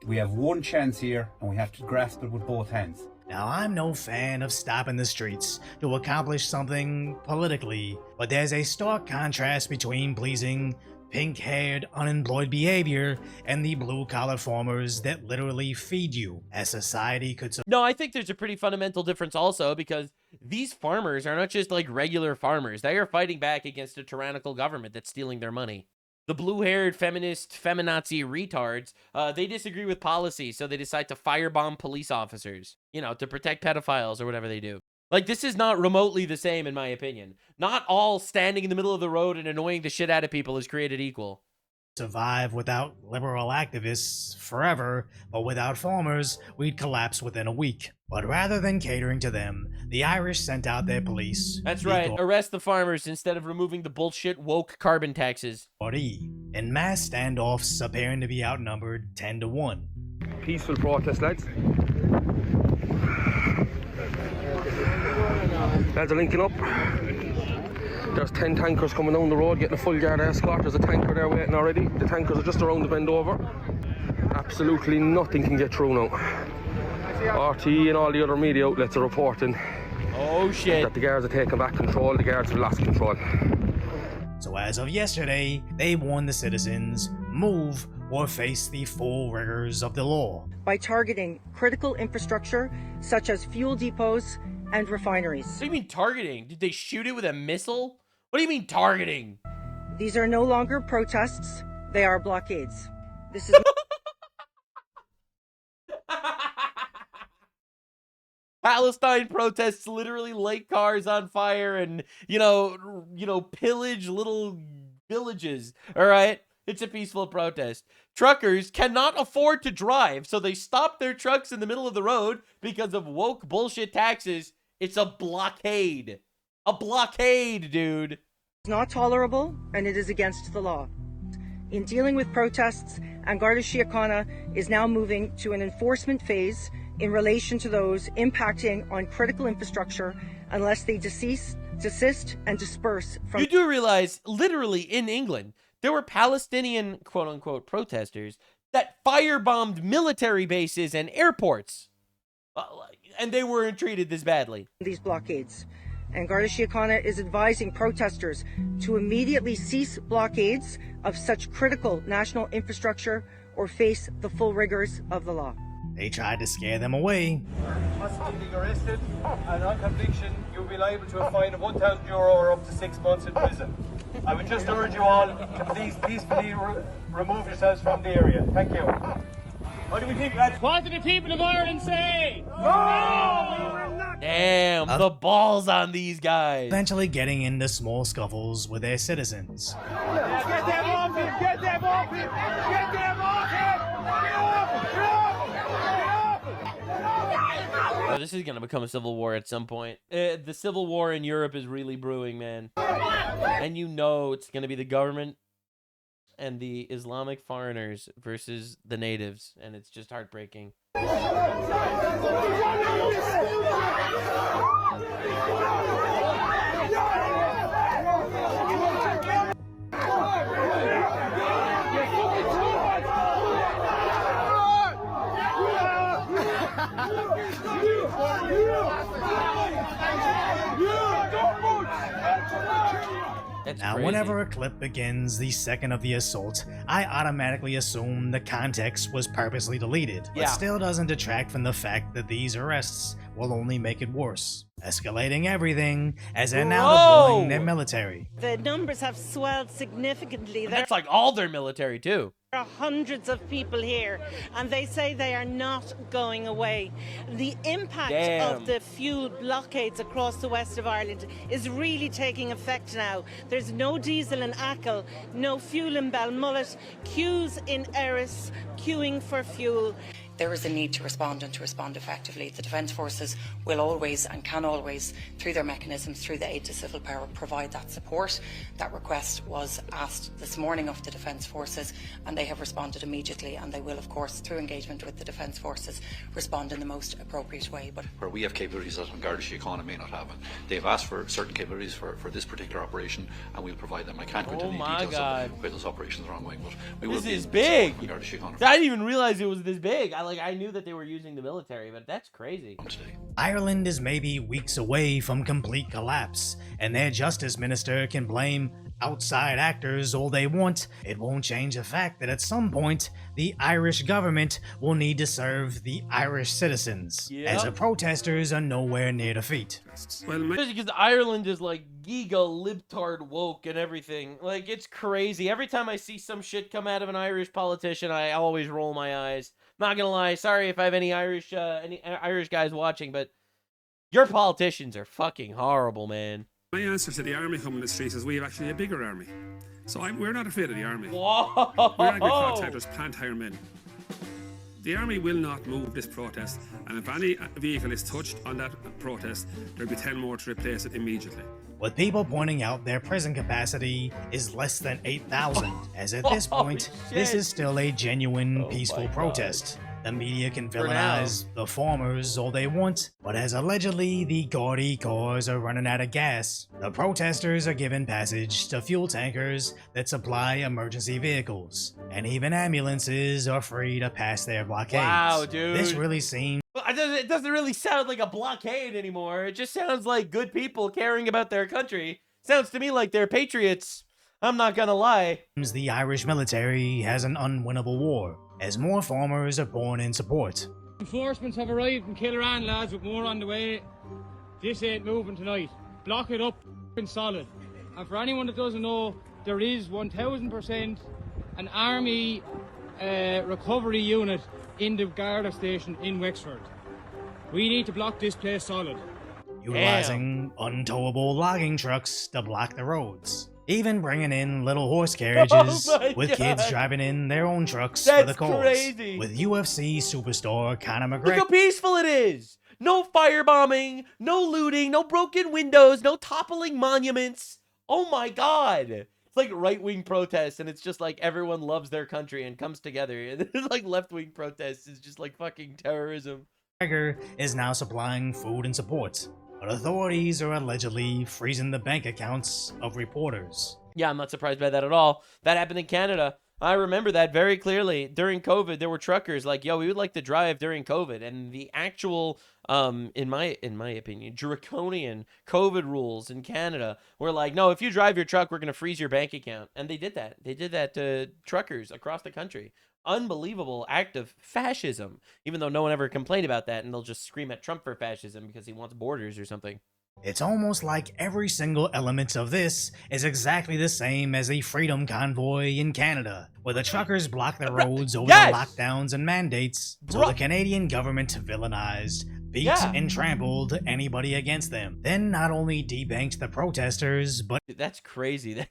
We have one chance here, and we have to grasp it with both hands. Now, I'm no fan of stopping the streets to accomplish something politically, but there's a stark contrast between pleasing pink-haired, unemployed behavior and the blue-collar farmers that literally feed you, as society could... No, I think there's a pretty fundamental difference also, because these farmers are not just like regular farmers. They are fighting back against a tyrannical government that's stealing their money. The blue-haired feminazi retards, they disagree with policy, so they decide to firebomb police officers, you know, to protect pedophiles or whatever they do. Like, this is not remotely the same, in my opinion. Not all standing in the middle of the road and annoying the shit out of people is created equal. survive without liberal activists forever, but without farmers, we'd collapse within a week. But rather than catering to them, the Irish sent out their police. That's right. Arrest the farmers instead of removing the bullshit woke carbon taxes. And mass standoffs appearing to be outnumbered 10 to 1. Peaceful protest, lads. Lads are linking up. There's 10 tankers coming down the road, getting a full guard escort. There's a tanker there waiting already. The tankers are just around the bend over. Absolutely nothing can get through now. RTE and all the other media outlets are reporting that the guards are taking back control, the guards have lost control. So as of yesterday, they warned the citizens, move or face the full rigors of the law. By targeting critical infrastructure such as fuel depots and refineries. What do you mean targeting? Did they shoot it with a missile? What do you mean targeting? These are no longer protests, they are blockades. This is Palestine protests literally light cars on fire and, pillage little villages. All right? It's a peaceful protest. Truckers cannot afford to drive, so they stop their trucks in the middle of the road because of woke bullshit taxes. It's a blockade. A blockade, dude. It's not tolerable, and it is against the law. In dealing with protests, An Garda Síochána is now moving to an enforcement phase in relation to those impacting on critical infrastructure unless they desist, and disperse from... You do realize, literally in England, there were Palestinian, quote-unquote, protesters that firebombed military bases and airports. And they weren't treated this badly. These blockades. And Garda Síochána is advising protesters to immediately cease blockades of such critical national infrastructure or face the full rigors of the law. They tried to scare them away. Possibly being arrested, and on conviction, you'll be liable to a fine of €1,000 or up to 6 months in prison. I would just urge you all to please peacefully remove yourselves from the area. Thank you. What do we think, lads? What do the people of Ireland say? No! Damn, the balls on these guys. Eventually getting into small scuffles with their citizens. Get them off him! Get them off him! Get them off him! Oh, this is going to become a civil war at some point. The civil war in Europe is really brewing, man. And it's going to be the government and the Islamic foreigners versus the natives. And it's just heartbreaking. Now, crazy. whenever a clip begins the second of the assault, I automatically assume the context was purposely deleted. Yeah. But still doesn't detract from the fact that these arrests will only make it worse. Escalating everything, as they're now deploying their military. The numbers have swelled significantly. That's like all their military, too. There are hundreds of people here, and they say they are not going away. The impact of the fuel blockades across the west of Ireland is really taking effect now. There's no diesel in Achill, no fuel in Balmullet, queues in Erris, queuing for fuel. There is a need to respond and to respond effectively. The Defence Forces will always and can always, through their mechanisms, through the aid to civil power, provide that support. That request was asked this morning of the Defence Forces, and they have responded immediately, and they will, of course, through engagement with the Defence Forces, respond in the most appropriate way. But where we have capabilities that Garda Síochána may not have, and they've asked for certain capabilities for this particular operation, and we'll provide them. I can't go into any details of where those operations are ongoing, but we will. This is big. Garda Síochána. I didn't even realize it was this big. I knew that they were using the military, but that's crazy. Ireland is maybe weeks away from complete collapse, and their justice minister can blame outside actors all they want. It won't change the fact that at some point, the Irish government will need to serve the Irish citizens, as the protesters are nowhere near defeat. Especially because Ireland is like giga libtard woke and everything. Like, it's crazy. Every time I see some shit come out of an Irish politician, I always roll my eyes. Not gonna lie, sorry if I have any Irish guys watching, but your politicians are fucking horrible, man. My answer to the army coming in the streets is we have actually a bigger army. So we're not afraid of the army. Whoa. We're angry contractors, plant hire men. The army will not move this protest, and if any vehicle is touched on that protest, there'll be 10 more to replace it immediately. With people pointing out their prison capacity is less than 8,000, as at this point, this is still a genuine peaceful protest. The media can villainize the farmers all they want, but as allegedly the gaudy cars are running out of gas, the protesters are given passage to fuel tankers that supply emergency vehicles, and even ambulances are free to pass their blockades. Wow, dude. This really seems... It doesn't really sound like a blockade anymore. It just sounds like good people caring about their country. Sounds to me like they're patriots. I'm not gonna lie. The Irish military has an unwinnable war, as more farmers are born in support. Reinforcements have arrived in Killarran, lads, with more on the way. This ain't moving tonight. Block it up and solid. And for anyone that doesn't know, there is 1000% an army recovery unit in the Garda station in Wexford. We need to block this place solid. Utilizing untowable logging trucks to block the roads. Even bringing in little horse carriages with kids driving in their own trucks for the cause. Crazy. With UFC superstar Conor Look McGregor. how peaceful it is. No firebombing, no looting, no broken windows, no toppling monuments. Oh my God. It's like right-wing protests, and it's just like everyone loves their country and comes together. And it's like left-wing protests is just like fucking terrorism. McGregor is now supplying food and support, but authorities are allegedly freezing the bank accounts of reporters. Yeah, I'm not surprised by that at all. That happened in Canada. I remember that very clearly. During COVID, there were truckers like, yo, we would like to drive during COVID. And the actual, in my opinion, draconian COVID rules in Canada were like, no, if you drive your truck, we're going to freeze your bank account. And they did that. They did that to truckers across the country. Unbelievable act of fascism, even though no one ever complained about that, and they'll just scream at Trump for fascism because he wants borders or something. It's almost like every single element of this is exactly the same as a freedom convoy in Canada, where the truckers block the roads over the lockdowns and mandates, so the Canadian government villainized, beat, and trampled anybody against them. Then not only debanked the protesters, but... That's crazy.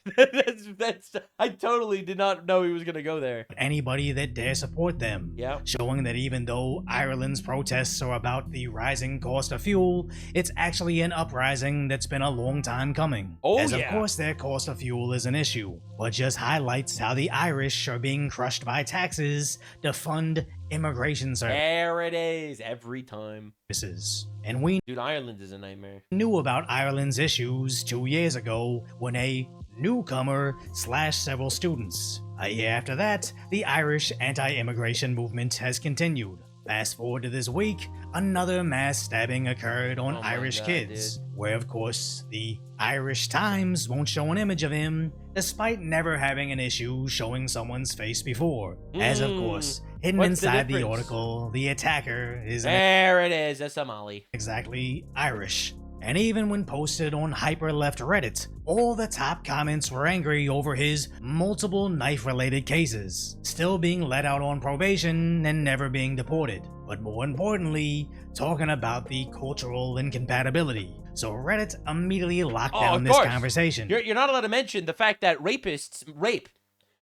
That's I totally did not know he was going to go there. Anybody that dare support them. Yeah. Showing that even though Ireland's protests are about the rising cost of fuel, it's actually an uprising that's been a long time coming. Oh, As of course their cost of fuel is an issue, but just highlights how the Irish are being crushed by taxes to fund immigration services. There it is, every time. And we Dude, Ireland is a nightmare. Knew about Ireland's issues 2 years ago when a newcomer slashed several students. A year after that, the Irish anti-immigration movement has continued. Fast forward to this week, another mass stabbing occurred on Irish kids, where of course the Irish Times won't show an image of him, despite never having an issue showing someone's face before. As of course, hidden inside the article, the attacker is there it is, a Somali. Exactly Irish. And even when posted on hyper-left Reddit, all the top comments were angry over his multiple knife-related cases, still being let out on probation and never being deported. But more importantly, talking about the cultural incompatibility. So Reddit immediately locked down this conversation. You're not allowed to mention the fact that rapists rape.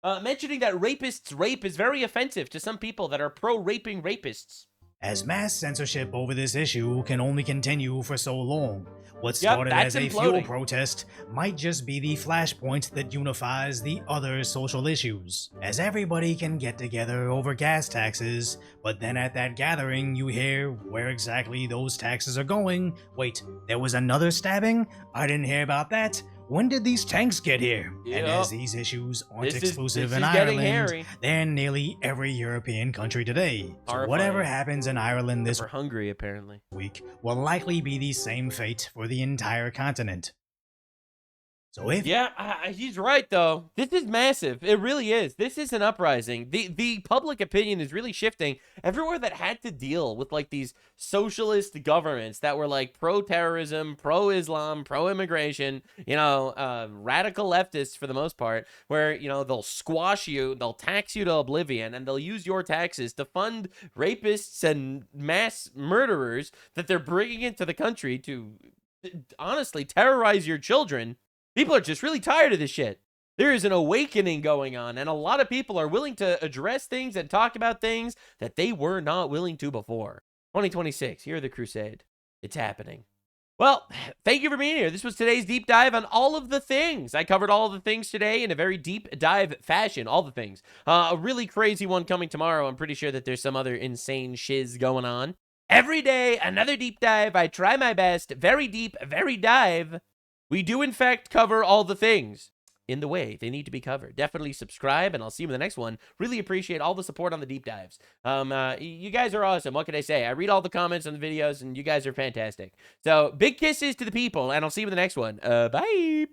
Mentioning that rapists rape is very offensive to some people that are pro-raping rapists. As mass censorship over this issue can only continue for so long, what started as a fuel protest might just be the flashpoint that unifies the other social issues, as everybody can get together over gas taxes, but then at that gathering you hear where exactly those taxes are going. Wait, there was another stabbing? I didn't hear about that. When did these tanks get here? And as these issues aren't exclusive in Ireland, they're in nearly every European country today. So whatever happens in Ireland this Hungary apparently week will likely be the same fate for the entire continent. So if he's right though. This is massive. It really is. This is an uprising. The public opinion is really shifting everywhere that had to deal with like these socialist governments that were like pro-terrorism, pro-Islam, pro-immigration, radical leftists for the most part, where, they'll squash you, they'll tax you to oblivion, and they'll use your taxes to fund rapists and mass murderers that they're bringing into the country to honestly terrorize your children. People are just really tired of this shit. There is an awakening going on, and a lot of people are willing to address things and talk about things that they were not willing to before. 2026, here the crusade. It's happening. Well, thank you for being here. This was today's deep dive on all of the things. I covered all of the things today in a very deep dive fashion, all the things. A really crazy one coming tomorrow. I'm pretty sure that there's some other insane shiz going on. Every day, another deep dive. I try my best. Very deep, very dive. We do, in fact, cover all the things in the way they need to be covered. Definitely subscribe, and I'll see you in the next one. Really appreciate all the support on the deep dives. You guys are awesome. What can I say? I read all the comments on the videos, and you guys are fantastic. So, big kisses to the people, and I'll see you in the next one. Bye!